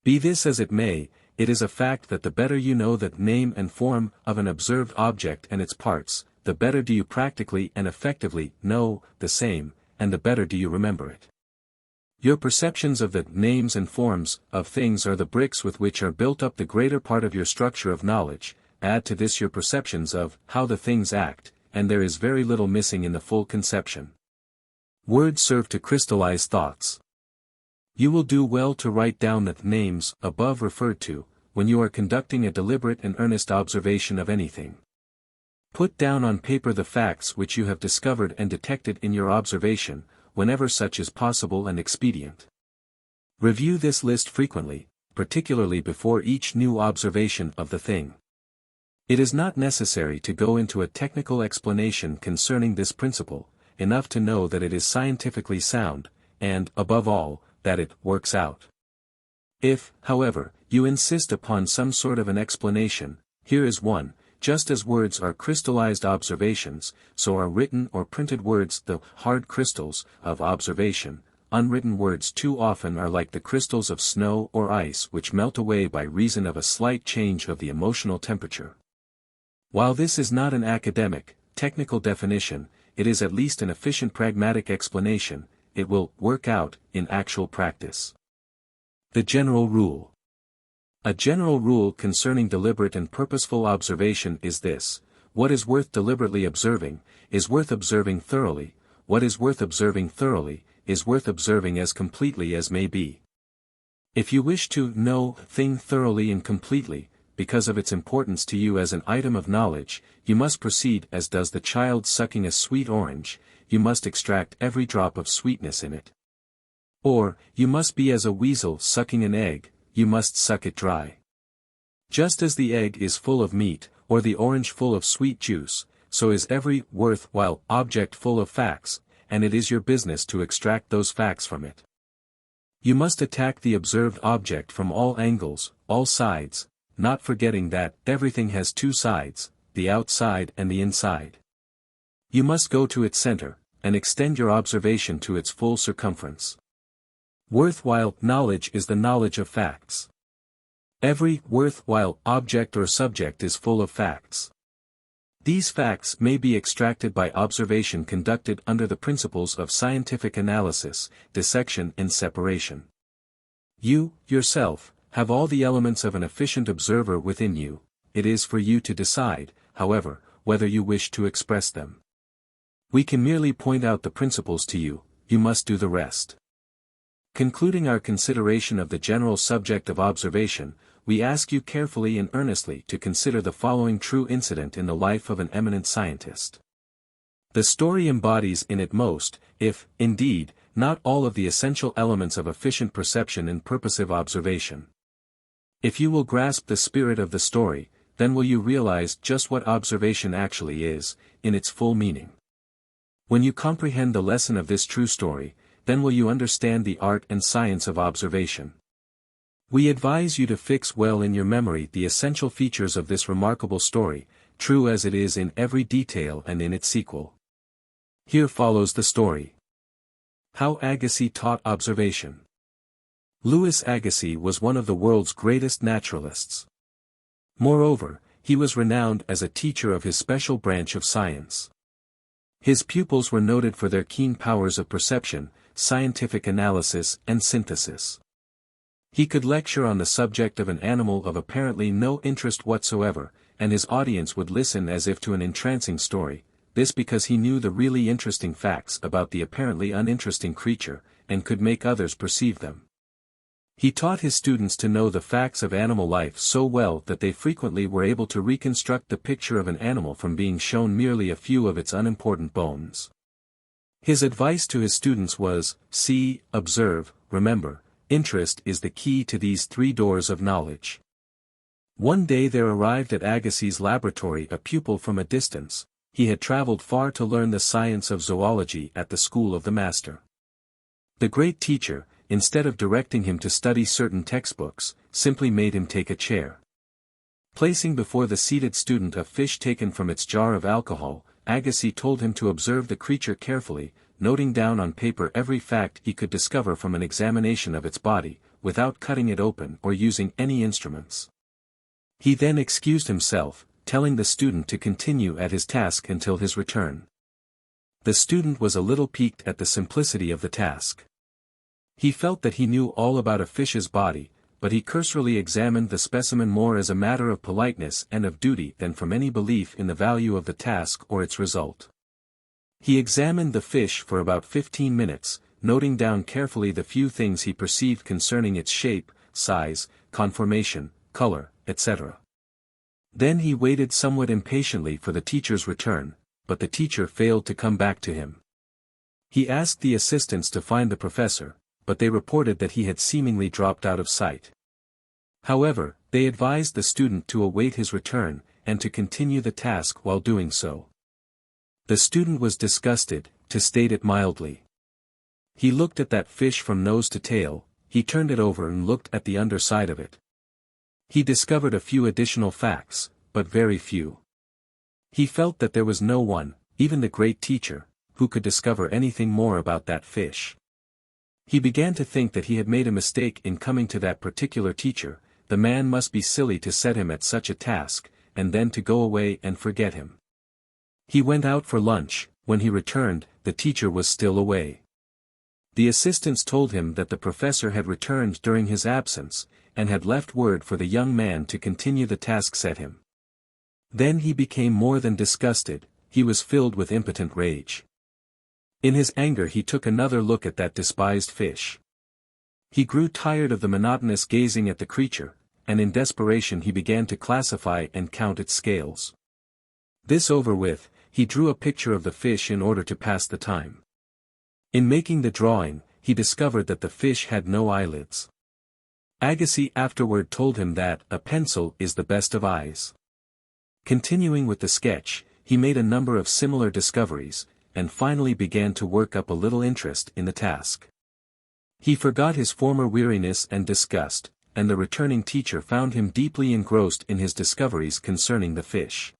Be this as it may, it is a fact that the better you know the name and form of an observed object and its parts, the better do you practically and effectively know the same, and the better do you remember it. Your perceptions of the names and forms of things are the bricks with which are built up the greater part of your structure of knowledge. Add to this your perceptions of how the things act, and there is very little missing in the full conception. Words serve to crystallize thoughts. You will do well to write down the names above referred to, when you are conducting a deliberate and earnest observation of anything. Put down on paper the facts which you have discovered and detected in your observation, whenever such is possible and expedient. Review this list frequently, particularly before each new observation of the thing. It is not necessary to go into a technical explanation concerning this principle, enough to know that it is scientifically sound, and, above all, that it works out. If, however, you insist upon some sort of an explanation, here is one. Just as words are crystallized observations, so are written or printed words the hard crystals of observation. Unwritten words too often are like the crystals of snow or ice which melt away by reason of a slight change of the emotional temperature. While this is not an academic, technical definition, it is at least an efficient pragmatic explanation. It will work out in actual practice. The general rule. A general rule concerning deliberate and purposeful observation is this: what is worth deliberately observing, is worth observing thoroughly; what is worth observing thoroughly, is worth observing as completely as may be. If you wish to know a thing thoroughly and completely, because of its importance to you as an item of knowledge, you must proceed as does the child sucking a sweet orange. You must extract every drop of sweetness in it. Or, you must be as a weasel sucking an egg, you must suck it dry. Just as the egg is full of meat, or the orange full of sweet juice, so is every worthwhile object full of facts, and it is your business to extract those facts from it. You must attack the observed object from all angles, all sides, not forgetting that everything has two sides, the outside and the inside. You must go to its center, and extend your observation to its full circumference. Worthwhile knowledge is the knowledge of facts. Every worthwhile object or subject is full of facts. These facts may be extracted by observation conducted under the principles of scientific analysis, dissection and separation. You, yourself, have all the elements of an efficient observer within you. It is for you to decide, however, whether you wish to express them. We can merely point out the principles to you, you must do the rest. Concluding our consideration of the general subject of observation, we ask you carefully and earnestly to consider the following true incident in the life of an eminent scientist. The story embodies in it most, if, indeed, not all of the essential elements of efficient perception and purposive observation. If you will grasp the spirit of the story, then will you realize just what observation actually is, in its full meaning. When you comprehend the lesson of this true story, then will you understand the art and science of observation. We advise you to fix well in your memory the essential features of this remarkable story, true as it is in every detail and in its sequel. Here follows the story. How Agassiz taught observation. Louis Agassiz was one of the world's greatest naturalists. Moreover, he was renowned as a teacher of his special branch of science. His pupils were noted for their keen powers of perception, scientific analysis and synthesis. He could lecture on the subject of an animal of apparently no interest whatsoever, and his audience would listen as if to an entrancing story, this because he knew the really interesting facts about the apparently uninteresting creature, and could make others perceive them. He taught his students to know the facts of animal life so well that they frequently were able to reconstruct the picture of an animal from being shown merely a few of its unimportant bones. His advice to his students was, see, observe, remember, interest is the key to these three doors of knowledge. One day there arrived at Agassiz's laboratory a pupil from a distance. He had traveled far to learn the science of zoology at the school of the master. The great teacher, instead of directing him to study certain textbooks, simply made him take a chair. Placing before the seated student a fish taken from its jar of alcohol, Agassiz told him to observe the creature carefully, noting down on paper every fact he could discover from an examination of its body, without cutting it open or using any instruments. He then excused himself, telling the student to continue at his task until his return. The student was a little piqued at the simplicity of the task. He felt that he knew all about a fish's body, but he cursorily examined the specimen more as a matter of politeness and of duty than from any belief in the value of the task or its result. He examined the fish for about 15 minutes, noting down carefully the few things he perceived concerning its shape, size, conformation, color, etc. Then he waited somewhat impatiently for the teacher's return, but the teacher failed to come back to him. He asked the assistants to find the professor, but they reported that he had seemingly dropped out of sight. However, they advised the student to await his return, and to continue the task while doing so. The student was disgusted, to state it mildly. He looked at that fish from nose to tail, he turned it over and looked at the underside of it. He discovered a few additional facts, but very few. He felt that there was no one, even the great teacher, who could discover anything more about that fish. He began to think that he had made a mistake in coming to that particular teacher. The man must be silly to set him at such a task, and then to go away and forget him. He went out for lunch. When he returned, the teacher was still away. The assistants told him that the professor had returned during his absence, and had left word for the young man to continue the task set him. Then he became more than disgusted, he was filled with impotent rage. In his anger he took another look at that despised fish. He grew tired of the monotonous gazing at the creature, and in desperation he began to classify and count its scales. This over with, he drew a picture of the fish in order to pass the time. In making the drawing, he discovered that the fish had no eyelids. Agassiz afterward told him that a pencil is the best of eyes. Continuing with the sketch, he made a number of similar discoveries, and finally began to work up a little interest in the task. He forgot his former weariness and disgust, and the returning teacher found him deeply engrossed in his discoveries concerning the fish.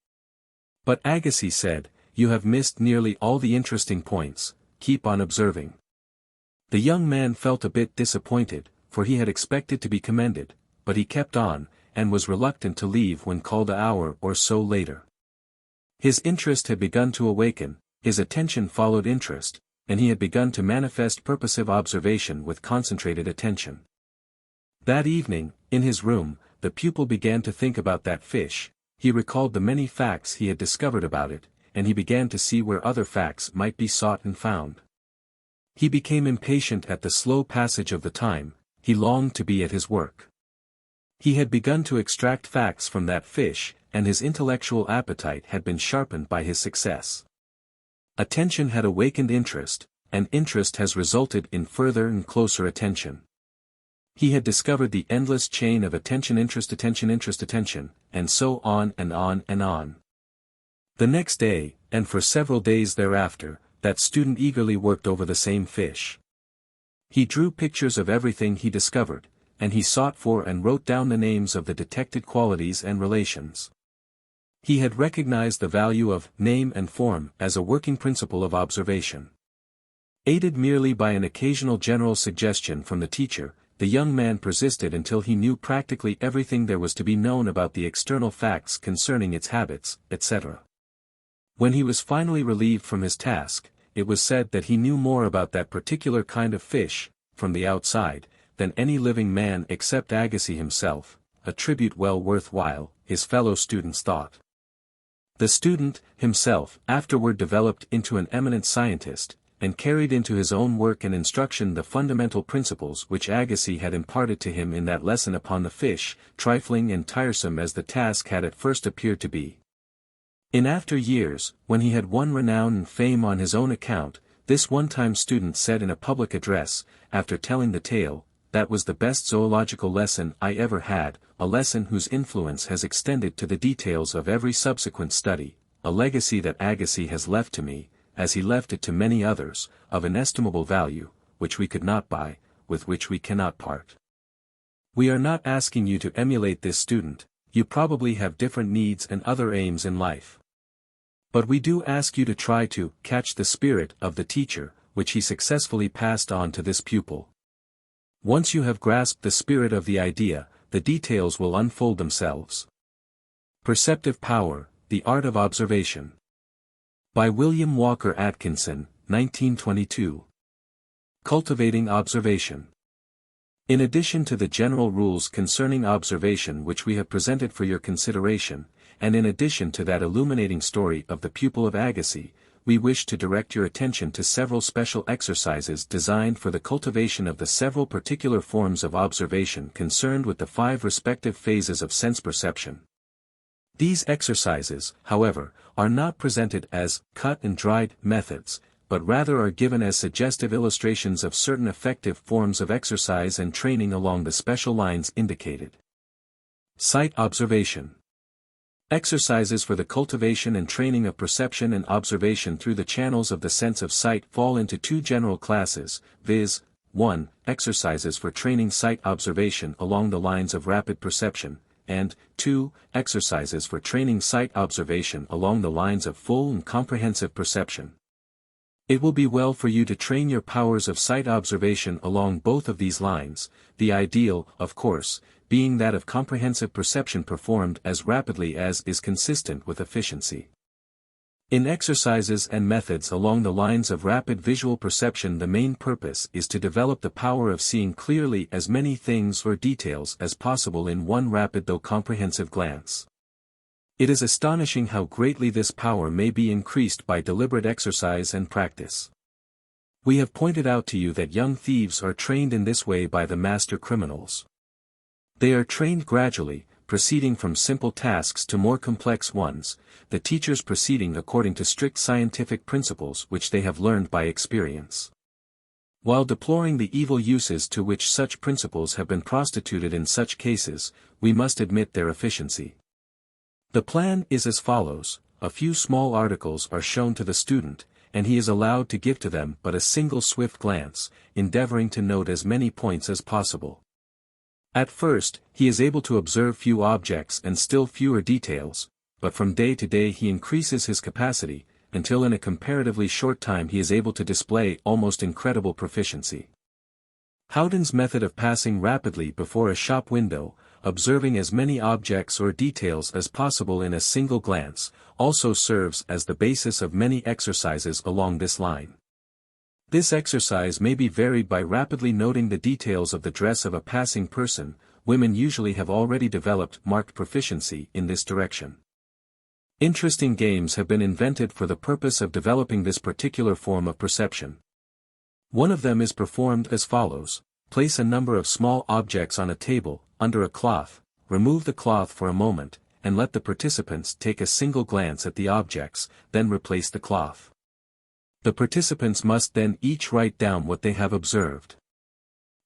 But Agassiz said, "You have missed nearly all the interesting points, keep on observing." The young man felt a bit disappointed, for he had expected to be commended, but he kept on, and was reluctant to leave when called an hour or so later. His interest had begun to awaken, his attention followed interest, and he had begun to manifest purposive observation with concentrated attention. That evening, in his room, the pupil began to think about that fish. He recalled the many facts he had discovered about it, and he began to see where other facts might be sought and found. He became impatient at the slow passage of the time, he longed to be at his work. He had begun to extract facts from that fish, and his intellectual appetite had been sharpened by his success. Attention had awakened interest, and interest has resulted in further and closer attention. He had discovered the endless chain of attention, and so on and on and on. The next day, and for several days thereafter, that student eagerly worked over the same fish. He drew pictures of everything he discovered, and he sought for and wrote down the names of the detected qualities and relations. He had recognized the value of name and form as a working principle of observation. Aided merely by an occasional general suggestion from the teacher, the young man persisted until he knew practically everything there was to be known about the external facts concerning its habits, etc. When he was finally relieved from his task, it was said that he knew more about that particular kind of fish, from the outside, than any living man except Agassiz himself, a tribute well worth while, his fellow students thought. The student, himself, afterward developed into an eminent scientist, and carried into his own work and instruction the fundamental principles which Agassiz had imparted to him in that lesson upon the fish, trifling and tiresome as the task had at first appeared to be. In after years, when he had won renown and fame on his own account, this one-time student said in a public address, after telling the tale, "That was the best zoological lesson I ever had, a lesson whose influence has extended to the details of every subsequent study, a legacy that Agassiz has left to me, as he left it to many others, of inestimable value, which we could not buy, with which we cannot part." We are not asking you to emulate this student, you probably have different needs and other aims in life. But we do ask you to try to catch the spirit of the teacher, which he successfully passed on to this pupil. Once you have grasped the spirit of the idea, the details will unfold themselves. Perceptive Power, the Art of Observation. By William Walker Atkinson, 1922. Cultivating Observation. In addition to the general rules concerning observation which we have presented for your consideration, and in addition to that illuminating story of the pupil of Agassiz, we wish to direct your attention to several special exercises designed for the cultivation of the several particular forms of observation concerned with the 5 respective phases of sense perception. These exercises, however, are not presented as cut and dried methods, but rather are given as suggestive illustrations of certain effective forms of exercise and training along the special lines indicated. Sight observation. Exercises for the cultivation and training of perception and observation through the channels of the sense of sight fall into 2 general classes, viz. 1. Exercises for training sight observation along the lines of rapid perception, and 2. Exercises for training sight observation along the lines of full and comprehensive perception. It will be well for you to train your powers of sight observation along both of these lines, the ideal, of course, being that of comprehensive perception performed as rapidly as is consistent with efficiency. In exercises and methods along the lines of rapid visual perception, the main purpose is to develop the power of seeing clearly as many things or details as possible in one rapid though comprehensive glance. It is astonishing how greatly this power may be increased by deliberate exercise and practice. We have pointed out to you that young thieves are trained in this way by the master criminals. They are trained gradually, proceeding from simple tasks to more complex ones, the teachers proceeding according to strict scientific principles which they have learned by experience. While deploring the evil uses to which such principles have been prostituted in such cases, we must admit their efficiency. The plan is as follows: a few small articles are shown to the student, and he is allowed to give to them but a single swift glance, endeavoring to note as many points as possible. At first, he is able to observe few objects and still fewer details, but from day to day he increases his capacity, until in a comparatively short time he is able to display almost incredible proficiency. Howden's method of passing rapidly before a shop window, observing as many objects or details as possible in a single glance, also serves as the basis of many exercises along this line. This exercise may be varied by rapidly noting the details of the dress of a passing person. Women usually have already developed marked proficiency in this direction. Interesting games have been invented for the purpose of developing this particular form of perception. One of them is performed as follows: place a number of small objects on a table, under a cloth, remove the cloth for a moment, and let the participants take a single glance at the objects, then replace the cloth. The participants must then each write down what they have observed.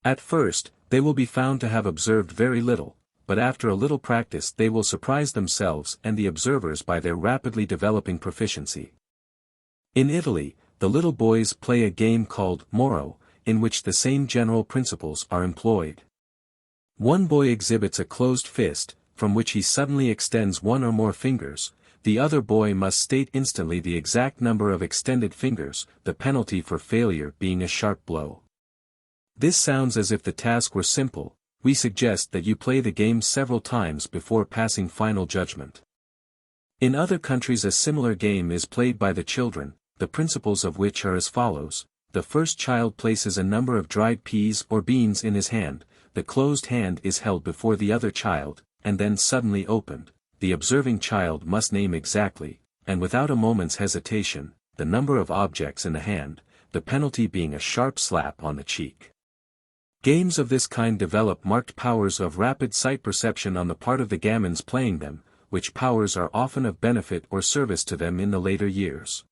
At first, they will be found to have observed very little, but after a little practice they will surprise themselves and the observers by their rapidly developing proficiency. In Italy, the little boys play a game called Moro, in which the same general principles are employed. One boy exhibits a closed fist, from which he suddenly extends one or more fingers. The other boy must state instantly the exact number of extended fingers, the penalty for failure being a sharp blow. This sounds as if the task were simple. We suggest that you play the game several times before passing final judgment. In other countries a similar game is played by the children, the principles of which are as follows: the first child places a number of dried peas or beans in his hand, the closed hand is held before the other child, and then suddenly opened. The observing child must name exactly, and without a moment's hesitation, the number of objects in the hand. the penalty being a sharp slap on the cheek. Games of this kind develop marked powers of rapid sight perception on the part of the gamins playing them, which powers are often of benefit or service to them in the later years.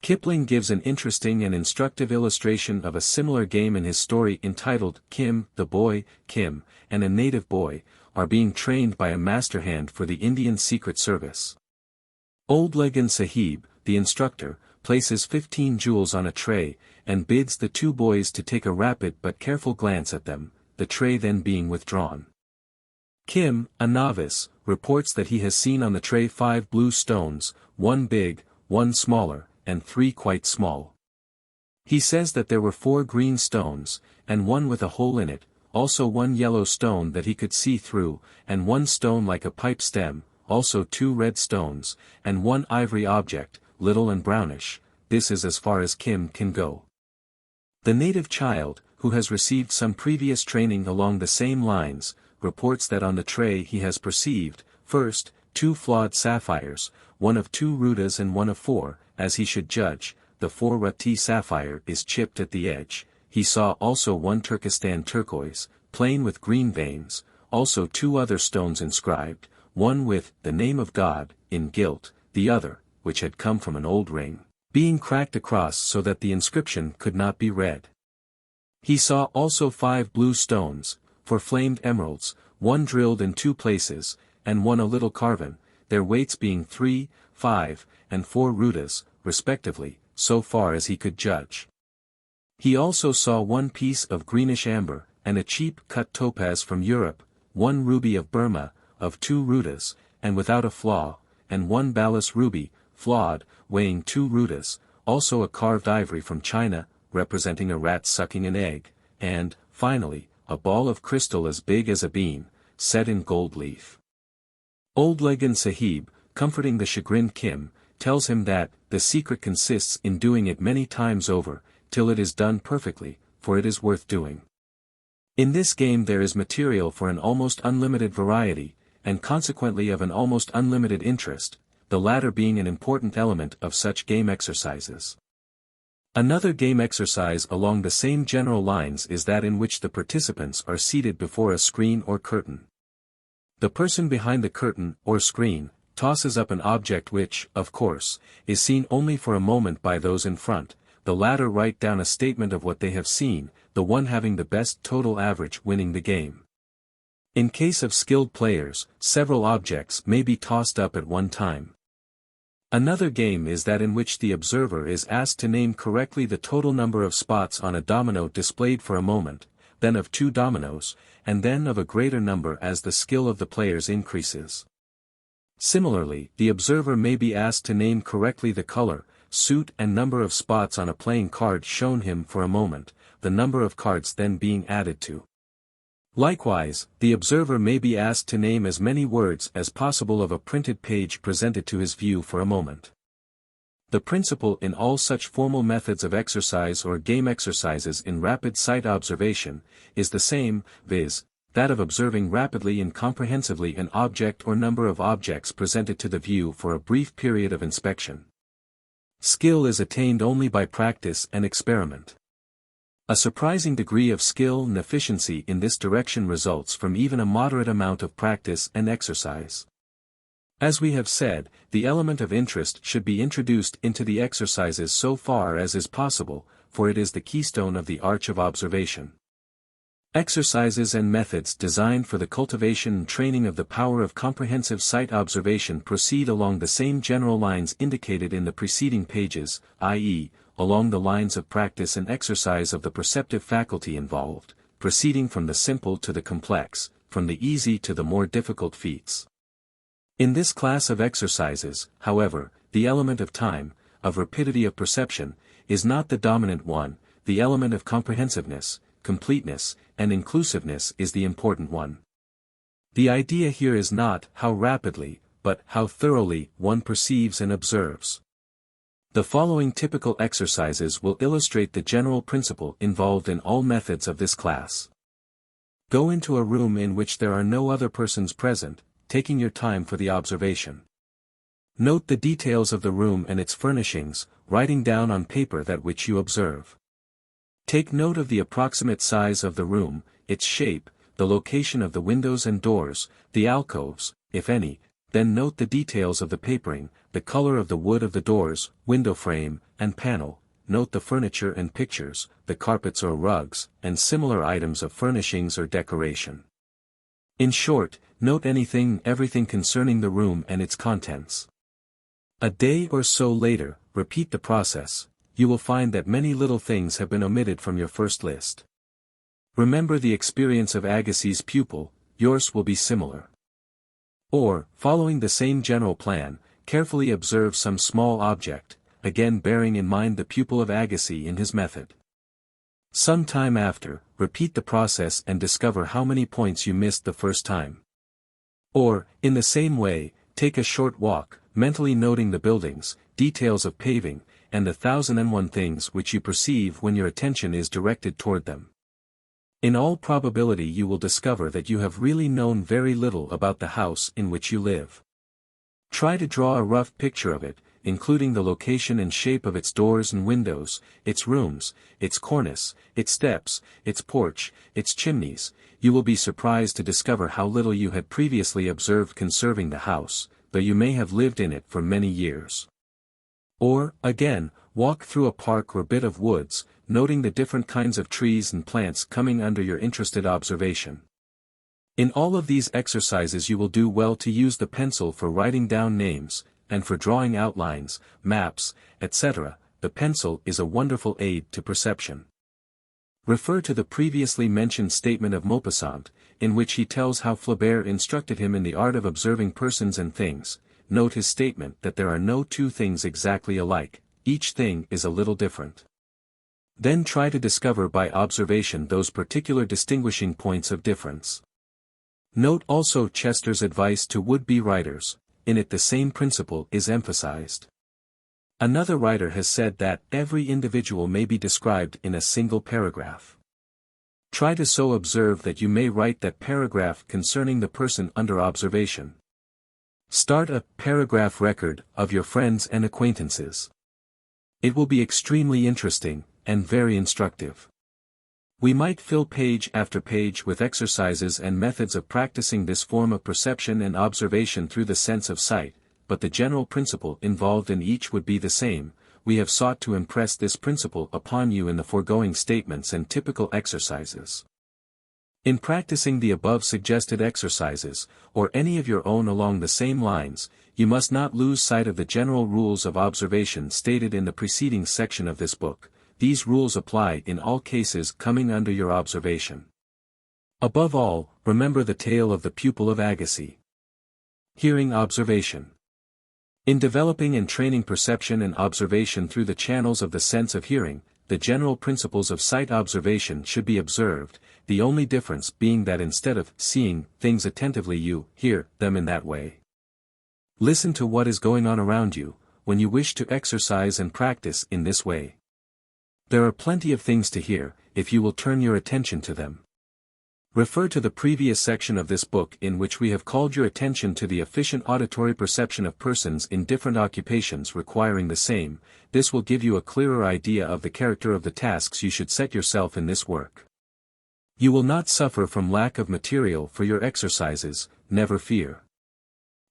Kipling gives an interesting and instructive illustration of a similar game in his story entitled Kim, the boy, Kim, and a native boy, are being trained by a master hand for the Indian Secret Service. Old Legan Sahib, the instructor, places 15 jewels on a tray, and bids the two boys to take a rapid but careful glance at them, the tray then being withdrawn. Kim, a novice, reports that he has seen on the tray 5 blue stones, 1 big, 1 smaller, and 3 quite small. He says that there were 4 green stones, and 1 with a hole in it, also 1 yellow stone that he could see through, and 1 stone like a pipe stem, also 2 red stones, and 1 ivory object, little and brownish. This is as far as Kim can go. The native child, who has received some previous training along the same lines, reports that on the tray he has perceived, first, 2 flawed sapphires, 1 of 2 rudas and 1 of 4, as he should judge, the 4 rutti sapphire is chipped at the edge. He saw also 1 Turkestan turquoise, plain with green veins, also 2 other stones inscribed, one with the name of God, in gilt, the other, which had come from an old ring, being cracked across so that the inscription could not be read. He saw also 5 blue stones, for flamed emeralds, 1 drilled in 2 places, and 1 a little carven, their weights being 3, 5, and 4 rudas, respectively, so far as he could judge. He also saw 1 piece of greenish amber, and a cheap cut topaz from Europe, 1 ruby of Burma, of 2 rudas, and without a flaw, and 1 balas ruby, flawed, weighing 2 rudas, also a carved ivory from China, representing a rat sucking an egg, and, finally, a ball of crystal as big as a bean, set in gold leaf. Old Legan Sahib, comforting the chagrined Kim, tells him that the secret consists in doing it many times over, till it is done perfectly, for it is worth doing. In this game there is material for an almost unlimited variety, and consequently of an almost unlimited interest, the latter being an important element of such game exercises. Another game exercise along the same general lines is that in which the participants are seated before a screen or curtain. The person behind the curtain, or screen, tosses up an object which, of course, is seen only for a moment by those in front. The latter write down a statement of what they have seen, the one having the best total average winning the game. In case of skilled players, several objects may be tossed up at one time. Another game is that in which the observer is asked to name correctly the total number of spots on a domino displayed for a moment, then of 2 dominoes, and then of a greater number as the skill of the players increases. Similarly, the observer may be asked to name correctly the color, suit and number of spots on a playing card shown him for a moment, the number of cards then being added to. Likewise, the observer may be asked to name as many words as possible of a printed page presented to his view for a moment. The principle in all such formal methods of exercise or game exercises in rapid sight observation, is the same, viz., that of observing rapidly and comprehensively an object or number of objects presented to the view for a brief period of inspection. Skill is attained only by practice and experiment. A surprising degree of skill and efficiency in this direction results from even a moderate amount of practice and exercise. As we have said, the element of interest should be introduced into the exercises so far as is possible, for it is the keystone of the arch of observation. Exercises and methods designed for the cultivation and training of the power of comprehensive sight observation proceed along the same general lines indicated in the preceding pages, i.e., along the lines of practice and exercise of the perceptive faculty involved, proceeding from the simple to the complex, from the easy to the more difficult feats. In this class of exercises, however, the element of time, of rapidity of perception, is not the dominant one, the element of comprehensiveness, completeness, and inclusiveness is the important one. The idea here is not how rapidly, but how thoroughly one perceives and observes. The following typical exercises will illustrate the general principle involved in all methods of this class. Go into a room in which there are no other persons present, taking your time for the observation. Note the details of the room and its furnishings, writing down on paper that which you observe. Take note of the approximate size of the room, its shape, the location of the windows and doors, the alcoves, if any, then note the details of the papering, the color of the wood of the doors, window frame, and panel, note the furniture and pictures, the carpets or rugs, and similar items of furnishings or decoration. In short, note everything concerning the room and its contents. A day or so later, repeat the process. You will find that many little things have been omitted from your first list. Remember the experience of Agassiz's pupil, yours will be similar. Or, following the same general plan, carefully observe some small object, again bearing in mind the pupil of Agassiz in his method. Some time after, repeat the process and discover how many points you missed the first time. Or, in the same way, take a short walk, mentally noting the buildings, details of paving, and the 1001 things which you perceive when your attention is directed toward them. In all probability you will discover that you have really known very little about the house in which you live. Try to draw a rough picture of it, including the location and shape of its doors and windows, its rooms, its cornice, its steps, its porch, its chimneys. You will be surprised to discover how little you had previously observed concerning the house, though you may have lived in it for many years. Or, again, walk through a park or bit of woods, noting the different kinds of trees and plants coming under your interested observation. In all of these exercises you will do well to use the pencil for writing down names, and for drawing outlines, maps, etc. The pencil is a wonderful aid to perception. Refer to the previously mentioned statement of Maupassant, in which he tells how Flaubert instructed him in the art of observing persons and things. Note his statement that there are no two things exactly alike, each thing is a little different. Then try to discover by observation those particular distinguishing points of difference. Note also Chester's advice to would-be writers. In it the same principle is emphasized. Another writer has said that every individual may be described in a single paragraph. Try to so observe that you may write that paragraph concerning the person under observation. Start a paragraph record of your friends and acquaintances. It will be extremely interesting, and very instructive. We might fill page after page with exercises and methods of practicing this form of perception and observation through the sense of sight, but the general principle involved in each would be the same. We have sought to impress this principle upon you in the foregoing statements and typical exercises. In practicing the above suggested exercises, or any of your own along the same lines, you must not lose sight of the general rules of observation stated in the preceding section of this book. These rules apply in all cases coming under your observation. Above all, remember the tale of the pupil of Agassiz. Hearing observation. In developing and training perception and observation through the channels of the sense of hearing, the general principles of sight observation should be observed, the only difference being that instead of seeing things attentively you hear them in that way. Listen to what is going on around you, when you wish to exercise and practice in this way. There are plenty of things to hear, if you will turn your attention to them. Refer to the previous section of this book in which we have called your attention to the efficient auditory perception of persons in different occupations requiring the same. This will give you a clearer idea of the character of the tasks you should set yourself in this work. You will not suffer from lack of material for your exercises, never fear.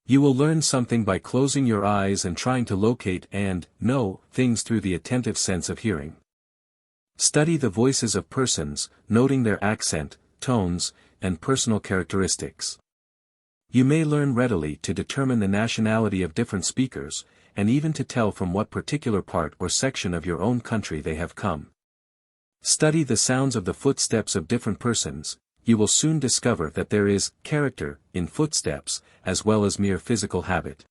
You will learn something by closing your eyes and trying to locate and know things through the attentive sense of hearing. Study the voices of persons, noting their accent, tones, and personal characteristics. You may learn readily to determine the nationality of different speakers, and even to tell from what particular part or section of your own country they have come. Study the sounds of the footsteps of different persons. You will soon discover that there is character in footsteps, as well as mere physical habit.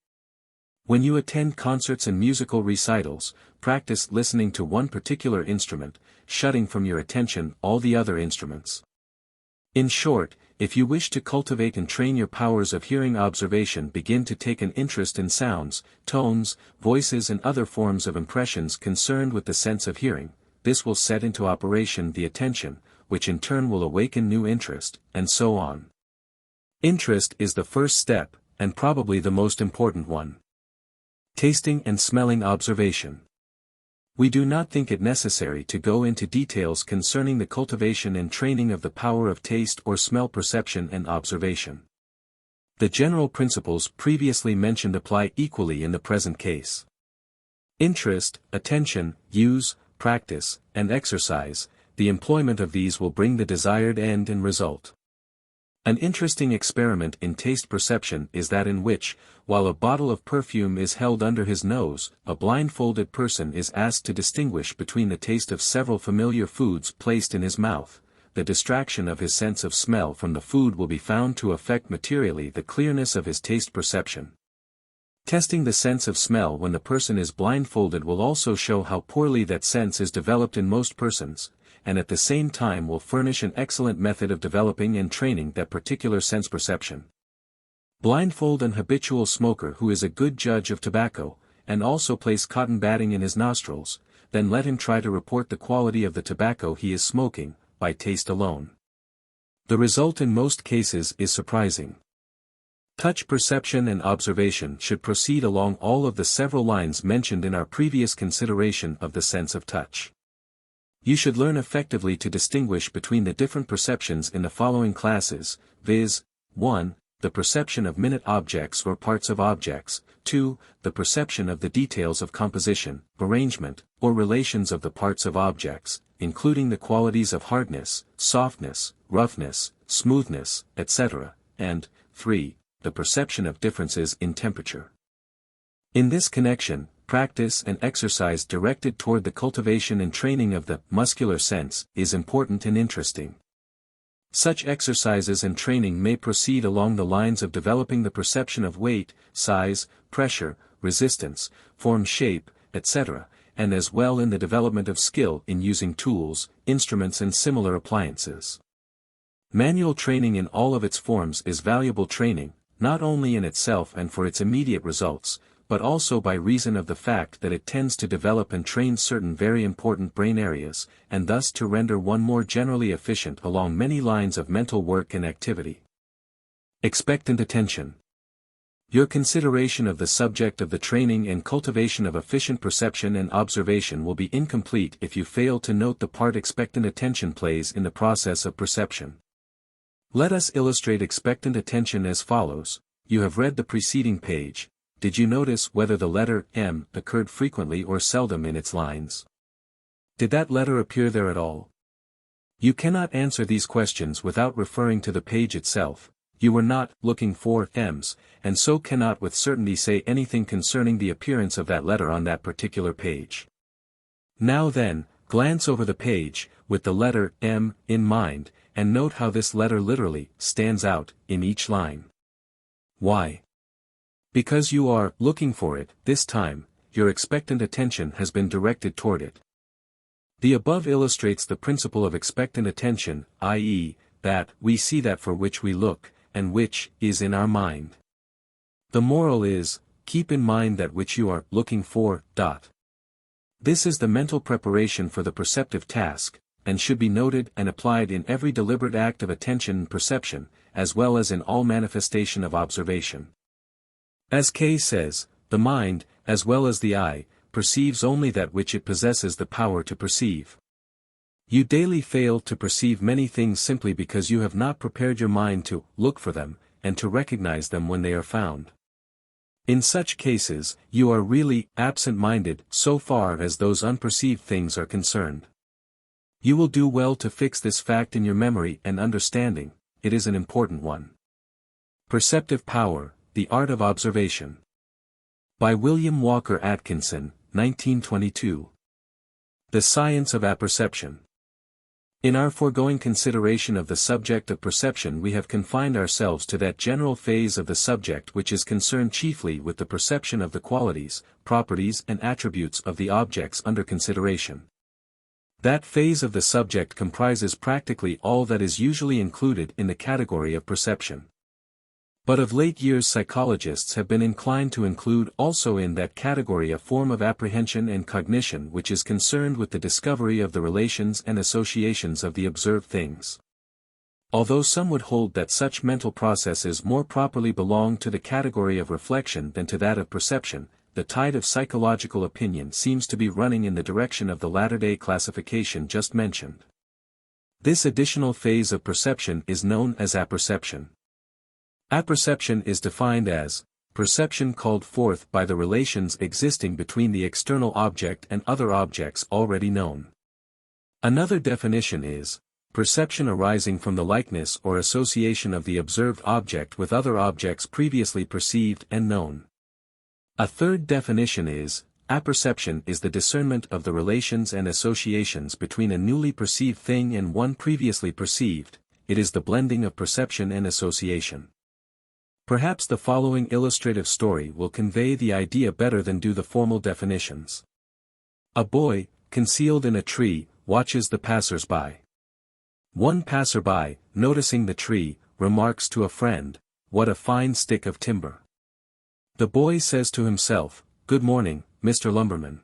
When you attend concerts and musical recitals, practice listening to one particular instrument, shutting from your attention all the other instruments. In short, if you wish to cultivate and train your powers of hearing observation, begin to take an interest in sounds, tones, voices and other forms of impressions concerned with the sense of hearing. This will set into operation the attention, which in turn will awaken new interest, and so on. Interest is the first step, and probably the most important one. Tasting and smelling observation. We do not think it necessary to go into details concerning the cultivation and training of the power of taste or smell perception and observation. The general principles previously mentioned apply equally in the present case. Interest, attention, use, practice, and exercise, the employment of these will bring the desired end and result. An interesting experiment in taste perception is that in which, while a bottle of perfume is held under his nose, a blindfolded person is asked to distinguish between the taste of several familiar foods placed in his mouth. The distraction of his sense of smell from the food will be found to affect materially the clearness of his taste perception. Testing the sense of smell when the person is blindfolded will also show how poorly that sense is developed in most persons, and at the same time will furnish an excellent method of developing and training that particular sense perception. Blindfold an habitual smoker who is a good judge of tobacco, and also place cotton batting in his nostrils, then let him try to report the quality of the tobacco he is smoking, by taste alone. The result in most cases is surprising. Touch perception and observation should proceed along all of the several lines mentioned in our previous consideration of the sense of touch. You should learn effectively to distinguish between the different perceptions in the following classes, viz. 1. The perception of minute objects or parts of objects, 2. The perception of the details of composition, arrangement, or relations of the parts of objects, including the qualities of hardness, softness, roughness, smoothness, etc., and 3. The perception of differences in temperature. In this connection, practice and exercise directed toward the cultivation and training of the muscular sense is important and interesting. Such exercises and training may proceed along the lines of developing the perception of weight, size, pressure, resistance, form, shape, etc., and as well in the development of skill in using tools, instruments and similar appliances. Manual training in all of its forms is valuable training, not only in itself and for its immediate results, but also by reason of the fact that it tends to develop and train certain very important brain areas, and thus to render one more generally efficient along many lines of mental work and activity. Expectant attention. Your consideration of the subject of the training and cultivation of efficient perception and observation will be incomplete if you fail to note the part expectant attention plays in the process of perception. Let us illustrate expectant attention as follows. You have read the preceding page. Did you notice whether the letter M occurred frequently or seldom in its lines? Did that letter appear there at all? You cannot answer these questions without referring to the page itself. You were not looking for M's, and so cannot with certainty say anything concerning the appearance of that letter on that particular page. Now then, glance over the page, with the letter M in mind, and note how this letter literally stands out in each line. Why? Because you are looking for it, this time, your expectant attention has been directed toward it. The above illustrates the principle of expectant attention, i.e., that we see that for which we look, and which is in our mind. The moral is, keep in mind that which you are looking for. This is the mental preparation for the perceptive task, and should be noted and applied in every deliberate act of attention and perception, as well as in all manifestation of observation. As Kay says, the mind, as well as the eye, perceives only that which it possesses the power to perceive. You daily fail to perceive many things simply because you have not prepared your mind to look for them, and to recognize them when they are found. In such cases, you are really absent-minded so far as those unperceived things are concerned. You will do well to fix this fact in your memory and understanding, it is an important one. Perceptive Power, the Art of Observation. By William Walker Atkinson, 1922. The Science of Apperception. In our foregoing consideration of the subject of perception we have confined ourselves to that general phase of the subject which is concerned chiefly with the perception of the qualities, properties and attributes of the objects under consideration. That phase of the subject comprises practically all that is usually included in the category of perception. But of late years psychologists have been inclined to include also in that category a form of apprehension and cognition which is concerned with the discovery of the relations and associations of the observed things. Although some would hold that such mental processes more properly belong to the category of reflection than to that of perception, the tide of psychological opinion seems to be running in the direction of the latter-day classification just mentioned. This additional phase of perception is known as apperception. Apperception is defined as perception called forth by the relations existing between the external object and other objects already known. Another definition is perception arising from the likeness or association of the observed object with other objects previously perceived and known. A third definition is apperception is the discernment of the relations and associations between a newly perceived thing and one previously perceived. It is the blending of perception and association. Perhaps the following illustrative story will convey the idea better than do the formal definitions. A boy, concealed in a tree, watches the passers-by. One passerby, noticing the tree, remarks to a friend, "What a fine stick of timber." The boy says to himself, "Good morning, Mr. Lumberman."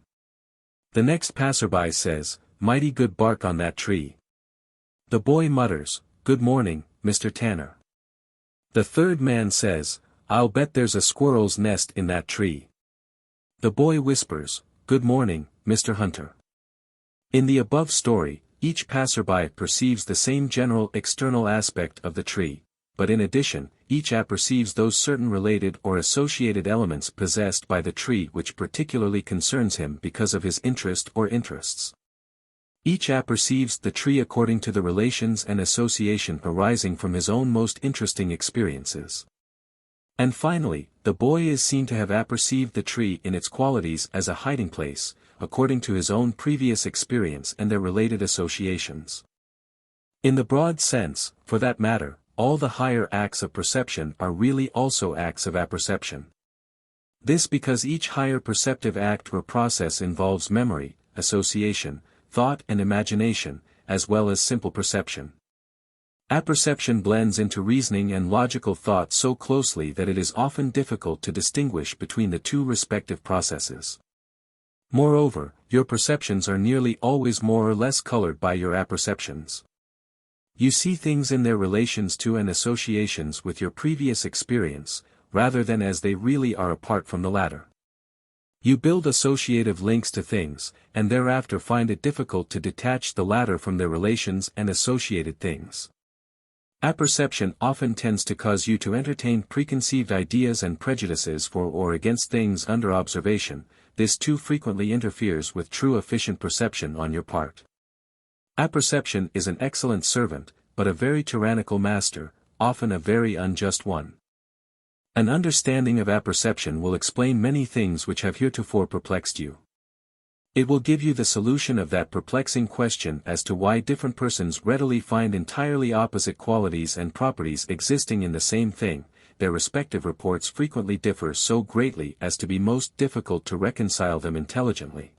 The next passerby says, "Mighty good bark on that tree." The boy mutters, "Good morning, Mr. Tanner." The third man says, "I'll bet there's a squirrel's nest in that tree." The boy whispers, "Good morning, Mr. Hunter." In the above story, each passerby perceives the same general external aspect of the tree, but in addition, each apperceives those certain related or associated elements possessed by the tree which particularly concerns him because of his interest or interests. Each apperceives the tree according to the relations and association arising from his own most interesting experiences. And finally, the boy is seen to have apperceived the tree in its qualities as a hiding place, according to his own previous experience and their related associations. In the broad sense, for that matter, all the higher acts of perception are really also acts of apperception. This because each higher perceptive act or process involves memory, association, thought and imagination, as well as simple perception. Apperception blends into reasoning and logical thought so closely that it is often difficult to distinguish between the two respective processes. Moreover, your perceptions are nearly always more or less colored by your apperceptions. You see things in their relations to and associations with your previous experience, rather than as they really are apart from the latter. You build associative links to things, and thereafter find it difficult to detach the latter from their relations and associated things. Apperception often tends to cause you to entertain preconceived ideas and prejudices for or against things under observation. This too frequently interferes with true efficient perception on your part. Apperception is an excellent servant, but a very tyrannical master, often a very unjust one. An understanding of apperception will explain many things which have heretofore perplexed you. It will give you the solution of that perplexing question as to why different persons readily find entirely opposite qualities and properties existing in the same thing. Their respective reports frequently differ so greatly as to be most difficult to reconcile them intelligently.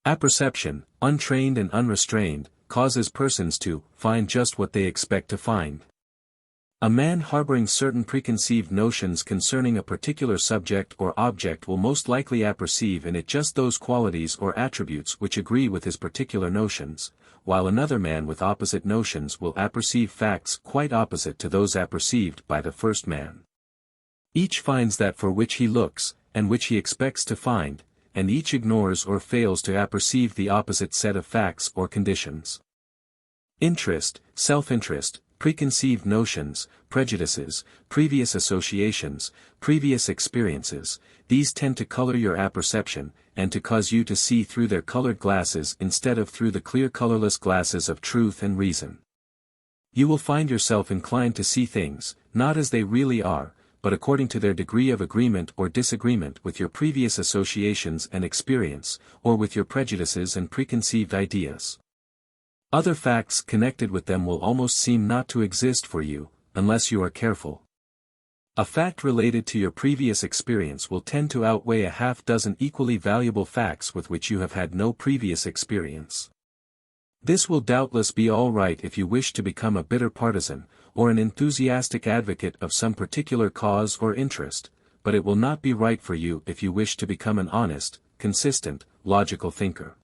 Apperception, untrained and unrestrained, causes persons to find just what they expect to find. A man harboring certain preconceived notions concerning a particular subject or object will most likely apperceive in it just those qualities or attributes which agree with his particular notions, while another man with opposite notions will apperceive facts quite opposite to those apperceived by the first man. Each finds that for which he looks, and which he expects to find, and each ignores or fails to apperceive the opposite set of facts or conditions. Interest, self-interest, preconceived notions, prejudices, previous associations, previous experiences, these tend to color your apperception, and to cause you to see through their colored glasses instead of through the clear colorless glasses of truth and reason. You will find yourself inclined to see things, not as they really are, but according to their degree of agreement or disagreement with your previous associations and experience, or with your prejudices and preconceived ideas. Other facts connected with them will almost seem not to exist for you, unless you are careful. A fact related to your previous experience will tend to outweigh a half-dozen equally valuable facts with which you have had no previous experience. This will doubtless be all right if you wish to become a bitter partisan, or an enthusiastic advocate of some particular cause or interest, but it will not be right for you if you wish to become an honest, consistent, logical thinker.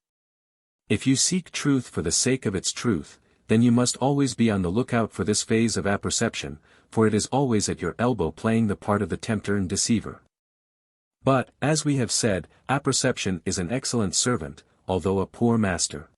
If you seek truth for the sake of its truth, then you must always be on the lookout for this phase of apperception, for it is always at your elbow playing the part of the tempter and deceiver. But, as we have said, apperception is an excellent servant, although a poor master.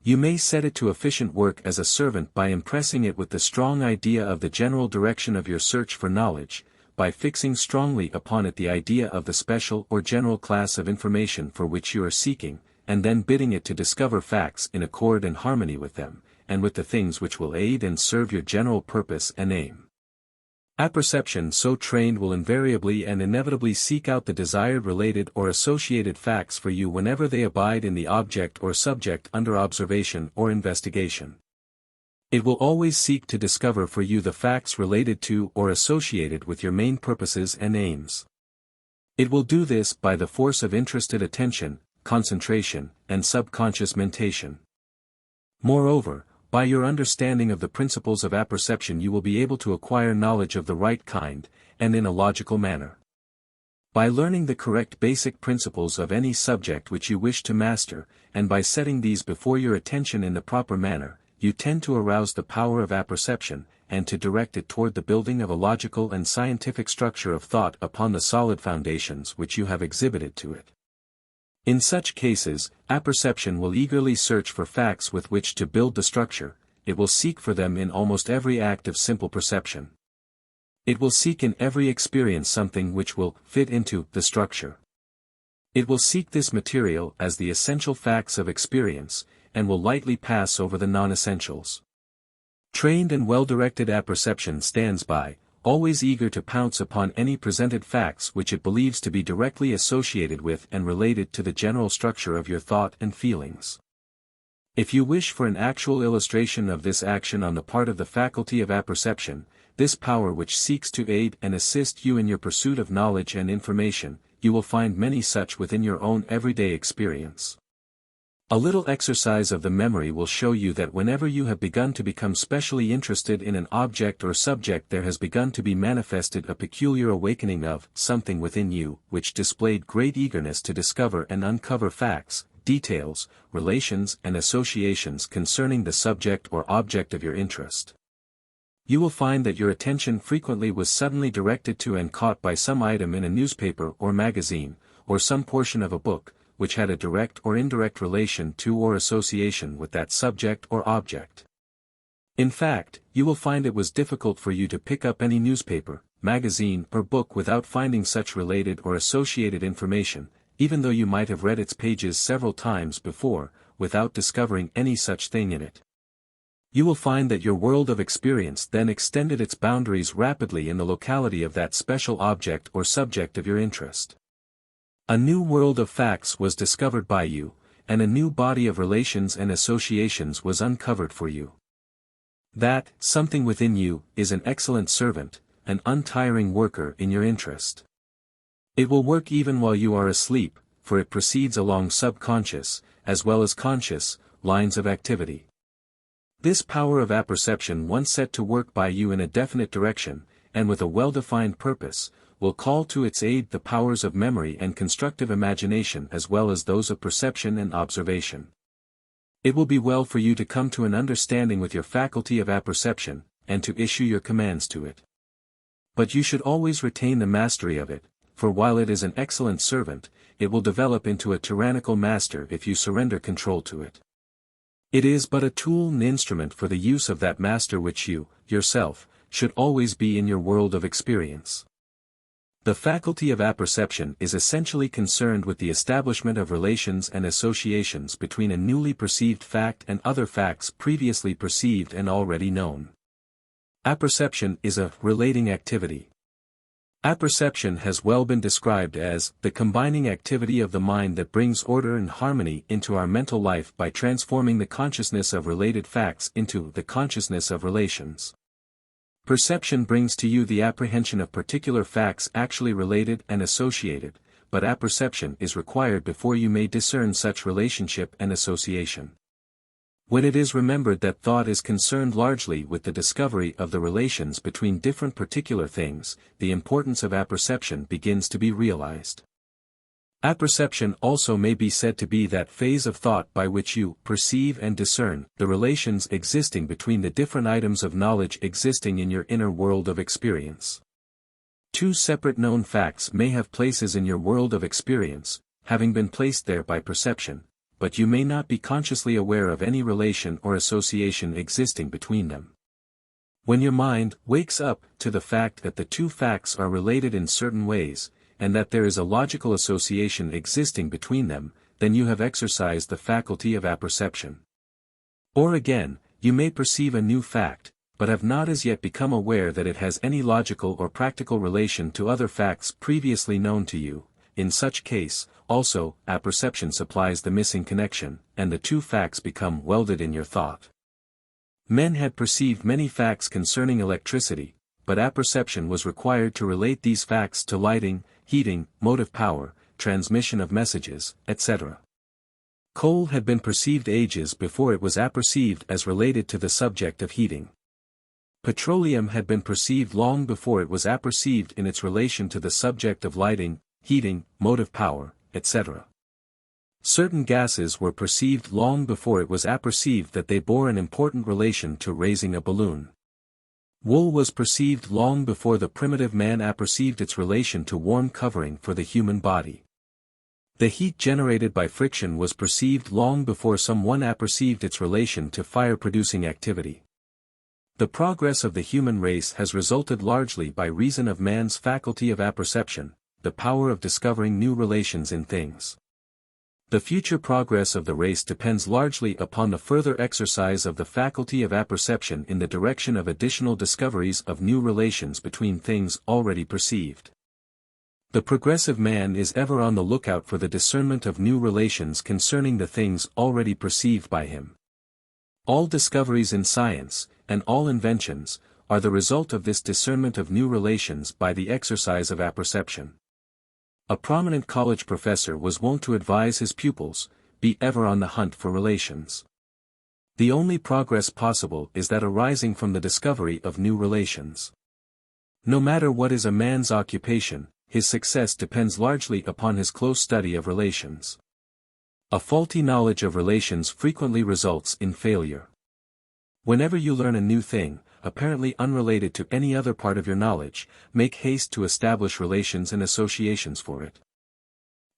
You may set it to efficient work as a servant by impressing it with the strong idea of the general direction of your search for knowledge, by fixing strongly upon it the idea of the special or general class of information for which you are seeking, and then bidding it to discover facts in accord and harmony with them, and with the things which will aid and serve your general purpose and aim. Apperception so trained will invariably and inevitably seek out the desired related or associated facts for you whenever they abide in the object or subject under observation or investigation. It will always seek to discover for you the facts related to or associated with your main purposes and aims. It will do this by the force of interested attention, concentration, and subconscious mentation. Moreover, by your understanding of the principles of apperception you will be able to acquire knowledge of the right kind, and in a logical manner. By learning the correct basic principles of any subject which you wish to master, and by setting these before your attention in the proper manner, you tend to arouse the power of apperception, and to direct it toward the building of a logical and scientific structure of thought upon the solid foundations which you have exhibited to it. In such cases, apperception will eagerly search for facts with which to build the structure, it will seek for them in almost every act of simple perception. It will seek in every experience something which will fit into the structure. It will seek this material as the essential facts of experience, and will lightly pass over the non-essentials. Trained and well-directed apperception stands by, always eager to pounce upon any presented facts which it believes to be directly associated with and related to the general structure of your thought and feelings. If you wish for an actual illustration of this action on the part of the faculty of apperception, this power which seeks to aid and assist you in your pursuit of knowledge and information, you will find many such within your own everyday experience. A little exercise of the memory will show you that whenever you have begun to become specially interested in an object or subject there has begun to be manifested a peculiar awakening of something within you, which displayed great eagerness to discover and uncover facts, details, relations and associations concerning the subject or object of your interest. You will find that your attention frequently was suddenly directed to and caught by some item in a newspaper or magazine, or some portion of a book, which had a direct or indirect relation to or association with that subject or object. In fact, you will find it was difficult for you to pick up any newspaper, magazine or book without finding such related or associated information, even though you might have read its pages several times before, without discovering any such thing in it. You will find that your world of experience then extended its boundaries rapidly in the locality of that special object or subject of your interest. A new world of facts was discovered by you, and a new body of relations and associations was uncovered for you. That something within you is an excellent servant, an untiring worker in your interest. It will work even while you are asleep, for it proceeds along subconscious, as well as conscious, lines of activity. This power of apperception once set to work by you in a definite direction, and with a well-defined purpose, will call to its aid the powers of memory and constructive imagination as well as those of perception and observation. It will be well for you to come to an understanding with your faculty of apperception, and to issue your commands to it. But you should always retain the mastery of it, for while it is an excellent servant, it will develop into a tyrannical master if you surrender control to it. It is but a tool and instrument for the use of that master which you, yourself, should always be in your world of experience. The faculty of apperception is essentially concerned with the establishment of relations and associations between a newly perceived fact and other facts previously perceived and already known. Apperception is a relating activity. Apperception has well been described as the combining activity of the mind that brings order and harmony into our mental life by transforming the consciousness of related facts into the consciousness of relations. Perception brings to you the apprehension of particular facts actually related and associated, but apperception is required before you may discern such relationship and association. When it is remembered that thought is concerned largely with the discovery of the relations between different particular things, the importance of apperception begins to be realized. Apperception also may be said to be that phase of thought by which you perceive and discern the relations existing between the different items of knowledge existing in your inner world of experience. Two separate known facts may have places in your world of experience, having been placed there by perception, but you may not be consciously aware of any relation or association existing between them. When your mind wakes up to the fact that the two facts are related in certain ways, and that there is a logical association existing between them, then you have exercised the faculty of apperception. Or again, you may perceive a new fact, but have not as yet become aware that it has any logical or practical relation to other facts previously known to you. In such case, also, apperception supplies the missing connection, and the two facts become welded in your thought. Men had perceived many facts concerning electricity, but apperception was required to relate these facts to lighting, heating, motive power, transmission of messages, etc. Coal had been perceived ages before it was apperceived as related to the subject of heating. Petroleum had been perceived long before it was apperceived in its relation to the subject of lighting, heating, motive power, etc. Certain gases were perceived long before it was apperceived that they bore an important relation to raising a balloon. Wool was perceived long before the primitive man apperceived its relation to warm covering for the human body. The heat generated by friction was perceived long before someone apperceived its relation to fire-producing activity. The progress of the human race has resulted largely by reason of man's faculty of apperception, the power of discovering new relations in things. The future progress of the race depends largely upon the further exercise of the faculty of apperception in the direction of additional discoveries of new relations between things already perceived. The progressive man is ever on the lookout for the discernment of new relations concerning the things already perceived by him. All discoveries in science, and all inventions, are the result of this discernment of new relations by the exercise of apperception. A prominent college professor was wont to advise his pupils, be ever on the hunt for relations. The only progress possible is that arising from the discovery of new relations. No matter what is a man's occupation, his success depends largely upon his close study of relations. A faulty knowledge of relations frequently results in failure. Whenever you learn a new thing, apparently unrelated to any other part of your knowledge, make haste to establish relations and associations for it.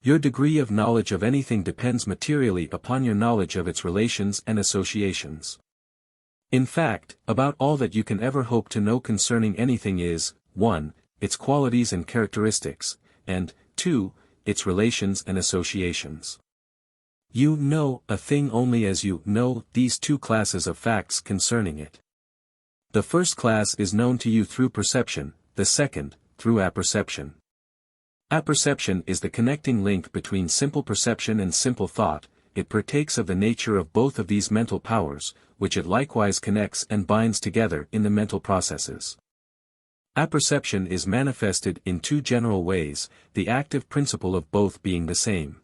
Your degree of knowledge of anything depends materially upon your knowledge of its relations and associations. In fact, about all that you can ever hope to know concerning anything is, 1. Its qualities and characteristics, and, 2. Its relations and associations. You know a thing only as you know these two classes of facts concerning it. The first class is known to you through perception, the second, through apperception. Apperception is the connecting link between simple perception and simple thought. It partakes of the nature of both of these mental powers, which it likewise connects and binds together in the mental processes. Apperception is manifested in two general ways, the active principle of both being the same.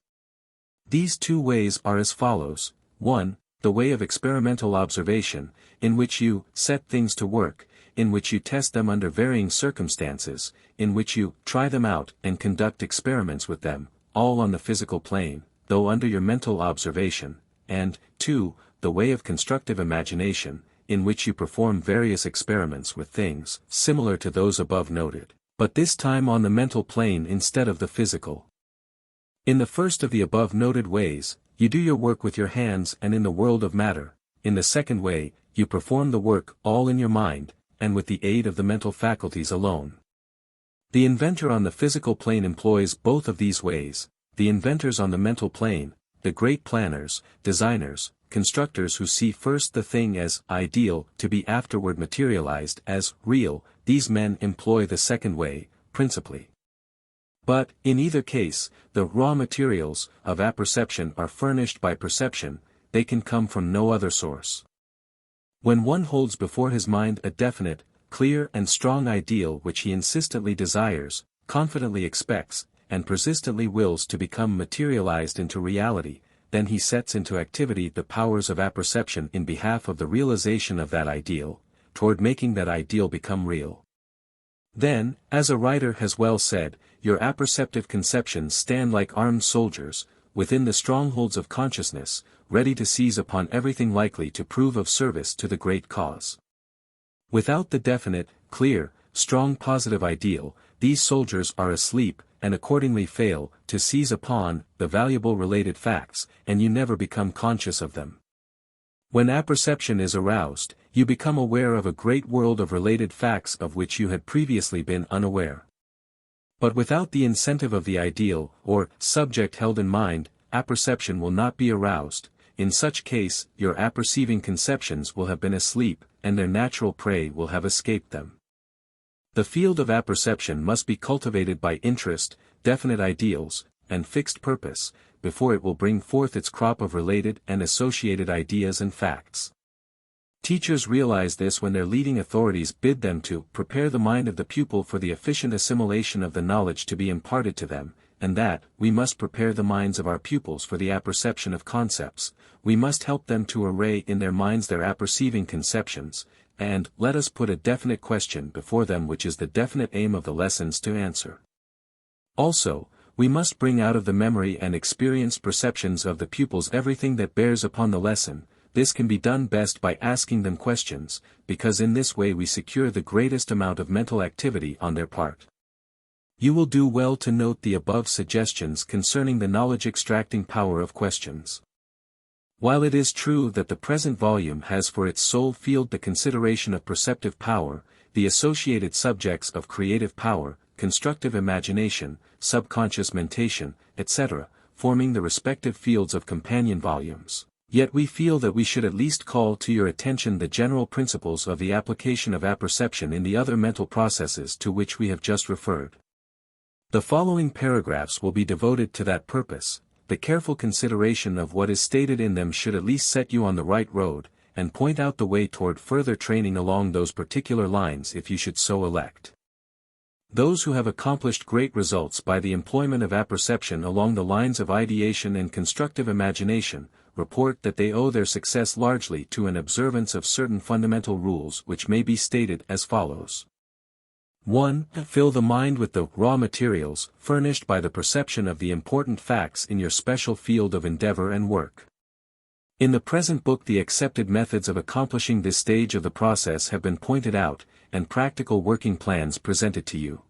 These two ways are as follows: 1. The way of experimental observation, in which you set things to work, in which you test them under varying circumstances, in which you try them out and conduct experiments with them, all on the physical plane, though under your mental observation, and, 2. The way of constructive imagination, in which you perform various experiments with things, similar to those above noted, but this time on the mental plane instead of the physical. In the first of the above noted ways, you do your work with your hands and in the world of matter. In the second way, you perform the work all in your mind, and with the aid of the mental faculties alone. The inventor on the physical plane employs both of these ways. The inventors on the mental plane, the great planners, designers, constructors who see first the thing as ideal to be afterward materialized as real, these men employ the second way, principally. But, in either case, the raw materials of apperception are furnished by perception, they can come from no other source. When one holds before his mind a definite, clear and strong ideal which he insistently desires, confidently expects, and persistently wills to become materialized into reality, then he sets into activity the powers of apperception in behalf of the realization of that ideal, toward making that ideal become real. Then, as a writer has well said, your apperceptive conceptions stand like armed soldiers, within the strongholds of consciousness, ready to seize upon everything likely to prove of service to the great cause. Without the definite, clear, strong positive ideal, these soldiers are asleep, and accordingly fail to seize upon the valuable related facts, and you never become conscious of them. When apperception is aroused, you become aware of a great world of related facts of which you had previously been unaware. But without the incentive of the ideal, or subject held in mind, apperception will not be aroused. In such case, your apperceiving conceptions will have been asleep, and their natural prey will have escaped them. The field of apperception must be cultivated by interest, definite ideals, and fixed purpose, before it will bring forth its crop of related and associated ideas and facts. Teachers realize this when their leading authorities bid them to prepare the mind of the pupil for the efficient assimilation of the knowledge to be imparted to them, and that we must prepare the minds of our pupils for the apperception of concepts. We must help them to array in their minds their apperceiving conceptions, and let us put a definite question before them which is the definite aim of the lessons to answer. Also, we must bring out of the memory and experienced perceptions of the pupils everything that bears upon the lesson. This can be done best by asking them questions, because in this way we secure the greatest amount of mental activity on their part. You will do well to note the above suggestions concerning the knowledge-extracting power of questions. While it is true that the present volume has for its sole field the consideration of perceptive power, the associated subjects of creative power, constructive imagination, subconscious mentation, etc., forming the respective fields of companion volumes, yet we feel that we should at least call to your attention the general principles of the application of apperception in the other mental processes to which we have just referred. The following paragraphs will be devoted to that purpose. The careful consideration of what is stated in them should at least set you on the right road, and point out the way toward further training along those particular lines if you should so elect. Those who have accomplished great results by the employment of apperception along the lines of ideation and constructive imagination, report that they owe their success largely to an observance of certain fundamental rules which may be stated as follows. 1. Fill the mind with the raw materials furnished by the perception of the important facts in your special field of endeavor and work. In the present book the accepted methods of accomplishing this stage of the process have been pointed out, and practical working plans presented to you.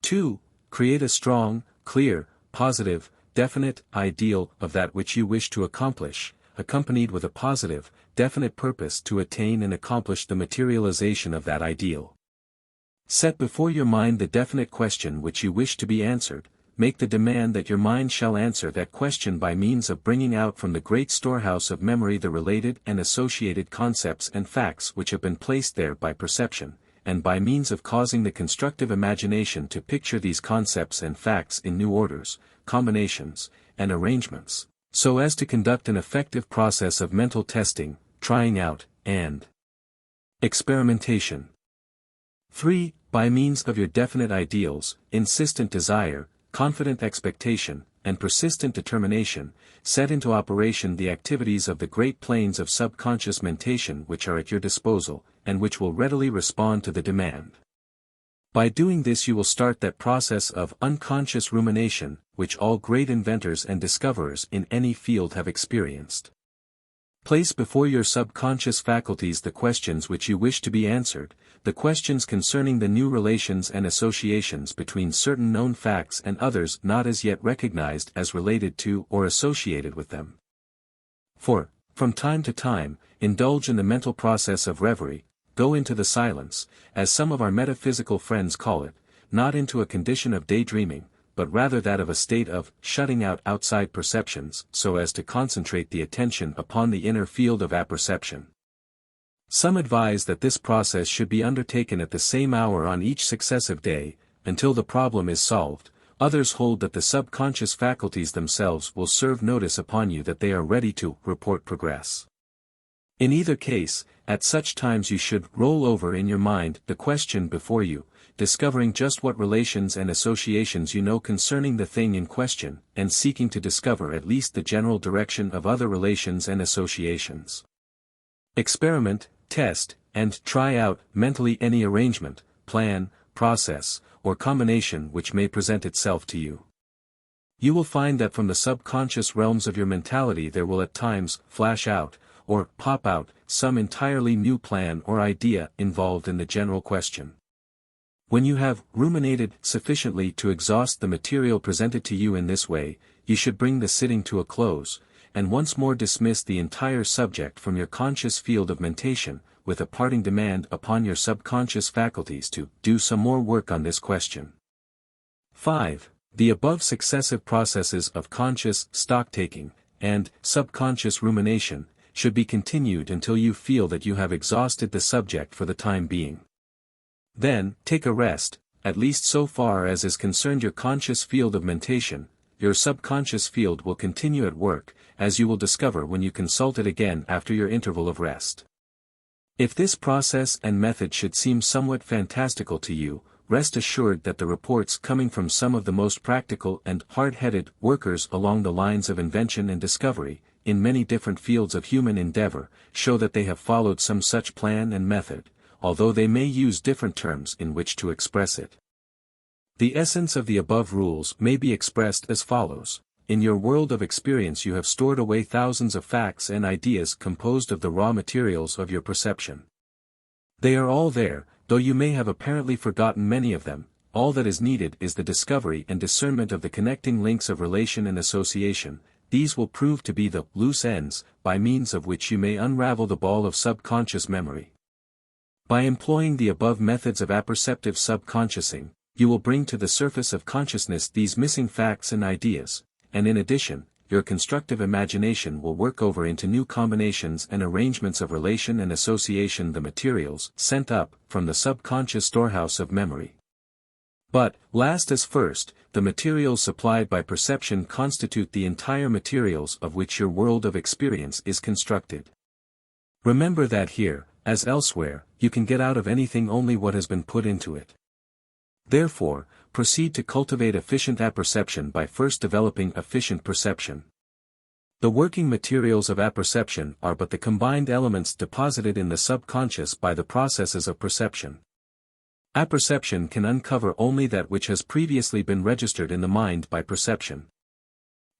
2. Create a strong, clear, positive, definite ideal of that which you wish to accomplish, accompanied with a positive, definite purpose to attain and accomplish the materialization of that ideal. Set before your mind the definite question which you wish to be answered. Make the demand that your mind shall answer that question by means of bringing out from the great storehouse of memory the related and associated concepts and facts which have been placed there by perception, and by means of causing the constructive imagination to picture these concepts and facts in new orders, combinations, and arrangements, so as to conduct an effective process of mental testing, trying out, and experimentation. 3. By means of your definite ideals, insistent desire, confident expectation, and persistent determination, set into operation the activities of the great planes of subconscious mentation which are at your disposal, and which will readily respond to the demand. By doing this you will start that process of unconscious rumination, which all great inventors and discoverers in any field have experienced. Place before your subconscious faculties the questions which you wish to be answered, the questions concerning the new relations and associations between certain known facts and others not as yet recognized as related to or associated with them. 4. From time to time, indulge in the mental process of reverie, go into the silence, as some of our metaphysical friends call it, not into a condition of daydreaming, but rather that of a state of shutting out outside perceptions so as to concentrate the attention upon the inner field of apperception. Some advise that this process should be undertaken at the same hour on each successive day, until the problem is solved. Others hold that the subconscious faculties themselves will serve notice upon you that they are ready to report progress. In either case, at such times you should roll over in your mind the question before you, discovering just what relations and associations you know concerning the thing in question, and seeking to discover at least the general direction of other relations and associations. Experiment, test, and try out mentally any arrangement, plan, process, or combination which may present itself to you. You will find that from the subconscious realms of your mentality there will at times flash out, or pop out, some entirely new plan or idea involved in the general question. When you have ruminated sufficiently to exhaust the material presented to you in this way, you should bring the sitting to a close, and once more dismiss the entire subject from your conscious field of mentation, with a parting demand upon your subconscious faculties to do some more work on this question. 5. The above successive processes of conscious stock-taking and subconscious rumination should be continued until you feel that you have exhausted the subject for the time being. Then, take a rest, at least so far as is concerned your conscious field of mentation. Your subconscious field will continue at work, as you will discover when you consult it again after your interval of rest. If this process and method should seem somewhat fantastical to you, rest assured that the reports coming from some of the most practical and hard-headed workers along the lines of invention and discovery, in many different fields of human endeavor, show that they have followed some such plan and method, although they may use different terms in which to express it. The essence of the above rules may be expressed as follows. In your world of experience you have stored away thousands of facts and ideas composed of the raw materials of your perception. They are all there, though you may have apparently forgotten many of them. All that is needed is the discovery and discernment of the connecting links of relation and association. These will prove to be the loose ends, by means of which you may unravel the ball of subconscious memory. By employing the above methods of apperceptive subconsciousing, you will bring to the surface of consciousness these missing facts and ideas, and in addition, your constructive imagination will work over into new combinations and arrangements of relation and association the materials sent up from the subconscious storehouse of memory. But, last as first, the materials supplied by perception constitute the entire materials of which your world of experience is constructed. Remember that here, as elsewhere, you can get out of anything only what has been put into it. Therefore, proceed to cultivate efficient apperception by first developing efficient perception. The working materials of apperception are but the combined elements deposited in the subconscious by the processes of perception. Apperception can uncover only that which has previously been registered in the mind by perception.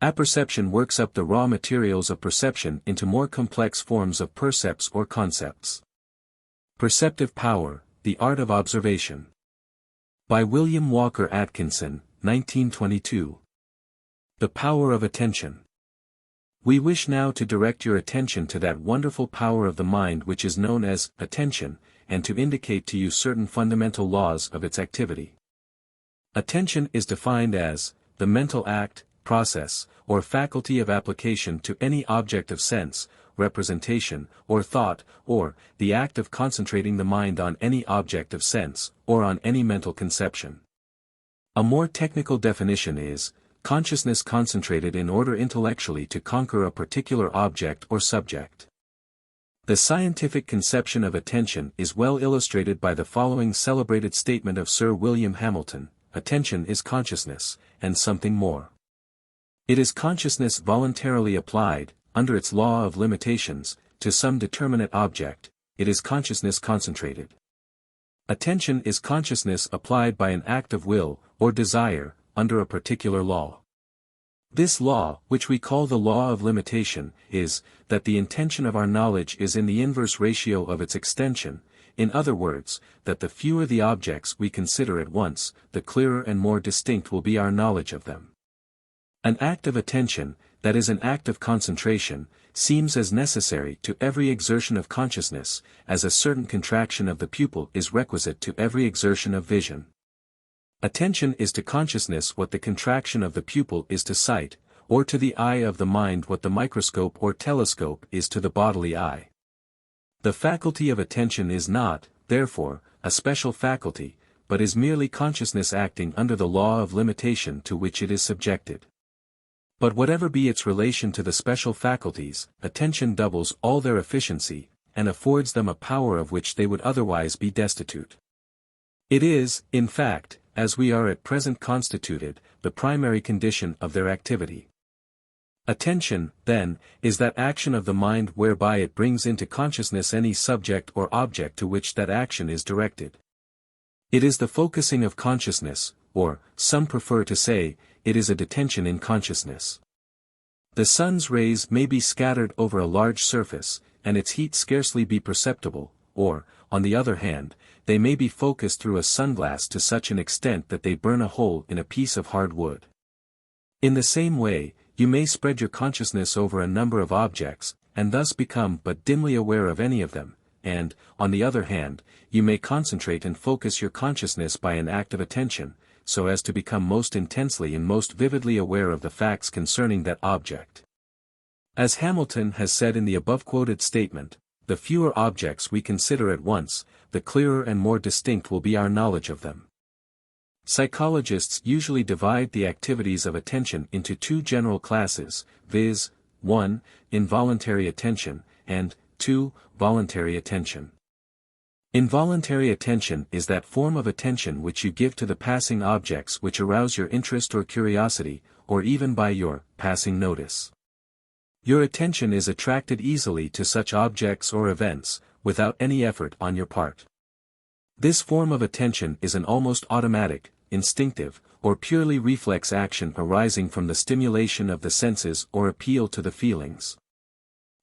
Apperception works up the raw materials of perception into more complex forms of percepts or concepts. Perceptive Power, the Art of Observation. By William Walker Atkinson, 1922. The Power of Attention. We wish now to direct your attention to that wonderful power of the mind which is known as attention, and to indicate to you certain fundamental laws of its activity. Attention is defined as the mental act, process, or faculty of application to any object of sense, representation, or thought, or the act of concentrating the mind on any object of sense, or on any mental conception. A more technical definition is consciousness concentrated in order intellectually to conquer a particular object or subject. The scientific conception of attention is well illustrated by the following celebrated statement of Sir William Hamilton: attention is consciousness, and something more. It is consciousness voluntarily applied, under its law of limitations, to some determinate object. It is consciousness concentrated. Attention is consciousness applied by an act of will, or desire, under a particular law. This law, which we call the law of limitation, is, that the intention of our knowledge is in the inverse ratio of its extension, in other words, that the fewer the objects we consider at once, the clearer and more distinct will be our knowledge of them. An act of attention, that is an act of concentration, seems as necessary to every exertion of consciousness, as a certain contraction of the pupil is requisite to every exertion of vision. Attention is to consciousness what the contraction of the pupil is to sight, or to the eye of the mind what the microscope or telescope is to the bodily eye. The faculty of attention is not, therefore, a special faculty, but is merely consciousness acting under the law of limitation to which it is subjected. But whatever be its relation to the special faculties, attention doubles all their efficiency, and affords them a power of which they would otherwise be destitute. It is, in fact, as we are at present constituted, the primary condition of their activity. Attention, then, is that action of the mind whereby it brings into consciousness any subject or object to which that action is directed. It is the focusing of consciousness, or, some prefer to say, it is a detention in consciousness. The sun's rays may be scattered over a large surface, and its heat scarcely be perceptible, or, on the other hand, they may be focused through a sunglass to such an extent that they burn a hole in a piece of hard wood. In the same way, you may spread your consciousness over a number of objects, and thus become but dimly aware of any of them, and, on the other hand, you may concentrate and focus your consciousness by an act of attention, so as to become most intensely and most vividly aware of the facts concerning that object. As Hamilton has said in the above-quoted statement, the fewer objects we consider at once, the clearer and more distinct will be our knowledge of them. Psychologists usually divide the activities of attention into two general classes, viz., 1. Involuntary attention, and 2. Voluntary attention. Involuntary attention is that form of attention which you give to the passing objects which arouse your interest or curiosity, or even by your passing notice. Your attention is attracted easily to such objects or events, without any effort on your part. This form of attention is an almost automatic, instinctive, or purely reflex action arising from the stimulation of the senses or appeal to the feelings.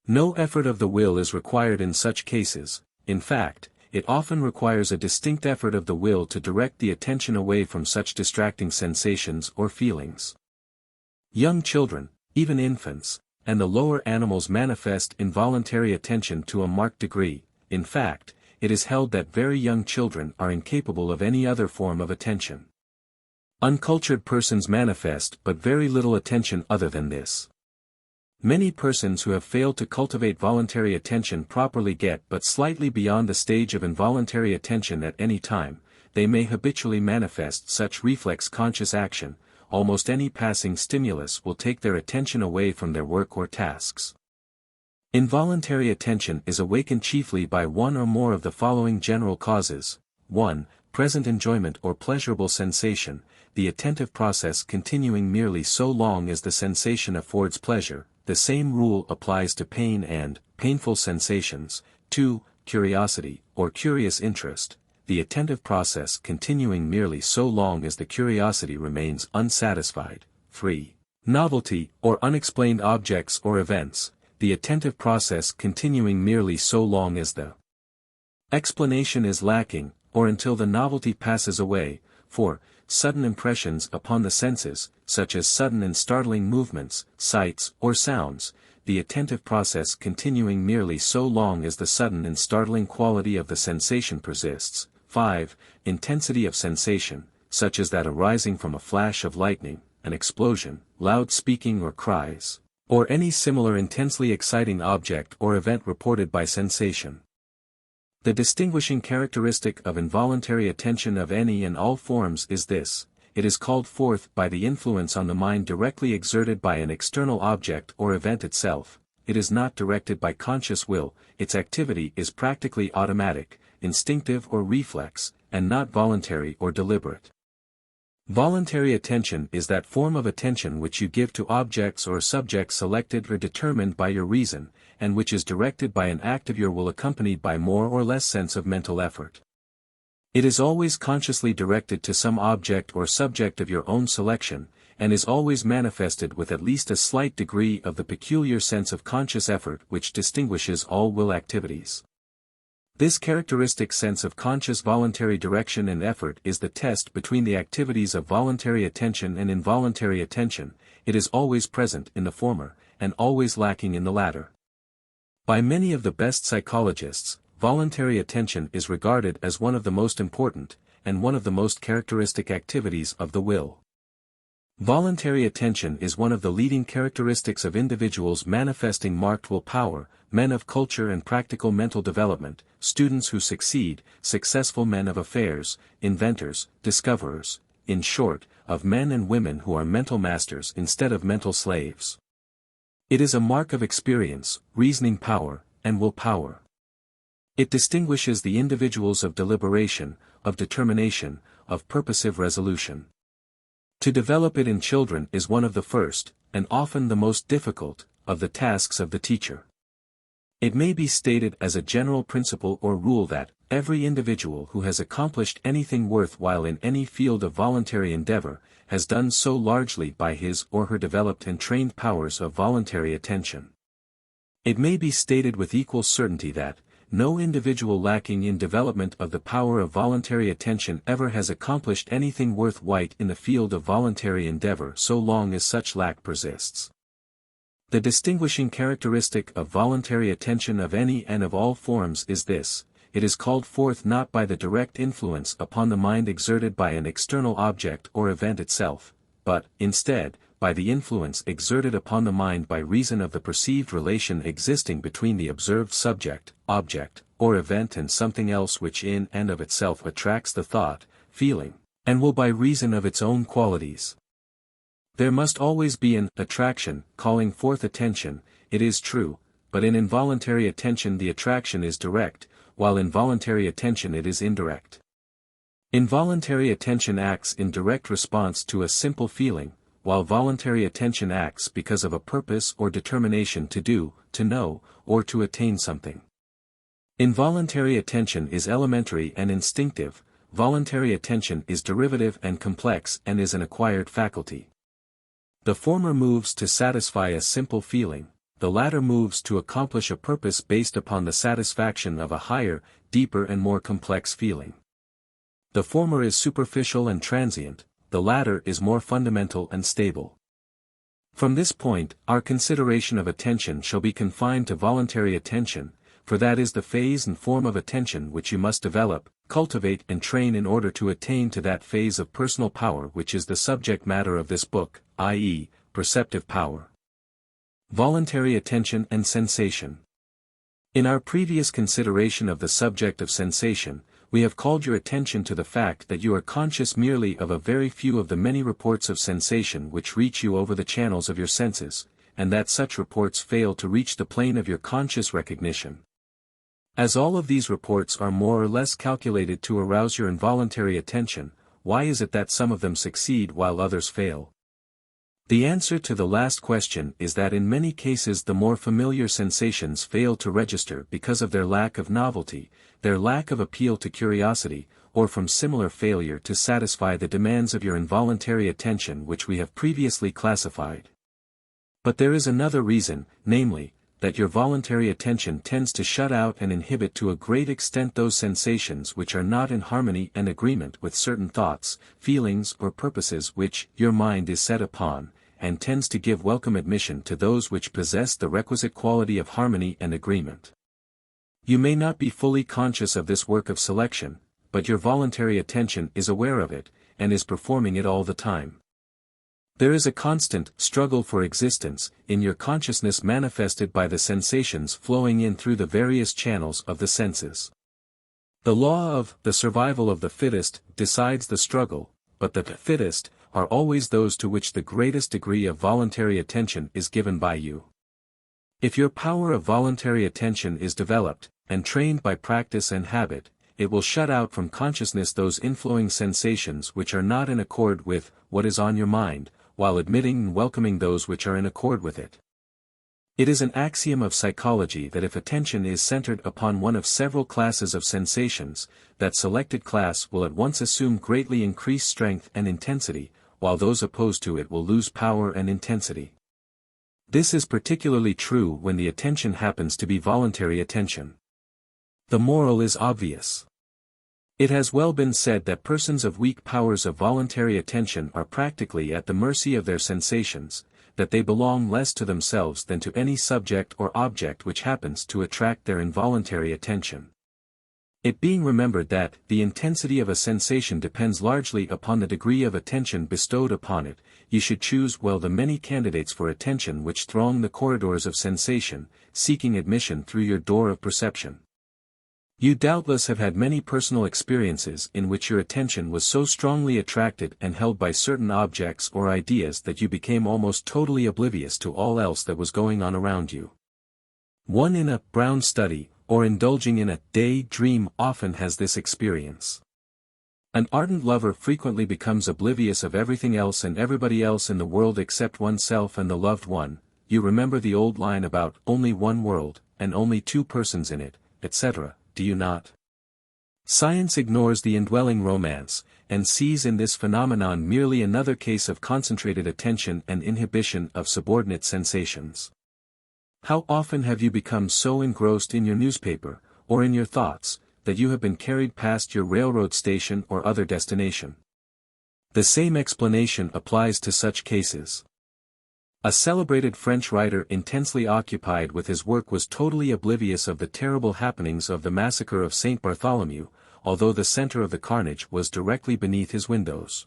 No effort of the will is required in such cases. In fact, it often requires a distinct effort of the will to direct the attention away from such distracting sensations or feelings. Young children, even infants, and the lower animals manifest involuntary attention to a marked degree. In fact, it is held that very young children are incapable of any other form of attention. Uncultured persons manifest but very little attention other than this. Many persons who have failed to cultivate voluntary attention properly get but slightly beyond the stage of involuntary attention at any time. They may habitually manifest such reflex conscious action. Almost any passing stimulus will take their attention away from their work or tasks. Involuntary attention is awakened chiefly by one or more of the following general causes. 1. Present enjoyment or pleasurable sensation, the attentive process continuing merely so long as the sensation affords pleasure. The same rule applies to pain and painful sensations. 2. Curiosity, or curious interest, the attentive process continuing merely so long as the curiosity remains unsatisfied. 3. Novelty, or unexplained objects or events, the attentive process continuing merely so long as the explanation is lacking, or until the novelty passes away. 4. Sudden impressions upon the senses, such as sudden and startling movements, sights, or sounds, the attentive process continuing merely so long as the sudden and startling quality of the sensation persists. 5. Intensity of sensation, such as that arising from a flash of lightning, an explosion, loud speaking or cries, or any similar intensely exciting object or event reported by sensation. The distinguishing characteristic of involuntary attention of any and all forms is this: it is called forth by the influence on the mind directly exerted by an external object or event itself. It is not directed by conscious will, its activity is practically automatic, instinctive or reflex, and not voluntary or deliberate. Voluntary attention is that form of attention which you give to objects or subjects selected or determined by your reason, and which is directed by an act of your will accompanied by more or less sense of mental effort. It is always consciously directed to some object or subject of your own selection, and is always manifested with at least a slight degree of the peculiar sense of conscious effort which distinguishes all will activities. This characteristic sense of conscious voluntary direction and effort is the test between the activities of voluntary attention and involuntary attention. It is always present in the former, and always lacking in the latter. By many of the best psychologists, voluntary attention is regarded as one of the most important, and one of the most characteristic activities of the will. Voluntary attention is one of the leading characteristics of individuals manifesting marked will power, men of culture and practical mental development, students who succeed, successful men of affairs, inventors, discoverers, in short, of men and women who are mental masters instead of mental slaves. It is a mark of experience, reasoning power, and will power. It distinguishes the individuals of deliberation, of determination, of purposive resolution. To develop it in children is one of the first, and often the most difficult, of the tasks of the teacher. It may be stated as a general principle or rule that, every individual who has accomplished anything worthwhile in any field of voluntary endeavor, has done so largely by his or her developed and trained powers of voluntary attention. It may be stated with equal certainty that, no individual lacking in development of the power of voluntary attention ever has accomplished anything worth while in the field of voluntary endeavor so long as such lack persists. The distinguishing characteristic of voluntary attention of any and of all forms is this: it is called forth not by the direct influence upon the mind exerted by an external object or event itself, but, instead, by the influence exerted upon the mind by reason of the perceived relation existing between the observed subject, object, or event and something else which in and of itself attracts the thought, feeling, and will by reason of its own qualities. There must always be an attraction, calling forth attention, it is true, but in involuntary attention the attraction is direct, while in voluntary attention it is indirect. Involuntary attention acts in direct response to a simple feeling, while voluntary attention acts because of a purpose or determination to do, to know, or to attain something. Involuntary attention is elementary and instinctive, voluntary attention is derivative and complex and is an acquired faculty. The former moves to satisfy a simple feeling, the latter moves to accomplish a purpose based upon the satisfaction of a higher, deeper and more complex feeling. The former is superficial and transient, the latter is more fundamental and stable. From this point, our consideration of attention shall be confined to voluntary attention, for that is the phase and form of attention which you must develop, cultivate and train in order to attain to that phase of personal power which is the subject matter of this book, i.e., perceptive power. Voluntary attention and sensation. In our previous consideration of the subject of sensation, we have called your attention to the fact that you are conscious merely of a very few of the many reports of sensation which reach you over the channels of your senses, and that such reports fail to reach the plane of your conscious recognition. As all of these reports are more or less calculated to arouse your involuntary attention, why is it that some of them succeed while others fail? The answer to the last question is that in many cases the more familiar sensations fail to register because of their lack of novelty, their lack of appeal to curiosity, or from similar failure to satisfy the demands of your involuntary attention which we have previously classified. But there is another reason, namely, that your voluntary attention tends to shut out and inhibit to a great extent those sensations which are not in harmony and agreement with certain thoughts, feelings or purposes which your mind is set upon, and tends to give welcome admission to those which possess the requisite quality of harmony and agreement. You may not be fully conscious of this work of selection, but your voluntary attention is aware of it, and is performing it all the time. There is a constant struggle for existence in your consciousness manifested by the sensations flowing in through the various channels of the senses. The law of the survival of the fittest decides the struggle, but the fittest are always those to which the greatest degree of voluntary attention is given by you. If your power of voluntary attention is developed, and trained by practice and habit, it will shut out from consciousness those inflowing sensations which are not in accord with what is on your mind, while admitting and welcoming those which are in accord with it. It is an axiom of psychology that if attention is centered upon one of several classes of sensations, that selected class will at once assume greatly increased strength and intensity, while those opposed to it will lose power and intensity. This is particularly true when the attention happens to be voluntary attention. The moral is obvious. It has well been said that persons of weak powers of voluntary attention are practically at the mercy of their sensations, that they belong less to themselves than to any subject or object which happens to attract their involuntary attention. It being remembered that the intensity of a sensation depends largely upon the degree of attention bestowed upon it, you should choose well the many candidates for attention which throng the corridors of sensation, seeking admission through your door of perception. You doubtless have had many personal experiences in which your attention was so strongly attracted and held by certain objects or ideas that you became almost totally oblivious to all else that was going on around you. One in a brown study, or indulging in a day-dream often has this experience. An ardent lover frequently becomes oblivious of everything else and everybody else in the world except oneself and the loved one. You remember the old line about only one world, and only two persons in it, etc., do you not? Science ignores the indwelling romance, and sees in this phenomenon merely another case of concentrated attention and inhibition of subordinate sensations. How often have you become so engrossed in your newspaper, or in your thoughts, that you have been carried past your railroad station or other destination. The same explanation applies to such cases. A celebrated French writer intensely occupied with his work was totally oblivious of the terrible happenings of the massacre of St. Bartholomew, although the center of the carnage was directly beneath his windows.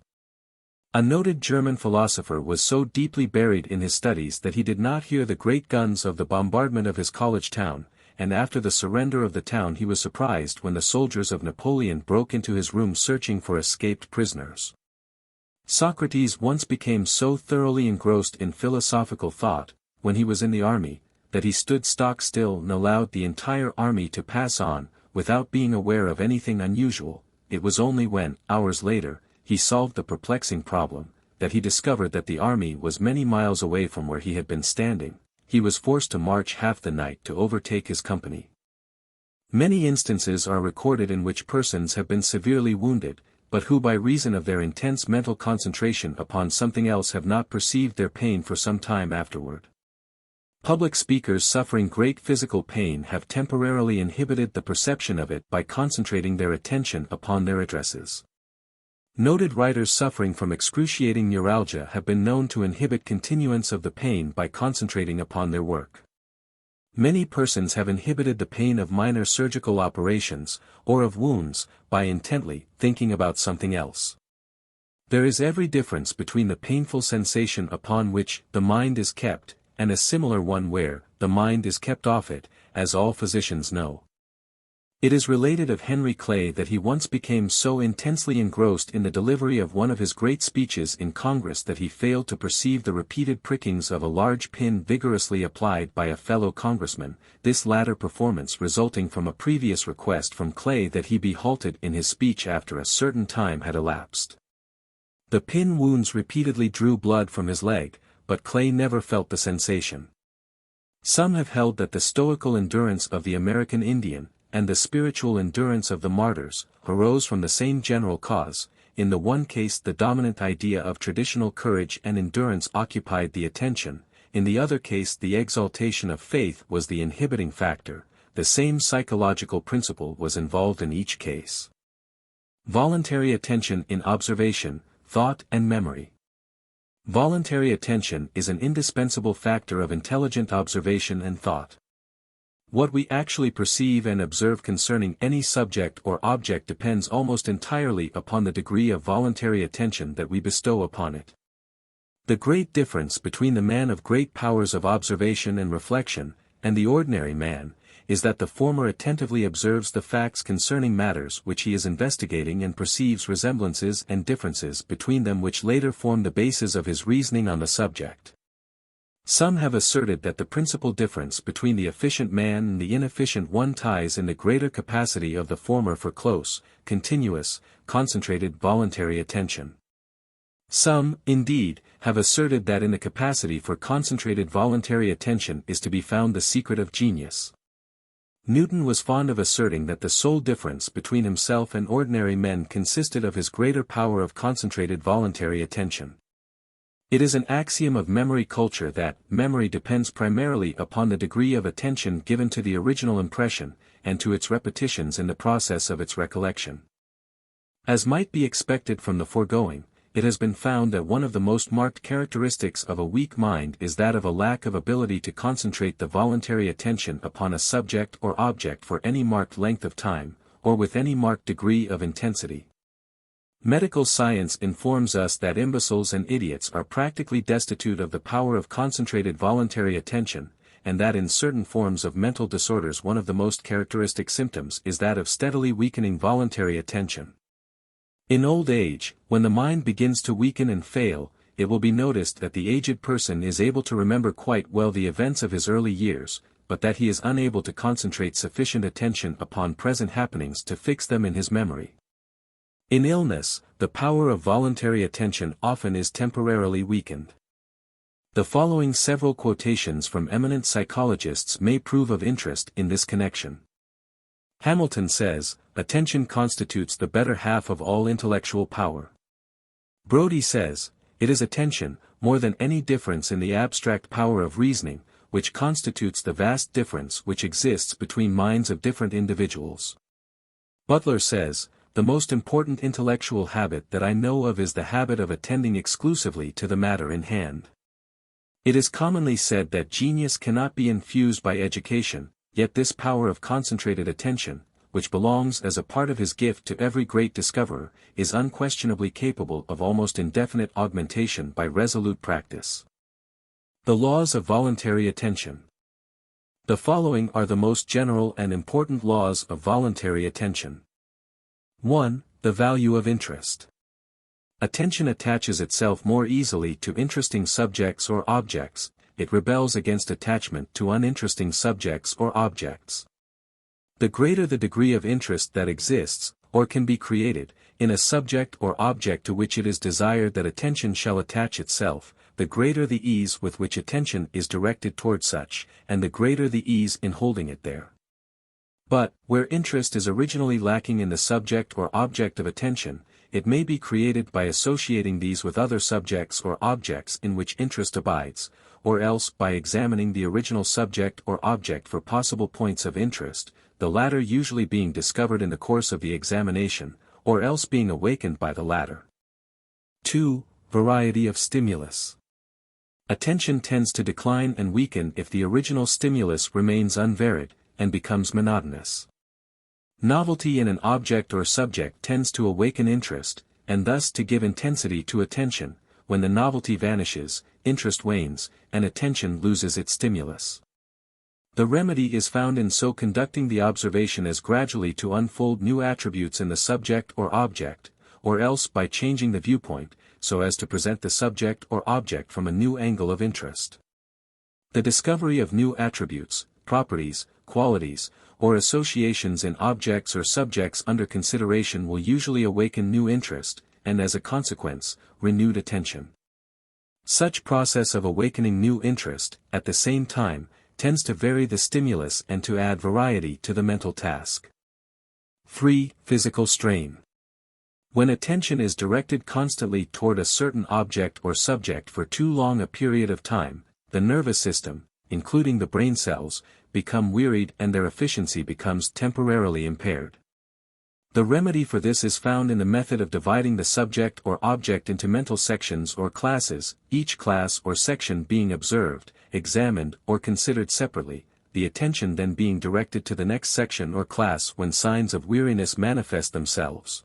A noted German philosopher was so deeply buried in his studies that he did not hear the great guns of the bombardment of his college town, and after the surrender of the town he was surprised when the soldiers of Napoleon broke into his room searching for escaped prisoners. Socrates once became so thoroughly engrossed in philosophical thought, when he was in the army, that he stood stock still and allowed the entire army to pass on, without being aware of anything unusual. It was only when, hours later, he solved the perplexing problem, that he discovered that the army was many miles away from where he had been standing. He was forced to march half the night to overtake his company. Many instances are recorded in which persons have been severely wounded, but who by reason of their intense mental concentration upon something else have not perceived their pain for some time afterward. Public speakers suffering great physical pain have temporarily inhibited the perception of it by concentrating their attention upon their addresses. Noted writers suffering from excruciating neuralgia have been known to inhibit continuance of the pain by concentrating upon their work. Many persons have inhibited the pain of minor surgical operations, or of wounds, by intently thinking about something else. There is every difference between the painful sensation upon which the mind is kept, and a similar one where the mind is kept off it, as all physicians know. It is related of Henry Clay that he once became so intensely engrossed in the delivery of one of his great speeches in Congress that he failed to perceive the repeated prickings of a large pin vigorously applied by a fellow congressman, this latter performance resulting from a previous request from Clay that he be halted in his speech after a certain time had elapsed. The pin wounds repeatedly drew blood from his leg, but Clay never felt the sensation. Some have held that the stoical endurance of the American Indian, and the spiritual endurance of the martyrs, arose from the same general cause. In the one case the dominant idea of traditional courage and endurance occupied the attention, in the other case the exaltation of faith was the inhibiting factor. The same psychological principle was involved in each case. Voluntary attention in observation, thought and memory. Voluntary attention is an indispensable factor of intelligent observation and thought. What we actually perceive and observe concerning any subject or object depends almost entirely upon the degree of voluntary attention that we bestow upon it. The great difference between the man of great powers of observation and reflection, and the ordinary man, is that the former attentively observes the facts concerning matters which he is investigating and perceives resemblances and differences between them which later form the basis of his reasoning on the subject. Some have asserted that the principal difference between the efficient man and the inefficient one lies in the greater capacity of the former for close, continuous, concentrated voluntary attention. Some, indeed, have asserted that in the capacity for concentrated voluntary attention is to be found the secret of genius. Newton was fond of asserting that the sole difference between himself and ordinary men consisted of his greater power of concentrated voluntary attention. It is an axiom of memory culture that memory depends primarily upon the degree of attention given to the original impression, and to its repetitions in the process of its recollection. As might be expected from the foregoing, it has been found that one of the most marked characteristics of a weak mind is that of a lack of ability to concentrate the voluntary attention upon a subject or object for any marked length of time, or with any marked degree of intensity. Medical science informs us that imbeciles and idiots are practically destitute of the power of concentrated voluntary attention, and that in certain forms of mental disorders one of the most characteristic symptoms is that of steadily weakening voluntary attention. In old age, when the mind begins to weaken and fail, it will be noticed that the aged person is able to remember quite well the events of his early years, but that he is unable to concentrate sufficient attention upon present happenings to fix them in his memory. In illness, the power of voluntary attention often is temporarily weakened. The following several quotations from eminent psychologists may prove of interest in this connection. Hamilton says, "Attention constitutes the better half of all intellectual power." Brodie says, "It is attention, more than any difference in the abstract power of reasoning, which constitutes the vast difference which exists between minds of different individuals. Butler says, "The most important intellectual habit that I know of is the habit of attending exclusively to the matter in hand." It is commonly said that genius cannot be infused by education, yet this power of concentrated attention, which belongs as a part of his gift to every great discoverer, is unquestionably capable of almost indefinite augmentation by resolute practice. The laws of voluntary attention. The following are the most general and important laws of voluntary attention. 1. The value of interest. Attention attaches itself more easily to interesting subjects or objects, it rebels against attachment to uninteresting subjects or objects. The greater the degree of interest that exists, or can be created, in a subject or object to which it is desired that attention shall attach itself, the greater the ease with which attention is directed toward such, and the greater the ease in holding it there. But, where interest is originally lacking in the subject or object of attention, it may be created by associating these with other subjects or objects in which interest abides, or else by examining the original subject or object for possible points of interest, the latter usually being discovered in the course of the examination, or else being awakened by the latter. 2. Variety of stimulus. Attention tends to decline and weaken if the original stimulus remains unvaried, and becomes monotonous. Novelty in an object or subject tends to awaken interest, and thus to give intensity to attention. When the novelty vanishes, interest wanes, and attention loses its stimulus. The remedy is found in so conducting the observation as gradually to unfold new attributes in the subject or object, or else by changing the viewpoint, so as to present the subject or object from a new angle of interest. The discovery of new attributes, properties, qualities, or associations in objects or subjects under consideration will usually awaken new interest, and as a consequence, renewed attention. Such process of awakening new interest, at the same time, tends to vary the stimulus and to add variety to the mental task. 3. Physical strain. When attention is directed constantly toward a certain object or subject for too long a period of time, the nervous system, including the brain cells, become wearied and their efficiency becomes temporarily impaired. The remedy for this is found in the method of dividing the subject or object into mental sections or classes, each class or section being observed, examined or considered separately, the attention then being directed to the next section or class when signs of weariness manifest themselves.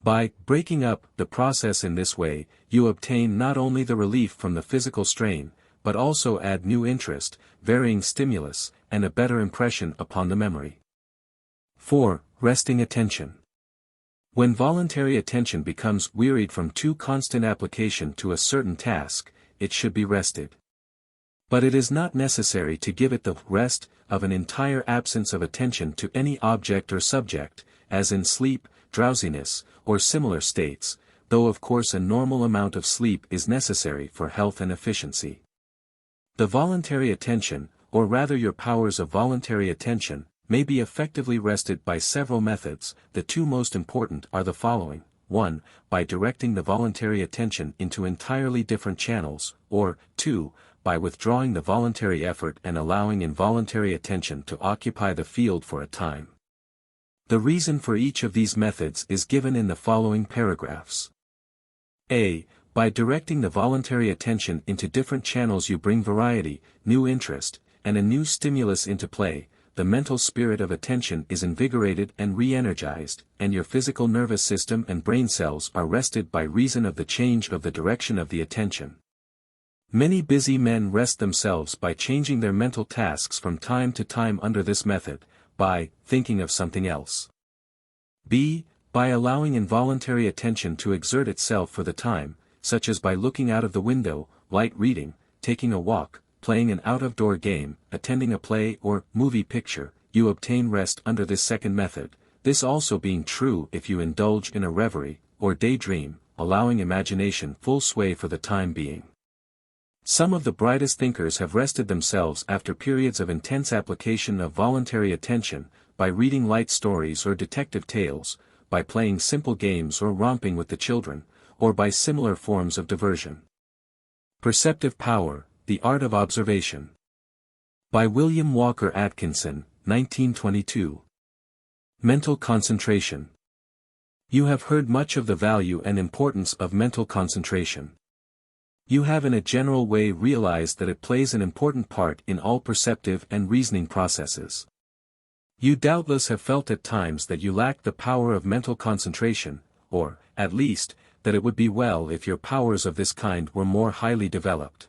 By breaking up the process in this way, you obtain not only the relief from the physical strain, but also add new interest, varying stimulus, and a better impression upon the memory. 4. Resting attention. When voluntary attention becomes wearied from too constant application to a certain task, it should be rested. But it is not necessary to give it the rest of an entire absence of attention to any object or subject, as in sleep, drowsiness, or similar states, though of course a normal amount of sleep is necessary for health and efficiency. The voluntary attention, or rather your powers of voluntary attention, may be effectively rested by several methods. The two most important are the following: 1. By directing the voluntary attention into entirely different channels, or 2. By withdrawing the voluntary effort and allowing involuntary attention to occupy the field for a time. The reason for each of these methods is given in the following paragraphs. A. By directing the voluntary attention into different channels you bring variety, new interest, and a new stimulus into play. The mental spirit of attention is invigorated and re-energized, and your physical nervous system and brain cells are rested by reason of the change of the direction of the attention. Many busy men rest themselves by changing their mental tasks from time to time under this method, by thinking of something else. B. By allowing involuntary attention to exert itself for the time, such as by looking out of the window, light reading, taking a walk, playing an out-of-door game, attending a play or movie picture, you obtain rest under this second method, this also being true if you indulge in a reverie, or daydream, allowing imagination full sway for the time being. Some of the brightest thinkers have rested themselves after periods of intense application of voluntary attention, by reading light stories or detective tales, by playing simple games or romping with the children, or by similar forms of diversion. Perceptive power, the art of observation. By William Walker Atkinson, 1922. Mental concentration. You have heard much of the value and importance of mental concentration. You have in a general way realized that it plays an important part in all perceptive and reasoning processes. You doubtless have felt at times that you lack the power of mental concentration, or, at least, that it would be well if your powers of this kind were more highly developed.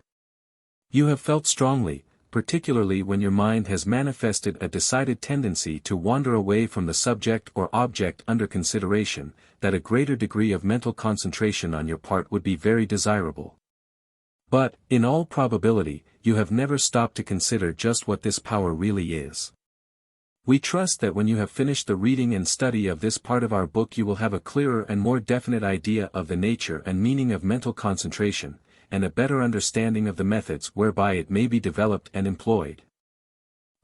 You have felt strongly, particularly when your mind has manifested a decided tendency to wander away from the subject or object under consideration, that a greater degree of mental concentration on your part would be very desirable. But, in all probability, you have never stopped to consider just what this power really is. We trust that when you have finished the reading and study of this part of our book you will have a clearer and more definite idea of the nature and meaning of mental concentration, and a better understanding of the methods whereby it may be developed and employed.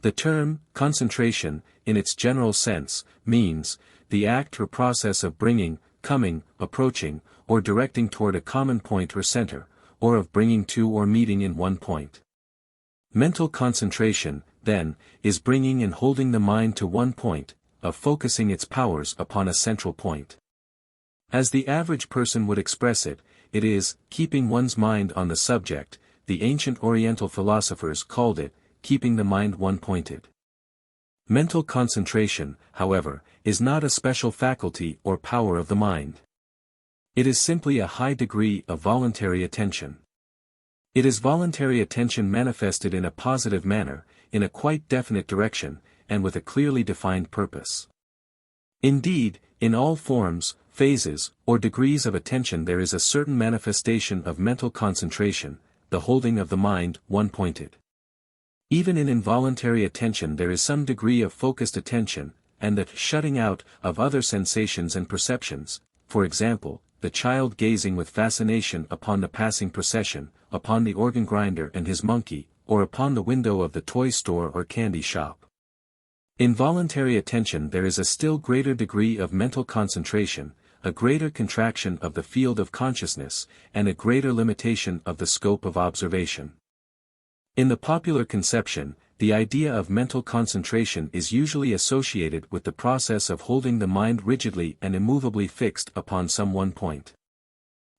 The term, concentration, in its general sense, means, the act or process of bringing, coming, approaching, or directing toward a common point or center, or of bringing to or meeting in one point. Mental concentration, then, is bringing and holding the mind to one point, of focusing its powers upon a central point. As the average person would express it, it is, keeping one's mind on the subject. The ancient Oriental philosophers called it, keeping the mind one-pointed. Mental concentration, however, is not a special faculty or power of the mind. It is simply a high degree of voluntary attention. It is voluntary attention manifested in a positive manner, in a quite definite direction, and with a clearly defined purpose. Indeed, in all forms, phases, or degrees of attention there is a certain manifestation of mental concentration, the holding of the mind one-pointed. Even in involuntary attention there is some degree of focused attention, and the shutting out of other sensations and perceptions, for example, the child gazing with fascination upon the passing procession, upon the organ grinder and his monkey, or upon the window of the toy store or candy shop. In voluntary attention there is a still greater degree of mental concentration, a greater contraction of the field of consciousness, and a greater limitation of the scope of observation. In the popular conception, the idea of mental concentration is usually associated with the process of holding the mind rigidly and immovably fixed upon some one point.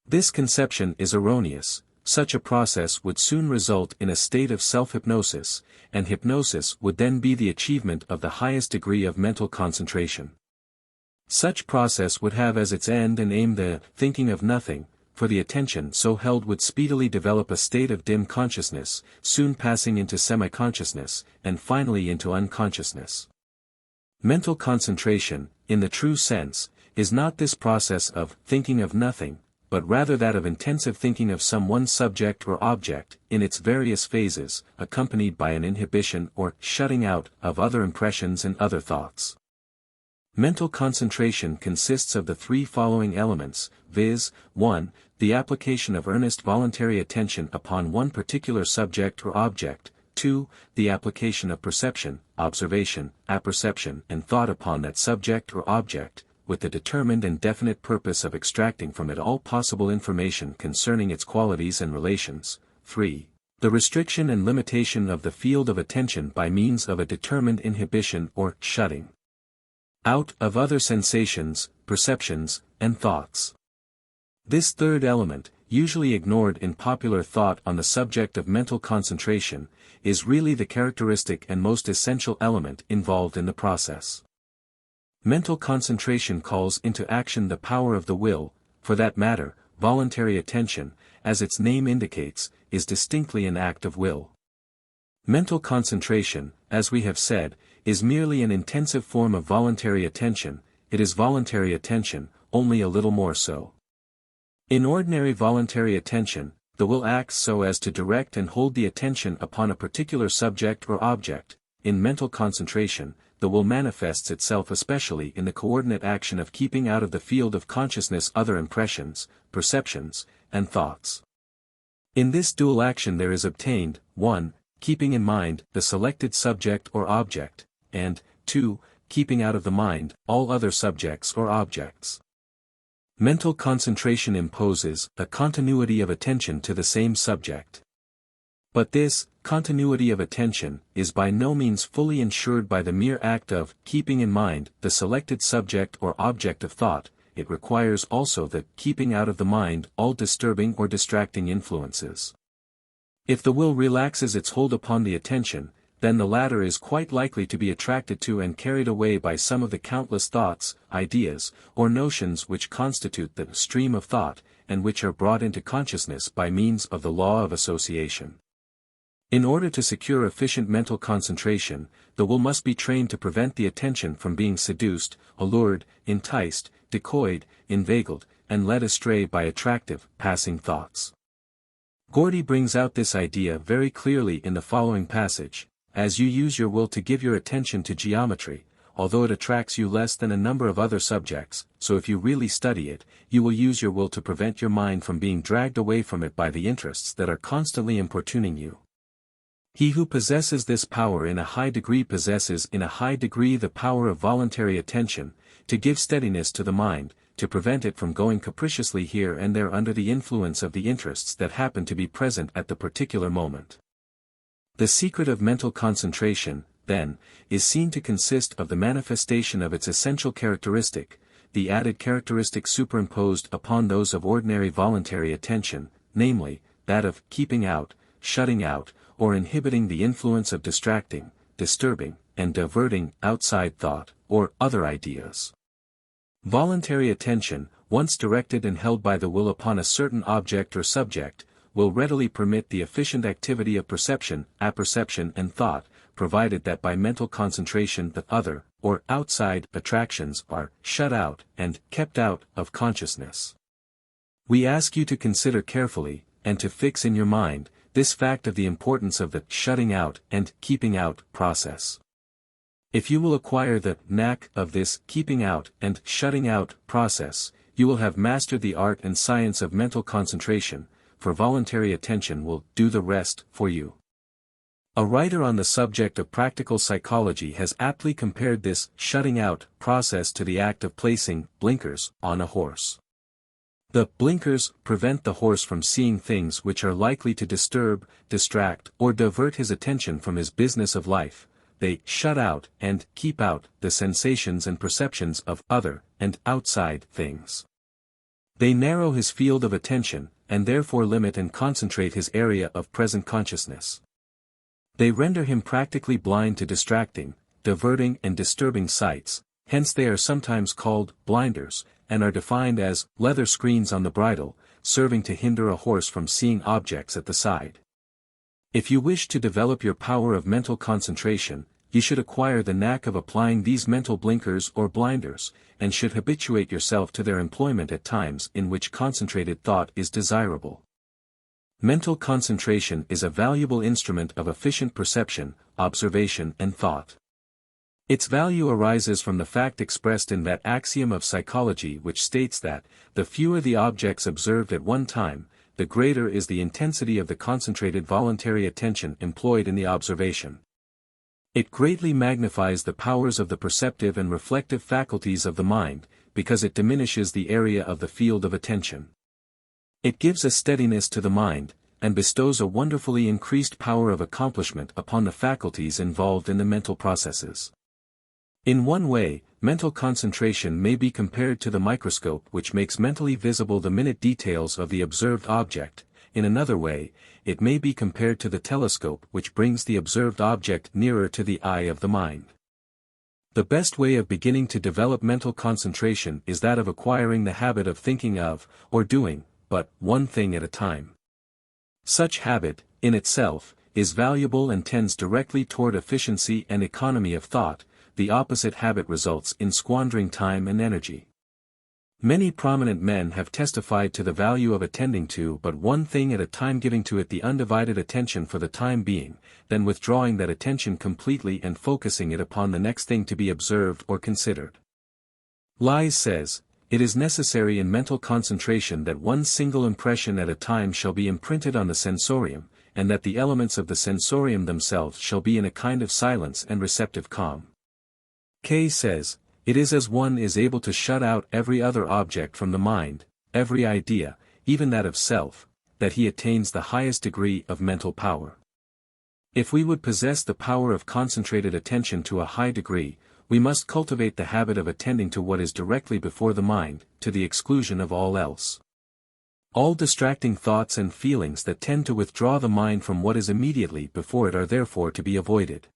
This conception is erroneous. Such a process would soon result in a state of self-hypnosis, and hypnosis would then be the achievement of the highest degree of mental concentration. Such process would have as its end and aim the thinking of nothing, for the attention so held would speedily develop a state of dim consciousness, soon passing into semi-consciousness, and finally into unconsciousness. Mental concentration, in the true sense, is not this process of thinking of nothing, but rather that of intensive thinking of some one subject or object, in its various phases, accompanied by an inhibition or shutting out of other impressions and other thoughts. Mental concentration consists of the three following elements, viz., 1. The application of earnest voluntary attention upon one particular subject or object, 2. The application of perception, observation, apperception and thought upon that subject or object, with the determined and definite purpose of extracting from it all possible information concerning its qualities and relations, 3. The restriction and limitation of the field of attention by means of a determined inhibition or shutting out of other sensations, perceptions, and thoughts. This third element, usually ignored in popular thought on the subject of mental concentration, is really the characteristic and most essential element involved in the process. Mental concentration calls into action the power of the will. For that matter, voluntary attention, as its name indicates, is distinctly an act of will. Mental concentration, as we have said, is merely an intensive form of voluntary attention. It is voluntary attention, only a little more so. In ordinary voluntary attention, the will acts so as to direct and hold the attention upon a particular subject or object. In mental concentration, the will manifests itself especially in the coordinate action of keeping out of the field of consciousness other impressions, perceptions, and thoughts. In this dual action there is obtained, 1. Keeping in mind the selected subject or object, and, 2. Keeping out of the mind all other subjects or objects. Mental concentration imposes a continuity of attention to the same subject. But this continuity of attention is by no means fully ensured by the mere act of keeping in mind the selected subject or object of thought. It requires also the keeping out of the mind all disturbing or distracting influences. If the will relaxes its hold upon the attention, then the latter is quite likely to be attracted to and carried away by some of the countless thoughts, ideas, or notions which constitute the stream of thought, and which are brought into consciousness by means of the law of association. In order to secure efficient mental concentration, the will must be trained to prevent the attention from being seduced, allured, enticed, decoyed, inveigled, and led astray by attractive, passing thoughts. Gordy brings out this idea very clearly in the following passage: as you use your will to give your attention to geometry, although it attracts you less than a number of other subjects, so if you really study it, you will use your will to prevent your mind from being dragged away from it by the interests that are constantly importuning you. He who possesses this power in a high degree possesses in a high degree the power of voluntary attention, to give steadiness to the mind, to prevent it from going capriciously here and there under the influence of the interests that happen to be present at the particular moment. The secret of mental concentration, then, is seen to consist of the manifestation of its essential characteristic, the added characteristic superimposed upon those of ordinary voluntary attention, namely, that of keeping out, shutting out, or inhibiting the influence of distracting, disturbing, and diverting outside thought, or other ideas. Voluntary attention, once directed and held by the will upon a certain object or subject, will readily permit the efficient activity of perception, apperception and thought, provided that by mental concentration the other, or outside, attractions are shut out and kept out of consciousness. We ask you to consider carefully, and to fix in your mind, this fact of the importance of the shutting out and keeping out process. If you will acquire the knack of this keeping out and shutting out process, you will have mastered the art and science of mental concentration, for voluntary attention will do the rest for you. A writer on the subject of practical psychology has aptly compared this shutting out process to the act of placing blinkers on a horse. The blinkers prevent the horse from seeing things which are likely to disturb, distract, or divert his attention from his business of life. They shut out and keep out the sensations and perceptions of other and outside things. They narrow his field of attention, and therefore limit and concentrate his area of present consciousness. They render him practically blind to distracting, diverting and disturbing sights, hence they are sometimes called blinders, and are defined as leather screens on the bridle, serving to hinder a horse from seeing objects at the side. If you wish to develop your power of mental concentration, you should acquire the knack of applying these mental blinkers or blinders, and should habituate yourself to their employment at times in which concentrated thought is desirable. Mental concentration is a valuable instrument of efficient perception, observation and thought. Its value arises from the fact expressed in that axiom of psychology which states that, the fewer the objects observed at one time, the greater is the intensity of the concentrated voluntary attention employed in the observation. It greatly magnifies the powers of the perceptive and reflective faculties of the mind, because it diminishes the area of the field of attention. It gives a steadiness to the mind, and bestows a wonderfully increased power of accomplishment upon the faculties involved in the mental processes. In one way, mental concentration may be compared to the microscope which makes mentally visible the minute details of the observed object. In another way, it may be compared to the telescope which brings the observed object nearer to the eye of the mind. The best way of beginning to develop mental concentration is that of acquiring the habit of thinking of, or doing, but one thing at a time. Such habit, in itself, is valuable and tends directly toward efficiency and economy of thought. The opposite habit results in squandering time and energy. Many prominent men have testified to the value of attending to but one thing at a time, giving to it the undivided attention for the time being, then withdrawing that attention completely and focusing it upon the next thing to be observed or considered. Lys says, "It is necessary in mental concentration that one single impression at a time shall be imprinted on the sensorium, and that the elements of the sensorium themselves shall be in a kind of silence and receptive calm." Kay says, "It is as one is able to shut out every other object from the mind, every idea, even that of self, that he attains the highest degree of mental power." If we would possess the power of concentrated attention to a high degree, we must cultivate the habit of attending to what is directly before the mind, to the exclusion of all else. All distracting thoughts and feelings that tend to withdraw the mind from what is immediately before it are therefore to be avoided.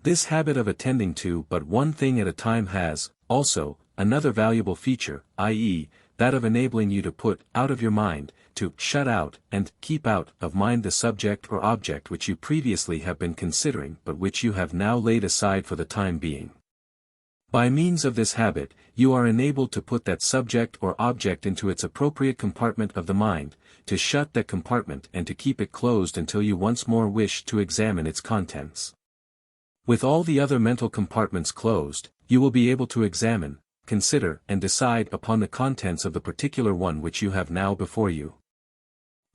This habit of attending to but one thing at a time has, also, another valuable feature, i.e., that of enabling you to put out of your mind, to shut out and keep out of mind the subject or object which you previously have been considering but which you have now laid aside for the time being. By means of this habit, you are enabled to put that subject or object into its appropriate compartment of the mind, to shut that compartment and to keep it closed until you once more wish to examine its contents. With all the other mental compartments closed, you will be able to examine, consider and decide upon the contents of the particular one which you have now before you.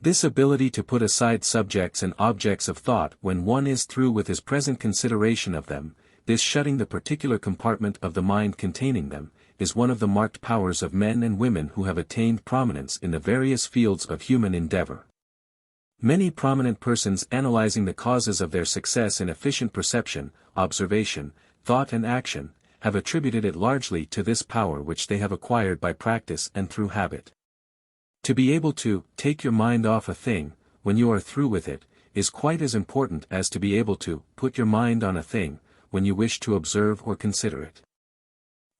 This ability to put aside subjects and objects of thought when one is through with his present consideration of them, this shutting the particular compartment of the mind containing them, is one of the marked powers of men and women who have attained prominence in the various fields of human endeavor. Many prominent persons analyzing the causes of their success in efficient perception, observation, thought and action, have attributed it largely to this power which they have acquired by practice and through habit. To be able to take your mind off a thing, when you are through with it, is quite as important as to be able to put your mind on a thing, when you wish to observe or consider it.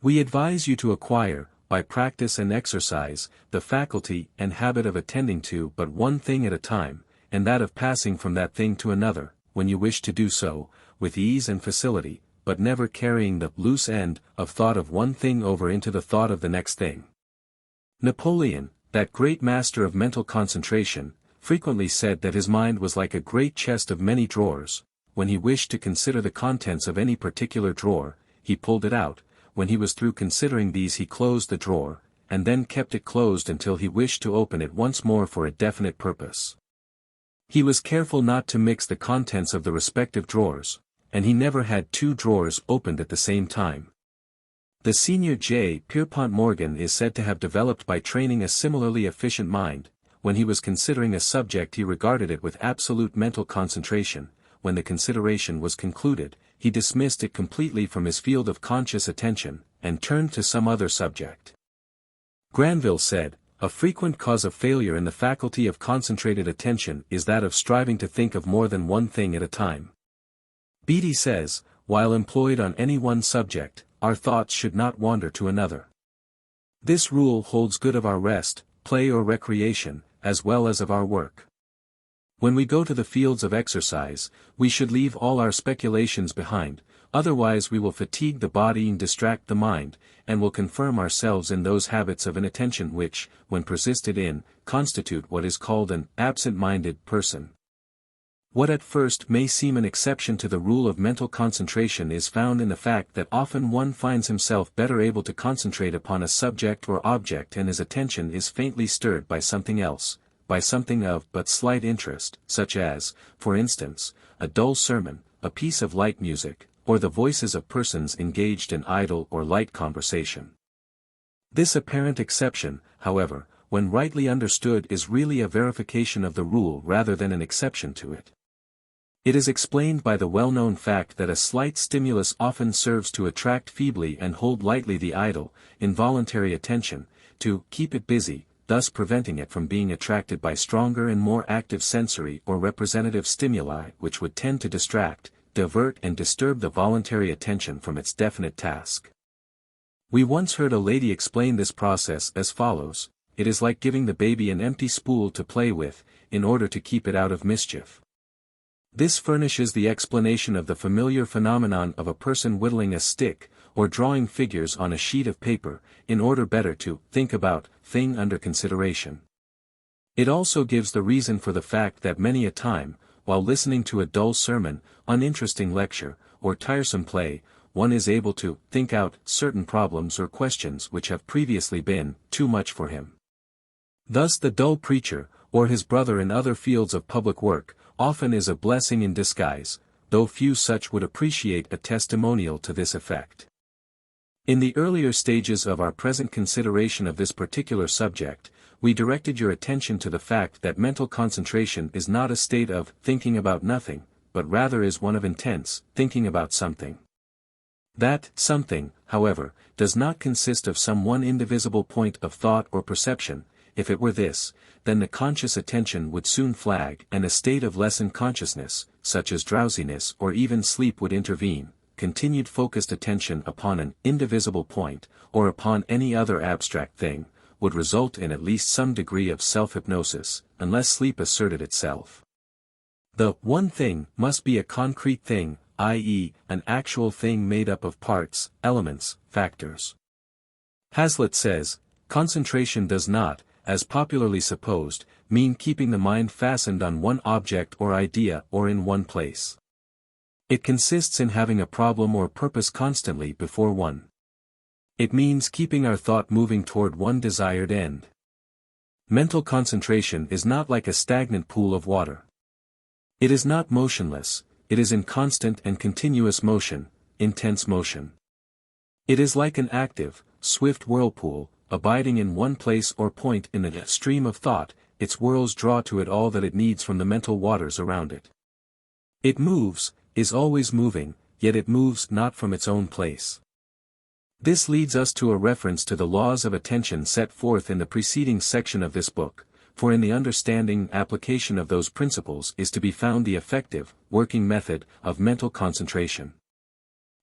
We advise you to acquire, by practice and exercise, the faculty and habit of attending to but one thing at a time, and that of passing from that thing to another, when you wish to do so, with ease and facility, but never carrying the loose end of thought of one thing over into the thought of the next thing. Napoleon, that great master of mental concentration, frequently said that his mind was like a great chest of many drawers. When he wished to consider the contents of any particular drawer, he pulled it out, when he was through considering these he closed the drawer, and then kept it closed until he wished to open it once more for a definite purpose. He was careful not to mix the contents of the respective drawers, and he never had two drawers opened at the same time. The senior J. Pierpont Morgan is said to have developed by training a similarly efficient mind. When he was considering a subject he regarded it with absolute mental concentration. When the consideration was concluded, he dismissed it completely from his field of conscious attention, and turned to some other subject. Granville said, "A frequent cause of failure in the faculty of concentrated attention is that of striving to think of more than one thing at a time." Beattie says, "While employed on any one subject, our thoughts should not wander to another." This rule holds good of our rest, play or recreation, as well as of our work. When we go to the fields of exercise, we should leave all our speculations behind, otherwise we will fatigue the body and distract the mind, and will confirm ourselves in those habits of inattention which, when persisted in, constitute what is called an absent-minded person. What at first may seem an exception to the rule of mental concentration is found in the fact that often one finds himself better able to concentrate upon a subject or object and his attention is faintly stirred by something else, by something of but slight interest, such as, for instance, a dull sermon, a piece of light music, or the voices of persons engaged in idle or light conversation. This apparent exception, however, when rightly understood is really a verification of the rule rather than an exception to it. It is explained by the well-known fact that a slight stimulus often serves to attract feebly and hold lightly the idle, involuntary attention, to keep it busy, thus preventing it from being attracted by stronger and more active sensory or representative stimuli which would tend to distract, divert and disturb the voluntary attention from its definite task. We once heard a lady explain this process as follows: "It is like giving the baby an empty spool to play with, in order to keep it out of mischief." This furnishes the explanation of the familiar phenomenon of a person whittling a stick, or drawing figures on a sheet of paper, in order better to think about thing under consideration. It also gives the reason for the fact that many a time, while listening to a dull sermon, uninteresting lecture, or tiresome play, one is able to think out certain problems or questions which have previously been too much for him. Thus the dull preacher, or his brother in other fields of public work, often is a blessing in disguise, though few such would appreciate a testimonial to this effect. In the earlier stages of our present consideration of this particular subject, we directed your attention to the fact that mental concentration is not a state of thinking about nothing, but rather is one of intense, thinking about something. That something, however, does not consist of some one indivisible point of thought or perception. If it were this, then the conscious attention would soon flag, and a state of lessened consciousness, such as drowsiness or even sleep, would intervene. Continued focused attention upon an indivisible point, or upon any other abstract thing, would result in at least some degree of self-hypnosis, unless sleep asserted itself. The one thing must be a concrete thing, i.e., an actual thing made up of parts, elements, factors. Hazlitt says, concentration does not, as popularly supposed, mean keeping the mind fastened on one object or idea or in one place. It consists in having a problem or purpose constantly before one. It means keeping our thought moving toward one desired end. Mental concentration is not like a stagnant pool of water. It is not motionless, it is in constant and continuous motion, intense motion. It is like an active, swift whirlpool, abiding in one place or point in the stream of thought. Its whirls draw to it all that it needs from the mental waters around it. It moves, is always moving, yet it moves not from its own place. This leads us to a reference to the laws of attention set forth in the preceding section of this book, for in the understanding and application of those principles is to be found the effective, working method of mental concentration.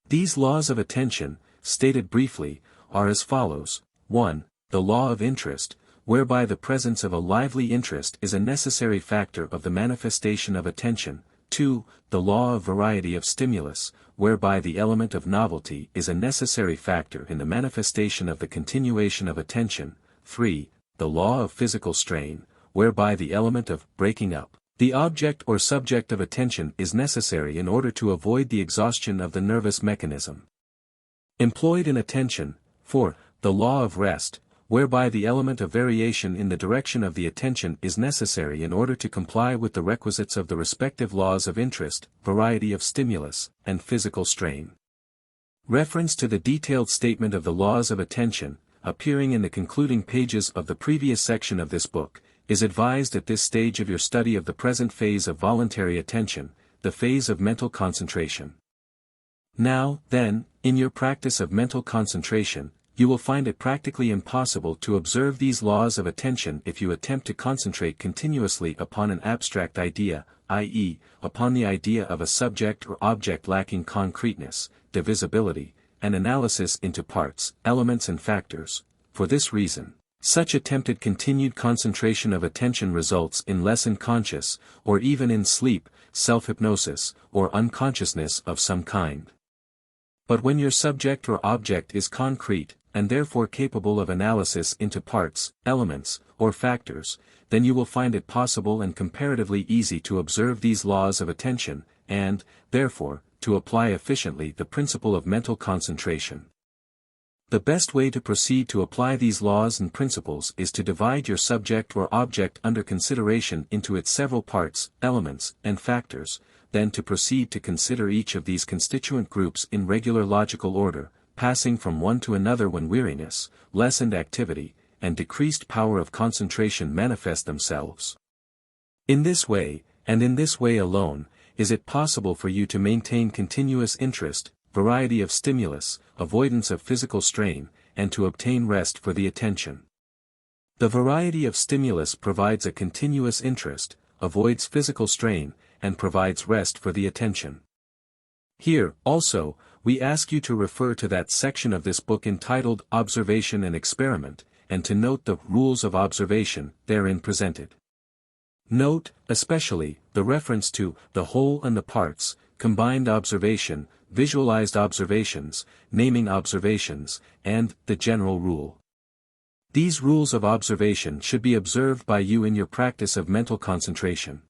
These laws of attention, stated briefly, are as follows. 1. The law of interest, whereby the presence of a lively interest is a necessary factor of the manifestation of attention. 2. The law of variety of stimulus, whereby the element of novelty is a necessary factor in the manifestation of the continuation of attention. 3. The law of physical strain, whereby the element of breaking up the object or subject of attention is necessary in order to avoid the exhaustion of the nervous mechanism employed in attention. 4. The law of rest, whereby the element of variation in the direction of the attention is necessary in order to comply with the requisites of the respective laws of interest, variety of stimulus, and physical strain. Reference to the detailed statement of the laws of attention, appearing in the concluding pages of the previous section of this book, is advised at this stage of your study of the present phase of voluntary attention, the phase of mental concentration. Now, then, in your practice of mental concentration, you will find it practically impossible to observe these laws of attention if you attempt to concentrate continuously upon an abstract idea, i.e., upon the idea of a subject or object lacking concreteness, divisibility, and analysis into parts, elements and factors. For this reason, such attempted continued concentration of attention results in lessened conscious, or even in sleep, self-hypnosis, or unconsciousness of some kind. But when your subject or object is concrete, and therefore capable of analysis into parts, elements, or factors, then you will find it possible and comparatively easy to observe these laws of attention, and, therefore, to apply efficiently the principle of mental concentration. The best way to proceed to apply these laws and principles is to divide your subject or object under consideration into its several parts, elements, and factors, then to proceed to consider each of these constituent groups in regular logical order, passing from one to another when weariness, lessened activity, and decreased power of concentration manifest themselves. In this way, and in this way alone, is it possible for you to maintain continuous interest, variety of stimulus, avoidance of physical strain, and to obtain rest for the attention. The variety of stimulus provides a continuous interest, avoids physical strain, and provides rest for the attention. Here, also, we ask you to refer to that section of this book entitled Observation and Experiment, and to note the rules of observation therein presented. Note, especially, the reference to the whole and the parts, combined observation, visualized observations, naming observations, and the general rule. These rules of observation should be observed by you in your practice of mental concentration.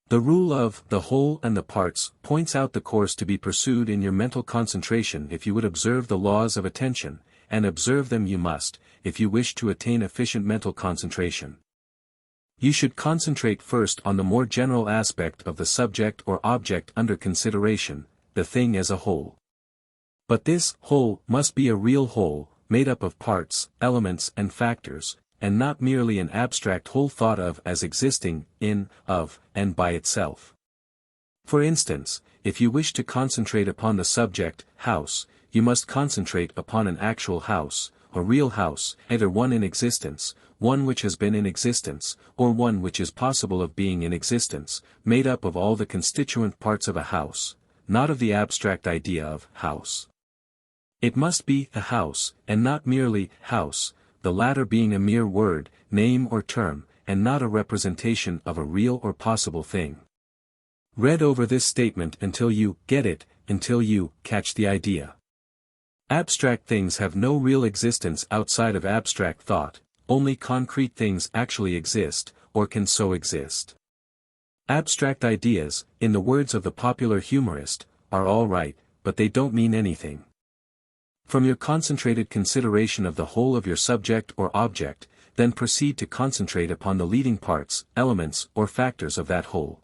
The rule of the whole and the parts points out the course to be pursued in your mental concentration if you would observe the laws of attention, and observe them you must, if you wish to attain efficient mental concentration. You should concentrate first on the more general aspect of the subject or object under consideration, the thing as a whole. But this whole must be a real whole, made up of parts, elements and factors, and not merely an abstract whole thought of as existing, in, of, and by itself. For instance, if you wish to concentrate upon the subject, house, you must concentrate upon an actual house, a real house, either one in existence, one which has been in existence, or one which is possible of being in existence, made up of all the constituent parts of a house, not of the abstract idea of house. It must be a house, and not merely house, the latter being a mere word, name or term, and not a representation of a real or possible thing. Read over this statement until you get it, until you catch the idea. Abstract things have no real existence outside of abstract thought, only concrete things actually exist, or can so exist. Abstract ideas, in the words of the popular humorist, are all right, but they don't mean anything. From your concentrated consideration of the whole of your subject or object, then proceed to concentrate upon the leading parts, elements or factors of that whole.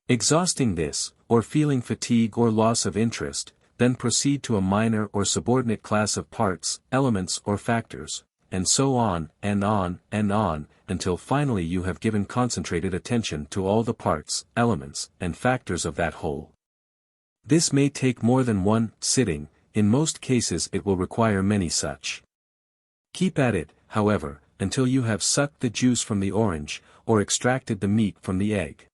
Exhausting this, or feeling fatigue or loss of interest, then proceed to a minor or subordinate class of parts, elements or factors, and so on, until finally you have given concentrated attention to all the parts, elements, and factors of that whole. This may take more than one sitting, in most cases it will require many such. Keep at it, however, until you have sucked the juice from the orange, or extracted the meat from the egg.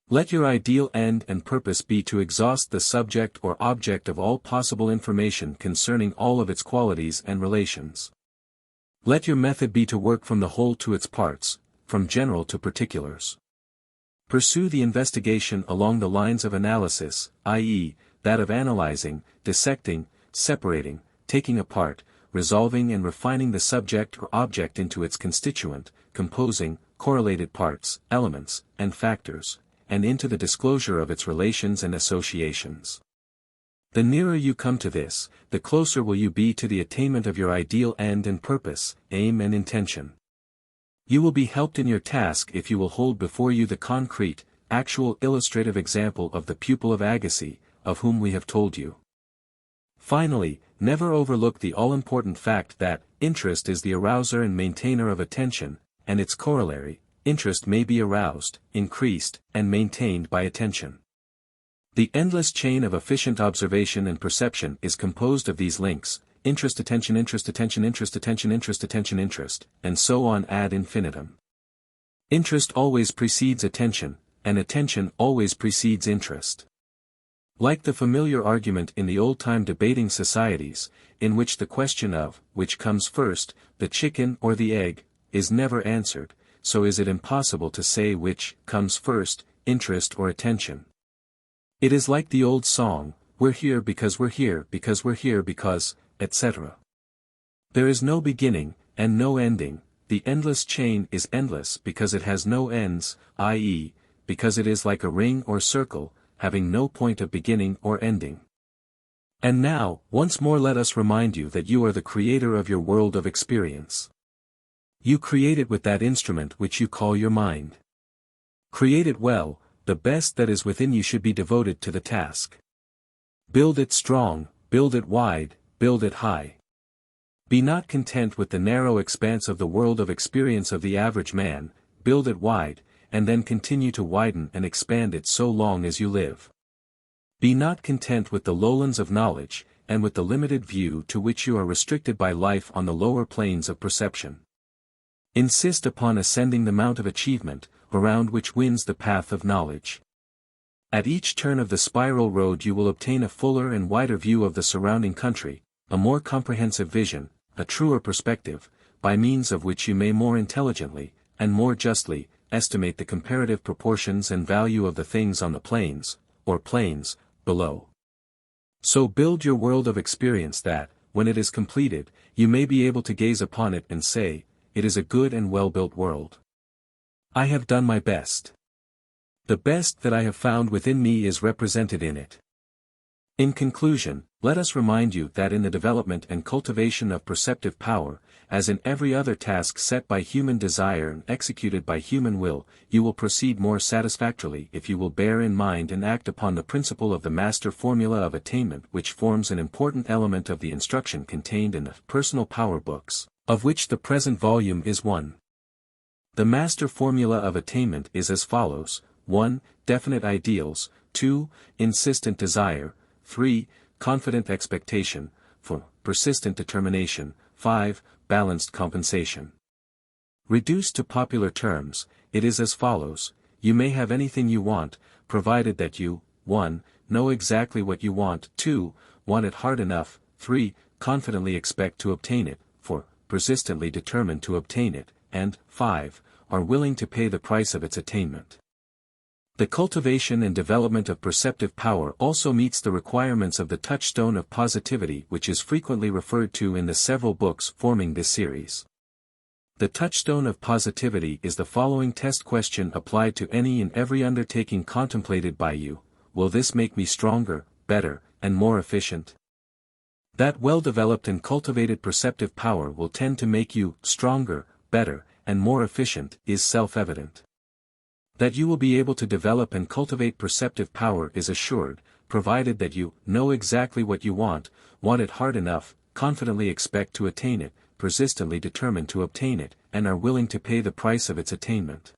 Let your ideal end and purpose be to exhaust the subject or object of all possible information concerning all of its qualities and relations. Let your method be to work from the whole to its parts, from general to particulars. Pursue the investigation along the lines of analysis, i.e., that of analyzing, dissecting, separating, taking apart, resolving and refining the subject or object into its constituent, composing, correlated parts, elements, and factors, and into the disclosure of its relations and associations. The nearer you come to this, the closer will you be to the attainment of your ideal end and purpose, aim and intention. You will be helped in your task if you will hold before you the concrete, actual illustrative example of the pupil of Agassiz, of whom we have told you. Finally, never overlook the all-important fact that interest is the arouser and maintainer of attention, and its corollary, interest may be aroused, increased, and maintained by attention. The endless chain of efficient observation and perception is composed of these links, interest attention interest attention interest attention interest attention interest, and so on ad infinitum. Interest always precedes attention, and attention always precedes interest. Like the familiar argument in the old-time debating societies, in which the question of, which comes first, the chicken or the egg, is never answered, so is it impossible to say which comes first, interest or attention. It is like the old song, we're here because we're here because we're here because, etc. There is no beginning, and no ending, the endless chain is endless because it has no ends, i.e., because it is like a ring or circle, having no point of beginning or ending. And now, once more let us remind you that you are the creator of your world of experience. You create it with that instrument which you call your mind. Create it well, the best that is within you should be devoted to the task. Build it strong, build it wide, build it high. Be not content with the narrow expanse of the world of experience of the average man, build it wide, and then continue to widen and expand it so long as you live. Be not content with the lowlands of knowledge, and with the limited view to which you are restricted by life on the lower planes of perception. Insist upon ascending the mount of achievement, around which winds the path of knowledge. At each turn of the spiral road you will obtain a fuller and wider view of the surrounding country, a more comprehensive vision, a truer perspective, by means of which you may more intelligently, and more justly, estimate the comparative proportions and value of the things on the plains, or plains, below. So build your world of experience that, when it is completed, you may be able to gaze upon it and say, it is a good and well-built world. I have done my best. The best that I have found within me is represented in it. In conclusion, let us remind you that in the development and cultivation of perceptive power, as in every other task set by human desire and executed by human will, you will proceed more satisfactorily if you will bear in mind and act upon the principle of the master formula of attainment, which forms an important element of the instruction contained in the Personal Power books, of which the present volume is one. The master formula of attainment is as follows: 1. Definite ideals, 2. Insistent desire, 3. Confident expectation, 4. Persistent determination, 5. Balanced compensation. Reduced to popular terms, it is as follows: you may have anything you want, provided that you, 1. Know exactly what you want, 2. Want it hard enough, 3. Confidently expect to obtain it, 4. Persistently determined to obtain it, and 5. Are willing to pay the price of its attainment. The cultivation and development of perceptive power also meets the requirements of the touchstone of positivity, which is frequently referred to in the several books forming this series. The touchstone of positivity is the following test question applied to any and every undertaking contemplated by you: will this make me stronger, better, and more efficient? That well-developed and cultivated perceptive power will tend to make you stronger, better, and more efficient is self-evident. That you will be able to develop and cultivate perceptive power is assured, provided that you know exactly what you want it hard enough, confidently expect to attain it, persistently determined to obtain it, and are willing to pay the price of its attainment.